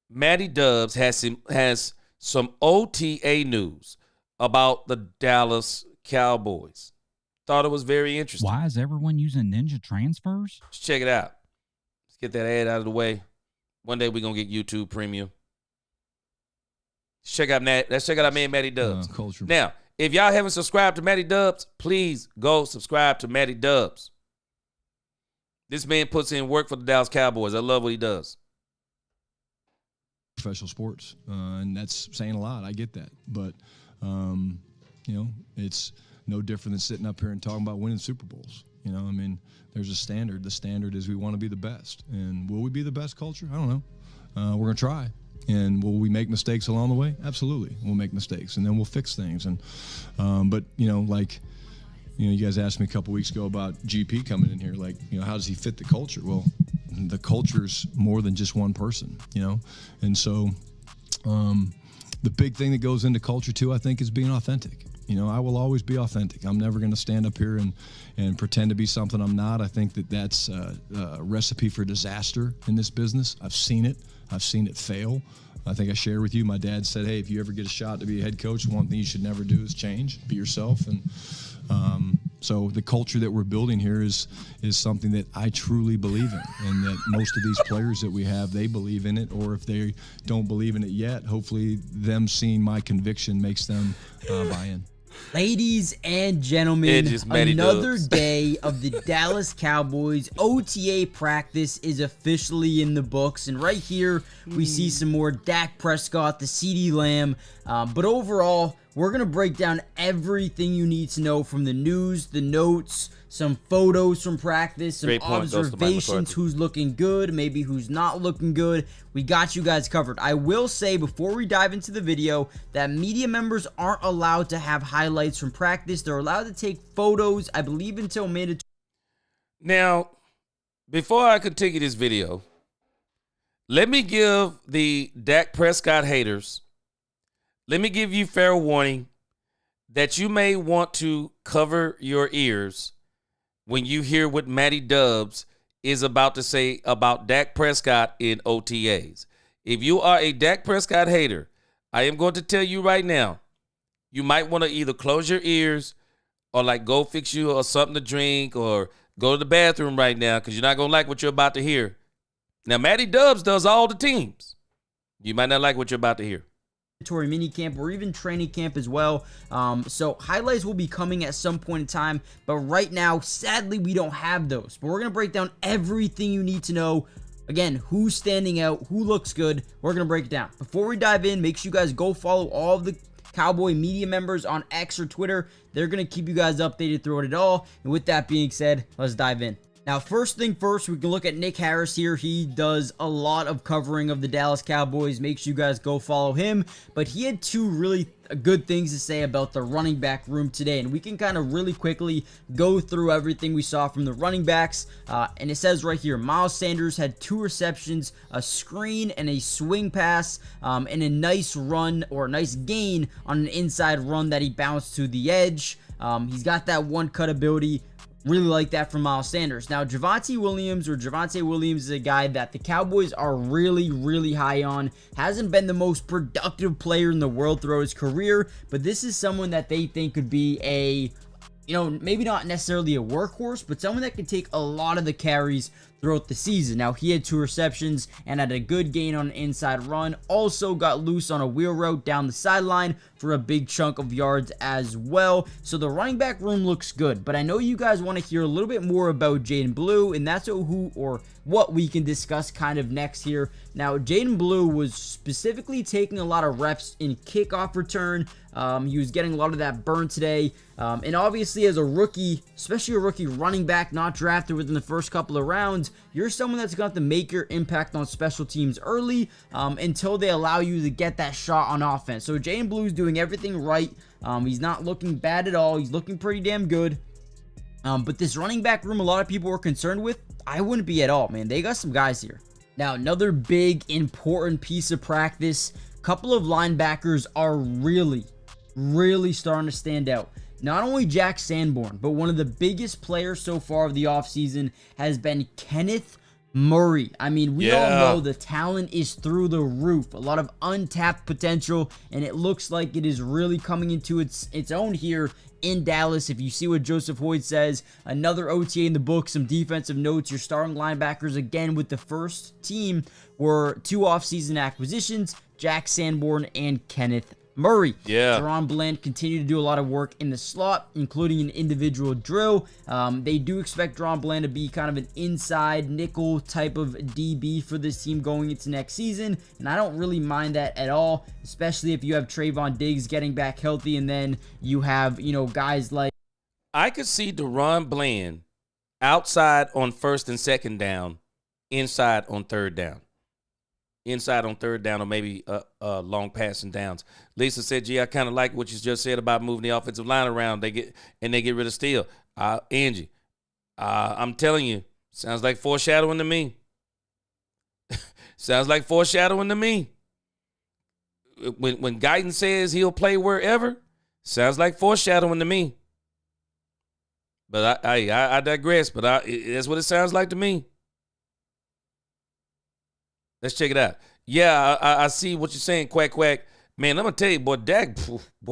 Matty Dubs has some OTA news about the Dallas Cowboys. Thought it was very interesting. Why is everyone using ninja transfers? Let's check it out. Let's get that ad out of the way. One day we're going to get YouTube Premium. Let's check out man Matty Dubs. Now, if y'all haven't subscribed to Matty Dubs, please go subscribe to Matty Dubs. This man puts in work for the Dallas Cowboys. I love what he does. Professional sports, and that's saying a lot. I get that. But, it's no different than sitting up here and talking about winning Super Bowls. There's a standard. The standard is we want to be the best. And will we be the best culture? I don't know. We're going to try. And will we make mistakes along the way? Absolutely. We'll make mistakes, and then we'll fix things. And you guys asked me a couple weeks ago about GP coming in here. How does he fit the culture? Well, the culture's more than just one person, And so the big thing that goes into culture, too, I think, is being authentic. I will always be authentic. I'm never going to stand up here and pretend to be something I'm not. I think that's a recipe for disaster in this business. I've seen it. I've seen it fail. I think I shared with you, my dad said, hey, if you ever get a shot to be a head coach, one thing you should never do is change. Be yourself. And So the culture that we're building here is something that I truly believe in, and that most of these players that we have, they believe in it, or if they don't believe in it yet, hopefully them seeing my conviction makes them buy in. Ladies and gentlemen, another day of the Dallas Cowboys OTA practice is officially in the books. And right here, we see some more Dak Prescott, the CeeDee Lamb. But overall, we're going to break down everything you need to know from the news, the notes, some photos from practice, some observations, who's looking good, maybe who's not looking good. We got you guys covered. I will say before we dive into the video that media members aren't allowed to have highlights from practice. They're allowed to take photos, I believe, until mandatory. Now, before I continue this video, let me give the Dak Prescott haters, let me give you fair warning that you may want to cover your ears when you hear what Matty Dubs is about to say about Dak Prescott in OTAs. If you are a Dak Prescott hater, I am going to tell you right now, you might want to either close your ears or like go fix you or something to drink or go to the bathroom right now because you're not going to like what you're about to hear. Now, Matty Dubs does all the teams. You might not like what you're about to hear. Mini camp or even training camp as well. So highlights will be coming at some point in time, but right now, sadly, we don't have those. But we're going to break down everything you need to know. Again, who's standing out, who looks good. We're going to break it down. Before we dive in, make sure you guys go follow all of the Cowboy media members on X or Twitter. They're going to keep you guys updated throughout it all. And with that being said, let's dive in. Now, first thing first, we can look at Nick Harris here. He does a lot of covering of the Dallas Cowboys. Make sure you guys go follow him. But he had two really good things to say about the running back room today. And we can kind of really quickly go through everything we saw from the running backs. And it says right here, Miles Sanders had 2 receptions, a screen and a swing pass, and a nice run or a nice gain on an inside run that he bounced to the edge. He's got that one cut ability. Really like that from Miles Sanders. Now, Javonte Williams is a guy that the Cowboys are really, really high on. Hasn't been the most productive player in the world throughout his career, but this is someone that they think could be a, maybe not necessarily a workhorse, but someone that can take a lot of the carries throughout the season. Now, he had 2 receptions and had a good gain on an inside run. Also got loose on a wheel route down the sideline for a big chunk of yards as well. So the running back room looks good, but I know you guys want to hear a little bit more about Jaden Blue, and that's who or what we can discuss kind of next here. Now, Jaden Blue was specifically taking a lot of reps in kickoff return. He was getting a lot of that burn today. And obviously as a rookie, especially a rookie running back not drafted within the first couple of rounds, you're someone that's going to have to make your impact on special teams early until they allow you to get that shot on offense. So Jaden Blue's doing everything right. He's not looking bad at all. He's looking pretty damn good. But this running back room, a lot of people were concerned with. I wouldn't be at all, man. They got some guys here. Now, another big, important piece of practice. A couple of linebackers are really starting to stand out. Not only Jack Sanborn, but one of the biggest players so far of the offseason has been Kenneth Murray. I mean, we all know the talent is through the roof. A lot of untapped potential, and it looks like it is really coming into its own here in Dallas. If you see what Joseph Hoyt says, another OTA in the book, some defensive notes. Your starting linebackers again with the first team were 2 offseason acquisitions, Jack Sanborn and Kenneth Murray. Deron Bland continued to do a lot of work in the slot, including an individual drill. They do expect Deron Bland to be kind of an inside nickel type of DB for this team going into next season, and I don't really mind that at all, especially if you have Trayvon Diggs getting back healthy, and then you have, guys like... I could see Deron Bland outside on 1st and 2nd down, inside on 3rd down. Inside on 3rd down or maybe long passing downs. Lisa said, gee, I kind of like what you just said about moving the offensive line around. They get rid of Steele. Angie, I'm telling you, sounds like foreshadowing to me. Sounds like foreshadowing to me. When Guyton says he'll play wherever, sounds like foreshadowing to me. But I digress, but that's what it sounds like to me. Let's check it out. Yeah, I see what you're saying, Quack Quack. Man, I'm going to tell you, boy,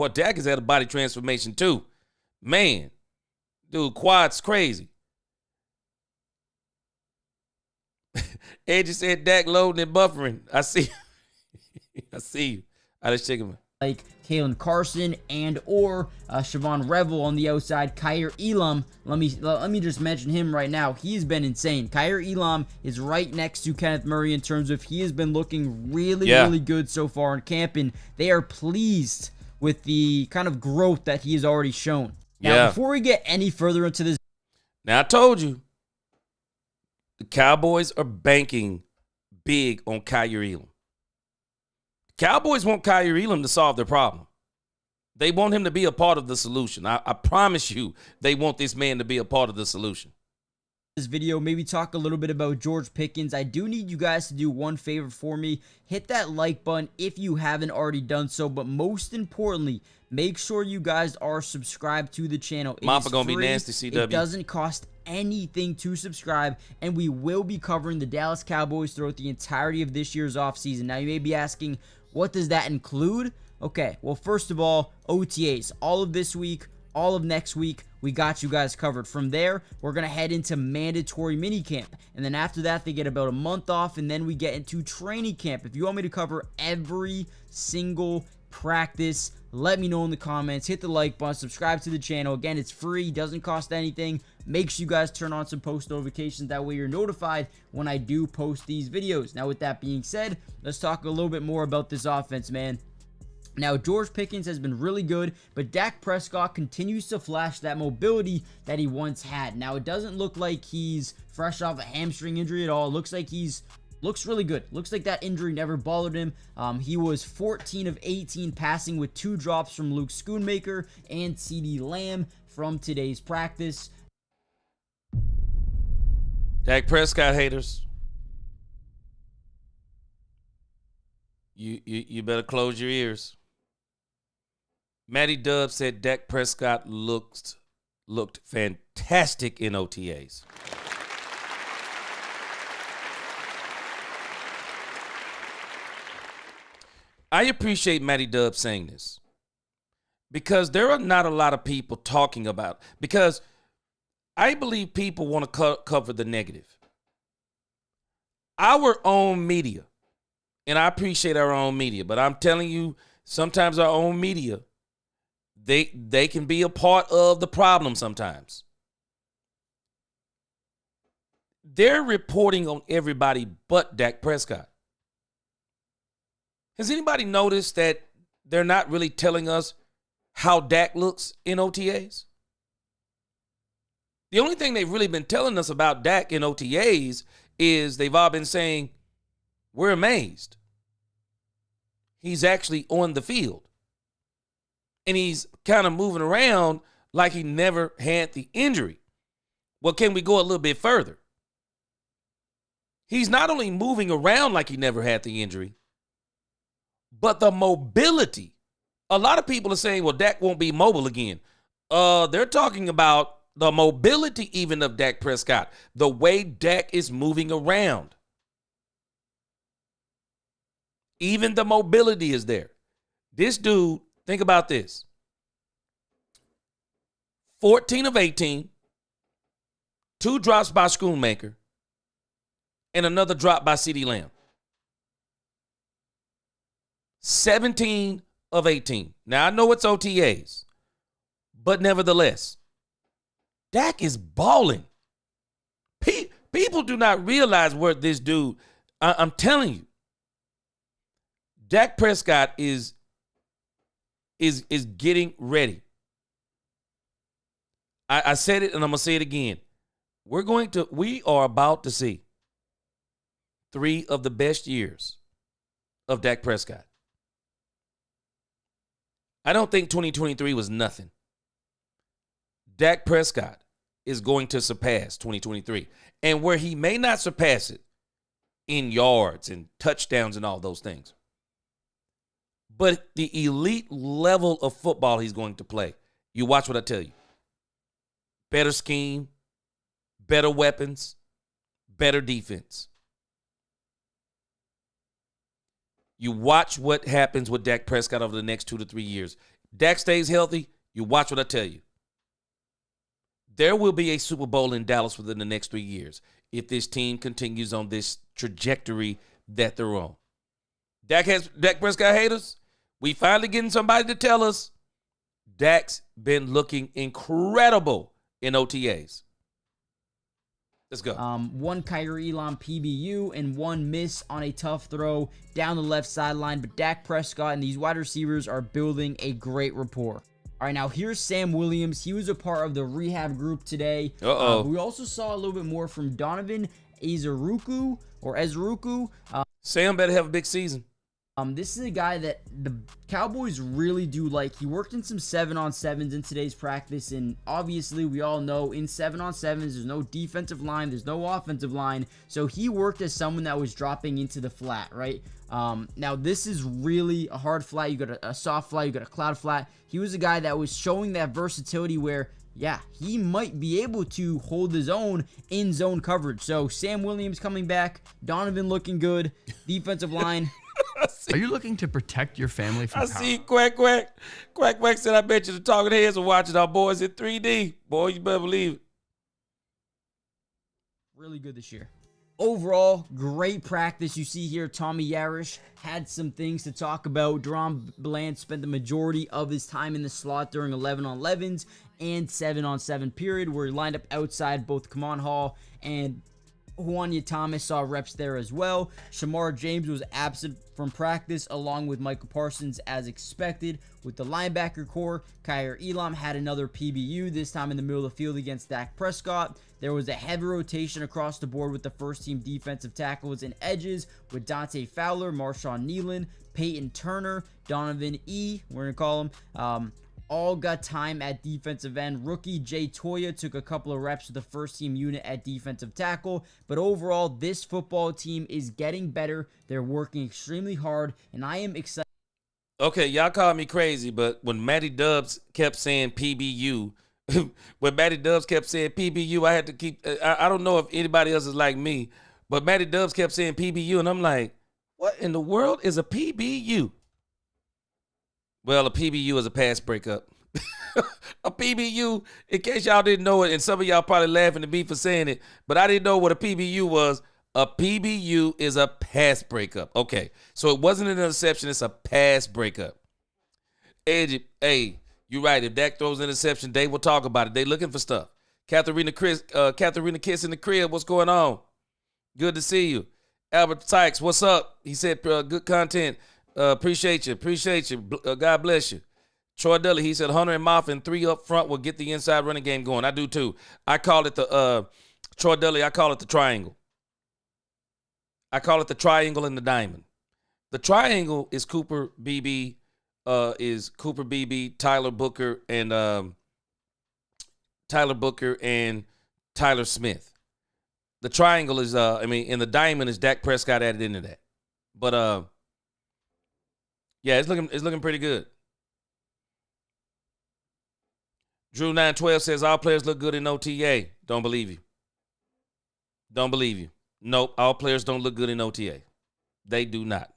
Dak has had a body transformation too. Man, Dude, quad's crazy. Edgy said Dak loading and buffering. I see. I see you. I just check him. Like Kalen Carson and or Siobhan Revel on the outside. Kyer Elam, let me just mention him right now. He's been insane. Kyer Elam is right next to Kenneth Murray in terms of he has been looking really good so far in camp, and they are pleased with the kind of growth that he has already shown. Now, before we get any further into this, now I told you, the Cowboys are banking big on Kyer Elam. Cowboys want Kyer Elam to solve their problem. They want him to be a part of the solution. I promise you, they want this man to be a part of the solution. This video, maybe talk a little bit about George Pickens. I do need you guys to do one favor for me. Hit that like button if you haven't already done so, but most importantly, make sure you guys are subscribed to the channel. Mama gonna be nasty, CW. It doesn't cost anything to subscribe, and we will be covering the Dallas Cowboys throughout the entirety of this year's offseason. Now, you may be asking, what does that include? Okay, well, first of all, OTAs. All of this week, all of next week, we got you guys covered. From there, we're going to head into mandatory minicamp. And then after that, they get about a month off, and then we get into training camp. If you want me to cover every single practice, let me know in the comments. Hit the like button, subscribe to the channel. Again, it's free, doesn't cost anything. Make sure you guys turn on some post notifications. That way you're notified when I do post these videos. Now, with that being said, let's talk a little bit more about this offense, man. Now, George Pickens has been really good, but Dak Prescott continues to flash that mobility that he once had. Now, it doesn't look like he's fresh off a hamstring injury at all. It looks like looks really good. Looks like that injury never bothered him. He was 14 of 18 passing with 2 drops from Luke Schoonmaker and CeeDee Lamb from today's practice. Dak Prescott haters, you better close your ears. Matty Dub said Dak Prescott looked fantastic in OTAs. I appreciate Matty Dub saying this because there are not a lot of people talking about, because I believe people want to cover the negative. Our own media, and I appreciate our own media, but I'm telling you, sometimes our own media, they can be a part of the problem sometimes. They're reporting on everybody but Dak Prescott. Has anybody noticed that they're not really telling us how Dak looks in OTAs? The only thing they've really been telling us about Dak in OTAs is they've all been saying, we're amazed. He's actually on the field. And he's kind of moving around like he never had the injury. Well, can we go a little bit further? He's not only moving around like he never had the injury, but the mobility. A lot of people are saying, well, Dak won't be mobile again. They're talking about the mobility even of Dak Prescott, the way Dak is moving around. Even the mobility is there. This dude, think about this. 14 of 18, 2 drops by Schoonmaker, and another drop by CeeDee Lamb. 17 of 18. Now, I know it's OTAs, but nevertheless, Dak is balling. People do not realize where this dude, I'm telling you, Dak Prescott is getting ready. I said it and I'm going to say it again. We are about to see 3 of the best years of Dak Prescott. I don't think 2023 was nothing. Dak Prescott is going to surpass 2023. And where he may not surpass it in yards and touchdowns and all those things, but the elite level of football he's going to play. You watch what I tell you. Better scheme, better weapons, better defense. You watch what happens with Dak Prescott over the next 2 to 3 years. Dak stays healthy, you watch what I tell you. There will be a Super Bowl in Dallas within the next 3 years if this team continues on this trajectory that they're on. Dak Prescott haters, we finally getting somebody to tell us Dak's been looking incredible in OTAs. Let's go. One Kyrie Elam PBU and one miss on a tough throw down the left sideline. But Dak Prescott and these wide receivers are building a great rapport. All right, now here's Sam Williams. He was a part of the rehab group today. We also saw a little bit more from Donovan Ezeuruku. Sam better have a big season. This is a guy that the Cowboys really do like. He worked in some 7-on-7s in today's practice, and obviously we all know in 7-on-7s there's no defensive line, there's no offensive line, so he worked as someone that was dropping into the flat, right? Now this is really a hard flat. You got a soft flat, you got a cloud flat. He was a guy that was showing that versatility where, yeah, he might be able to hold his own in zone coverage. So Sam Williams coming back, Donovan looking good, defensive line. Are you looking to protect your family from power? See Quack said, I bet you the talking heads are watching our boys in 3D. Boy, you better believe it. Really good this year. Overall, great practice. You see here, Tommy Yarish had some things to talk about. Deron Bland spent the majority of his time in the slot during 11-on-11s and 7-on-7 period, where he lined up outside. Both Kamon Hall and Juanya Thomas saw reps there as well. Shamar James was absent from practice along with Michael Parsons as expected. With the linebacker core, Kyrie Elam had another PBU, this time in the middle of the field against Dak Prescott. There was a heavy rotation across the board with the first team defensive tackles and edges with Dante Fowler, Marshawn Nealon, Peyton Turner, Donovan E., we're going to call him, all got time at defensive end. Rookie Jay Toya took a couple of reps with the first team unit at defensive tackle. But overall, this football team is getting better. They're working extremely hard, and I am excited. Okay, y'all call me crazy, but when Matty Dubs kept saying PBU, I had to keep, I don't know if anybody else is like me, but Matty Dubs kept saying PBU, and I'm like, what in the world is a PBU? Well, a PBU is a pass breakup. A PBU, in case y'all didn't know it, and some of y'all probably laughing at me for saying it, but I didn't know what a PBU was. A PBU is a pass breakup. Okay, so it wasn't an interception, it's a pass breakup. Hey, you're right. If Dak throws an interception, they will talk about it. They looking for stuff. Katharina Kiss in the crib, what's going on? Good to see you. Albert Sykes, what's up? He said good content. Appreciate you. God bless you. Troy Dudley, he said Hunter and Moffitt and 3 up front will get the inside running game going. I do too. I call it the Troy Dudley, I call it the triangle. I call it the triangle and the diamond. The triangle is Cooper BB, Tyler Booker, and Tyler Smith. The triangle is and the diamond is Dak Prescott added into that. But yeah, it's looking pretty good. Drew 912 says all players look good in OTA. Don't believe you. Nope, all players don't look good in OTA. They do not.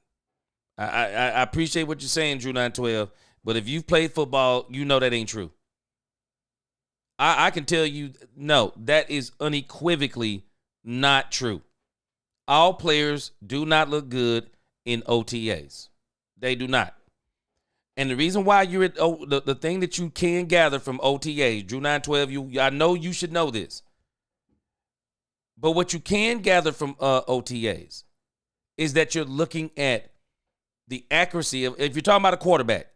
I appreciate what you're saying, Drew 912, but if you've played football, you know that ain't true. I can tell you, no, that is unequivocally not true. All players do not look good in OTAs. They do not. And the reason why you're at the thing that you can gather from OTAs, Drew 912, I know you should know this. But what you can gather from OTAs is that you're looking at the accuracy of, if you're talking about a quarterback,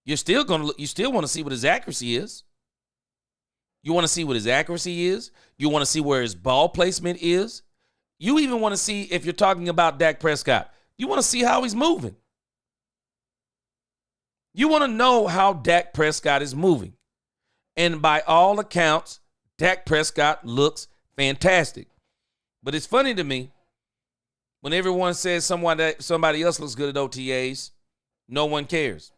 you still want to see what his accuracy is. You want to see what his accuracy is. You want to see where his ball placement is. You even want to see, if you're talking about Dak Prescott, you want to see how he's moving. You want to know how Dak Prescott is moving. And by all accounts, Dak Prescott looks fantastic. But it's funny to me, when everyone says somebody else looks good at OTAs, no one cares.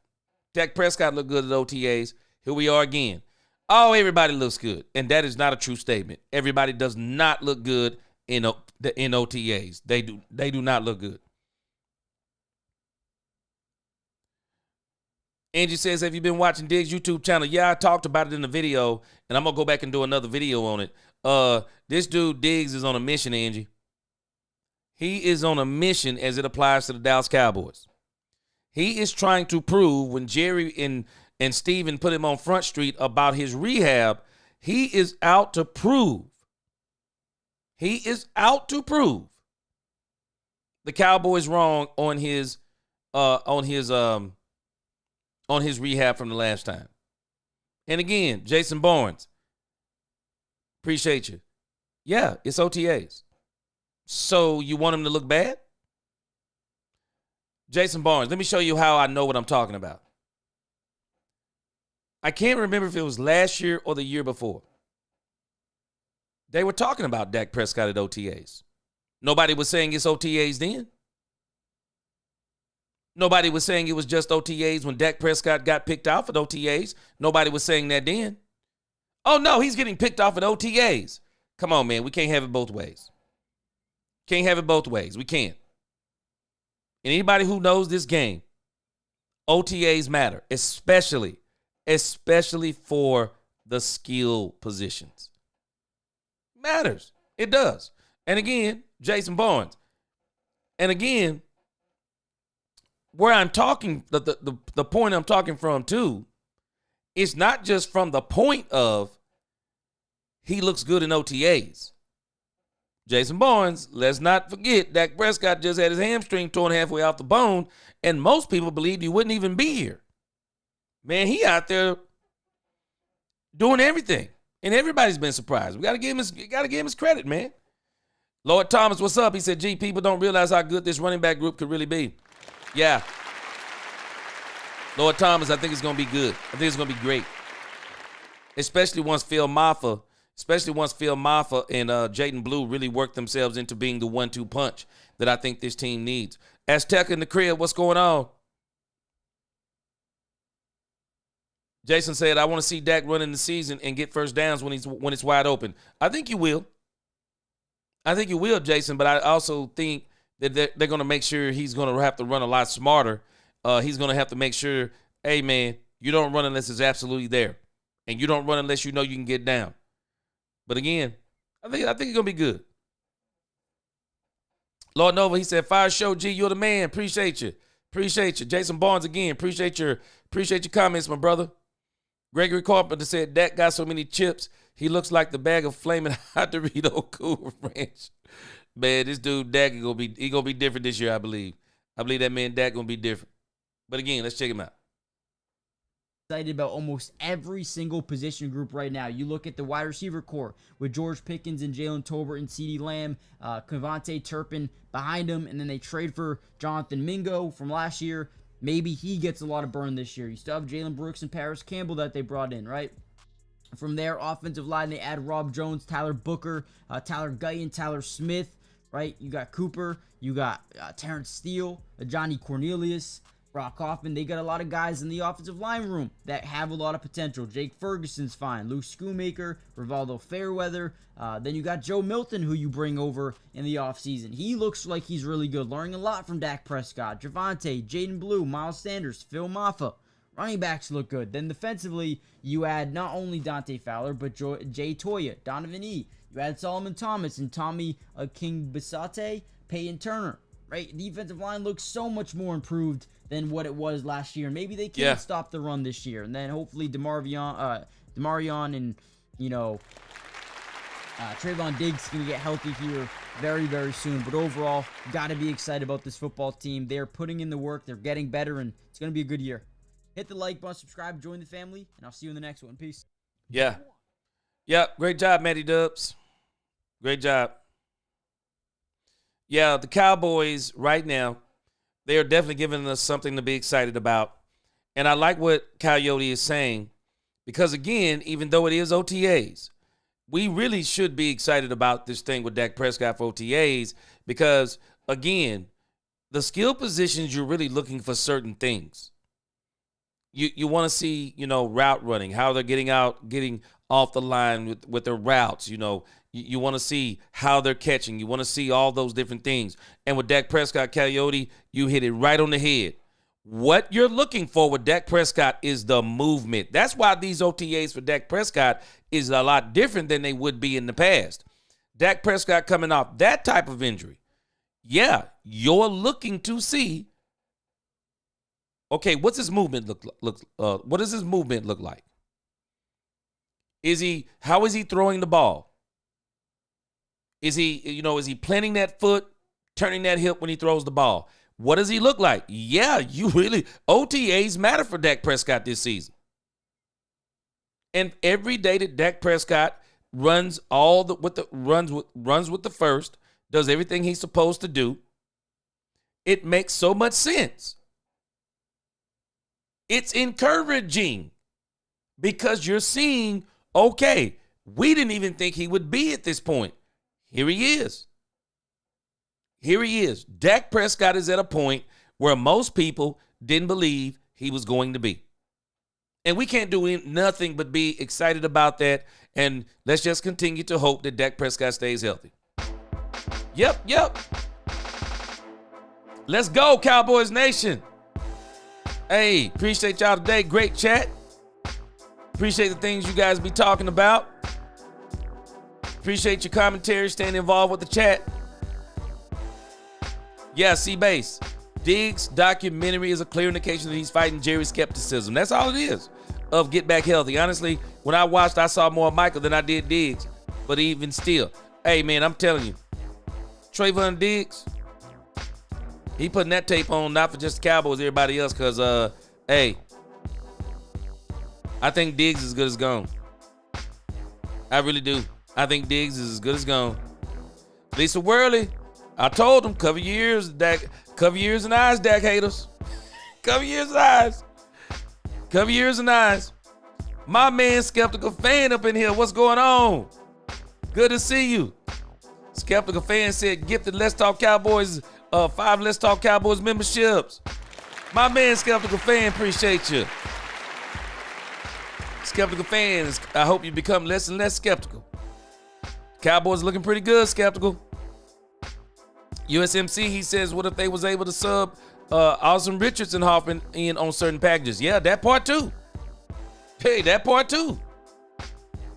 Dak Prescott looked good at OTAs. Here we are again. Oh, everybody looks good. And that is not a true statement. Everybody does not look good in OTAs. They do not look good. Angie says, have you been watching Diggs' YouTube channel? Yeah, I talked about it in the video, and I'm going to go back and do another video on it. This dude, Diggs, is on a mission, Angie. He is on a mission as it applies to the Dallas Cowboys. He is trying to prove when Jerry and Steven put him on Front Street about his rehab, he is out to prove. He is out to prove the Cowboys wrong on his rehab from the last time. And again, Jason Barnes, appreciate you. Yeah, it's OTAs. So you want him to look bad? Jason Barnes, let me show you how I know what I'm talking about. I can't remember if it was last year or the year before. They were talking about Dak Prescott at OTAs. Nobody was saying it's OTAs then. Nobody was saying it was just OTAs when Dak Prescott got picked off at OTAs. Nobody was saying that then. Oh, no, he's getting picked off at OTAs. Come on, man. We can't have it both ways. Can't have it both ways. We can't. And anybody who knows this game, OTAs matter, especially for the skill positions. Matters. It does. And again, Jason Barnes. And again, where I'm talking, the point I'm talking from too, it's not just from the point of he looks good in OTAs. Jason Barnes, let's not forget, Dak Prescott just had his hamstring torn halfway off the bone, and most people believed he wouldn't even be here. Man, he out there doing everything, and everybody's been surprised. We gotta give him his credit, man. Lord Thomas, what's up? He said, gee, people don't realize how good this running back group could really be. Yeah. Lord Thomas, I think it's going to be good. I think it's going to be great. Especially once Phil Maffa and Jaden Blue really work themselves into being the 1-2 punch that I think this team needs. Aztec in the crib, what's going on? Jason said, I want to see Dak run in the season and get first downs when it's wide open. I think you will. I think you will, Jason, but I also think that they're going to make sure he's going to have to run a lot smarter. He's going to have to make sure, hey, man, you don't run unless it's absolutely there. And you don't run unless you know you can get down. But again, I think it's going to be good. Lord Nova, he said, fire show, G, you're the man. Appreciate you. Appreciate you. Jason Barnes again. Appreciate your comments, my brother. Gregory Carpenter said, Dak got so many chips, he looks like the bag of flaming hot Dorito Cool Ranch. Man, this dude, Dak, he gonna be different this year, I believe. I believe that man, Dak, gonna be different. But again, let's check him out. Excited about almost every single position group right now. You look at the wide receiver core with George Pickens and Jalen Tolbert and CeeDee Lamb, Kevontae Turpin behind him, and then they trade for Jonathan Mingo from last year. Maybe he gets a lot of burn this year. You still have Jalen Brooks and Paris Campbell that they brought in, right? From there, offensive line, they add Rob Jones, Tyler Booker, Tyler Guyton, Tyler Smith, right? You got Cooper, you got Terrence Steele, Johnny Cornelius, Brock Hoffman. They got a lot of guys in the offensive line room that have a lot of potential. Jake Ferguson's fine. Luke Schoonmaker, Rivaldo Fairweather. Then you got Joe Milton, who you bring over in the offseason. He looks like he's really good. Learning a lot from Dak Prescott, Javonte, Jaden Blue, Miles Sanders, Phil Maffa. Running backs look good. Then defensively, you add not only Dante Fowler, but Jay Toya, Donovan E. You add Solomon Thomas and Tommy King Bisate, Peyton Turner. Right? The defensive line looks so much more improved than what it was last year. Maybe they can stop the run this year. And then hopefully DeMarion and, Trayvon Diggs can get healthy here very, very soon. But overall, got to be excited about this football team. They're putting in the work. They're getting better, and it's going to be a good year. Hit the like button, subscribe, join the family, and I'll see you in the next one. Peace. Yeah. Yep. Great job, Matty Dubs. Great job. Yeah, the Cowboys right now, they are definitely giving us something to be excited about. And I like what Coyote is saying because, again, even though it is OTAs, we really should be excited about this thing with Dak Prescott for OTAs because, again, the skill positions, you're really looking for certain things. You want to see, route running, how they're getting off the line with their routes. You want to see how they're catching. You want to see all those different things. And with Dak Prescott, Coyote, you hit it right on the head. What you're looking for with Dak Prescott is the movement. That's why these OTAs for Dak Prescott is a lot different than they would be in the past. Dak Prescott coming off that type of injury. Yeah, you're looking to see, okay, what's his movement what does his movement look like? How is he throwing the ball? Is he planting that foot, turning that hip when he throws the ball? What does he look like? Yeah, OTAs matter for Dak Prescott this season. And every day that Dak Prescott runs with the first, does everything he's supposed to do, it makes so much sense. It's encouraging because you're seeing, okay, we didn't even think he would be at this point. Here he is. Dak Prescott is at a point where most people didn't believe he was going to be. And we can't do nothing but be excited about that. And let's just continue to hope that Dak Prescott stays healthy. Yep. Let's go, Cowboys Nation. Hey, appreciate y'all today. Great chat. Appreciate the things you guys be talking about. Appreciate your commentary, staying involved with the chat. Yeah, C-Base. Diggs' documentary is a clear indication that he's fighting Jerry's skepticism. That's all it is of Get Back Healthy. Honestly, when I watched, I saw more Michael than I did Diggs. But even still, hey, man, I'm telling you, Trayvon Diggs, he putting that tape on not for just the Cowboys, everybody else, because, hey, I think Diggs is as good as gone. I really do. I think Diggs is as good as gone. Lisa Worley, I told him, cover your ears, Dak. Cover your ears and eyes, Dak haters. Cover your ears and eyes. Cover your ears and eyes. My man, Skeptical Fan up in here. What's going on? Good to see you. Skeptical Fan said, gifted Let's Talk Cowboys, 5 Let's Talk Cowboys memberships. My man, Skeptical Fan, appreciate you. Skeptical Fans, I hope you become less and less skeptical. Cowboys looking pretty good, Skeptical. USMC, he says, what if they was able to sub Austin Richardson Hoffman in on certain packages? Yeah, that part too. Hey, that part too.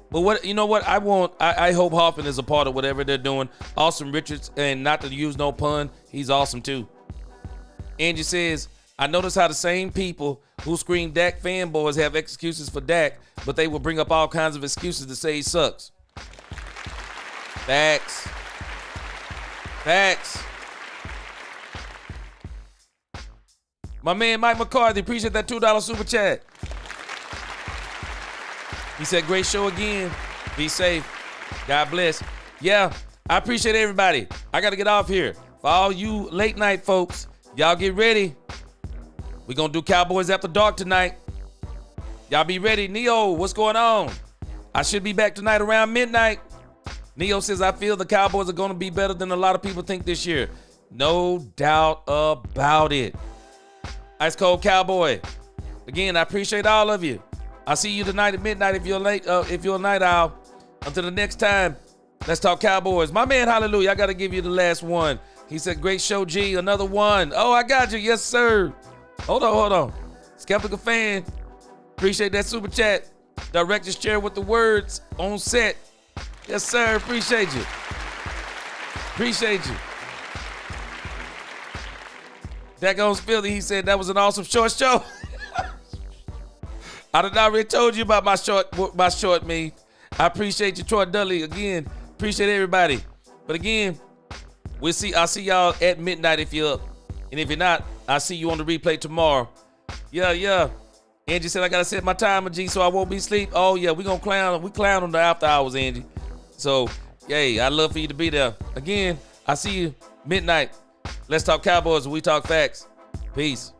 But I hope Hoffman is a part of whatever they're doing. Austin Richards, and not to use no pun, he's awesome too. Angie says, I notice how the same people who scream Dak fanboys have excuses for Dak, but they will bring up all kinds of excuses to say he sucks. Facts. My man Mike McCarthy, appreciate that $2 super chat. He said, great show again. Be safe. God bless. Yeah, I appreciate everybody. I got to get off here. For all you late night folks, y'all get ready. We're going to do Cowboys After Dark tonight. Y'all be ready. Neo, what's going on? I should be back tonight around midnight. Neo says, I feel the Cowboys are going to be better than a lot of people think this year. No doubt about it. Ice Cold Cowboy. Again, I appreciate all of you. I'll see you tonight at midnight if you're a night owl. Until the next time, let's talk Cowboys. My man, Hallelujah, I got to give you the last one. He said, great show, G. Another one. Oh, I got you. Yes, sir. Hold on. Skeptical Fan. Appreciate that super chat. Director's chair with the words on set. Yes, sir. Appreciate you. Dak Owens Philly, he said that was an awesome short show. I done already told you about my short meme. I appreciate you, Troy Dudley. Again, appreciate everybody. But again, I'll see y'all at midnight if you're up. And if you're not, I'll see you on the replay tomorrow. Yeah. Angie said I gotta set my timer, G, so I won't be asleep. Oh yeah, we clown on the after hours, Angie. So, yay, I'd love for you to be there. Again, I see you midnight. Let's talk Cowboys and we talk facts. Peace.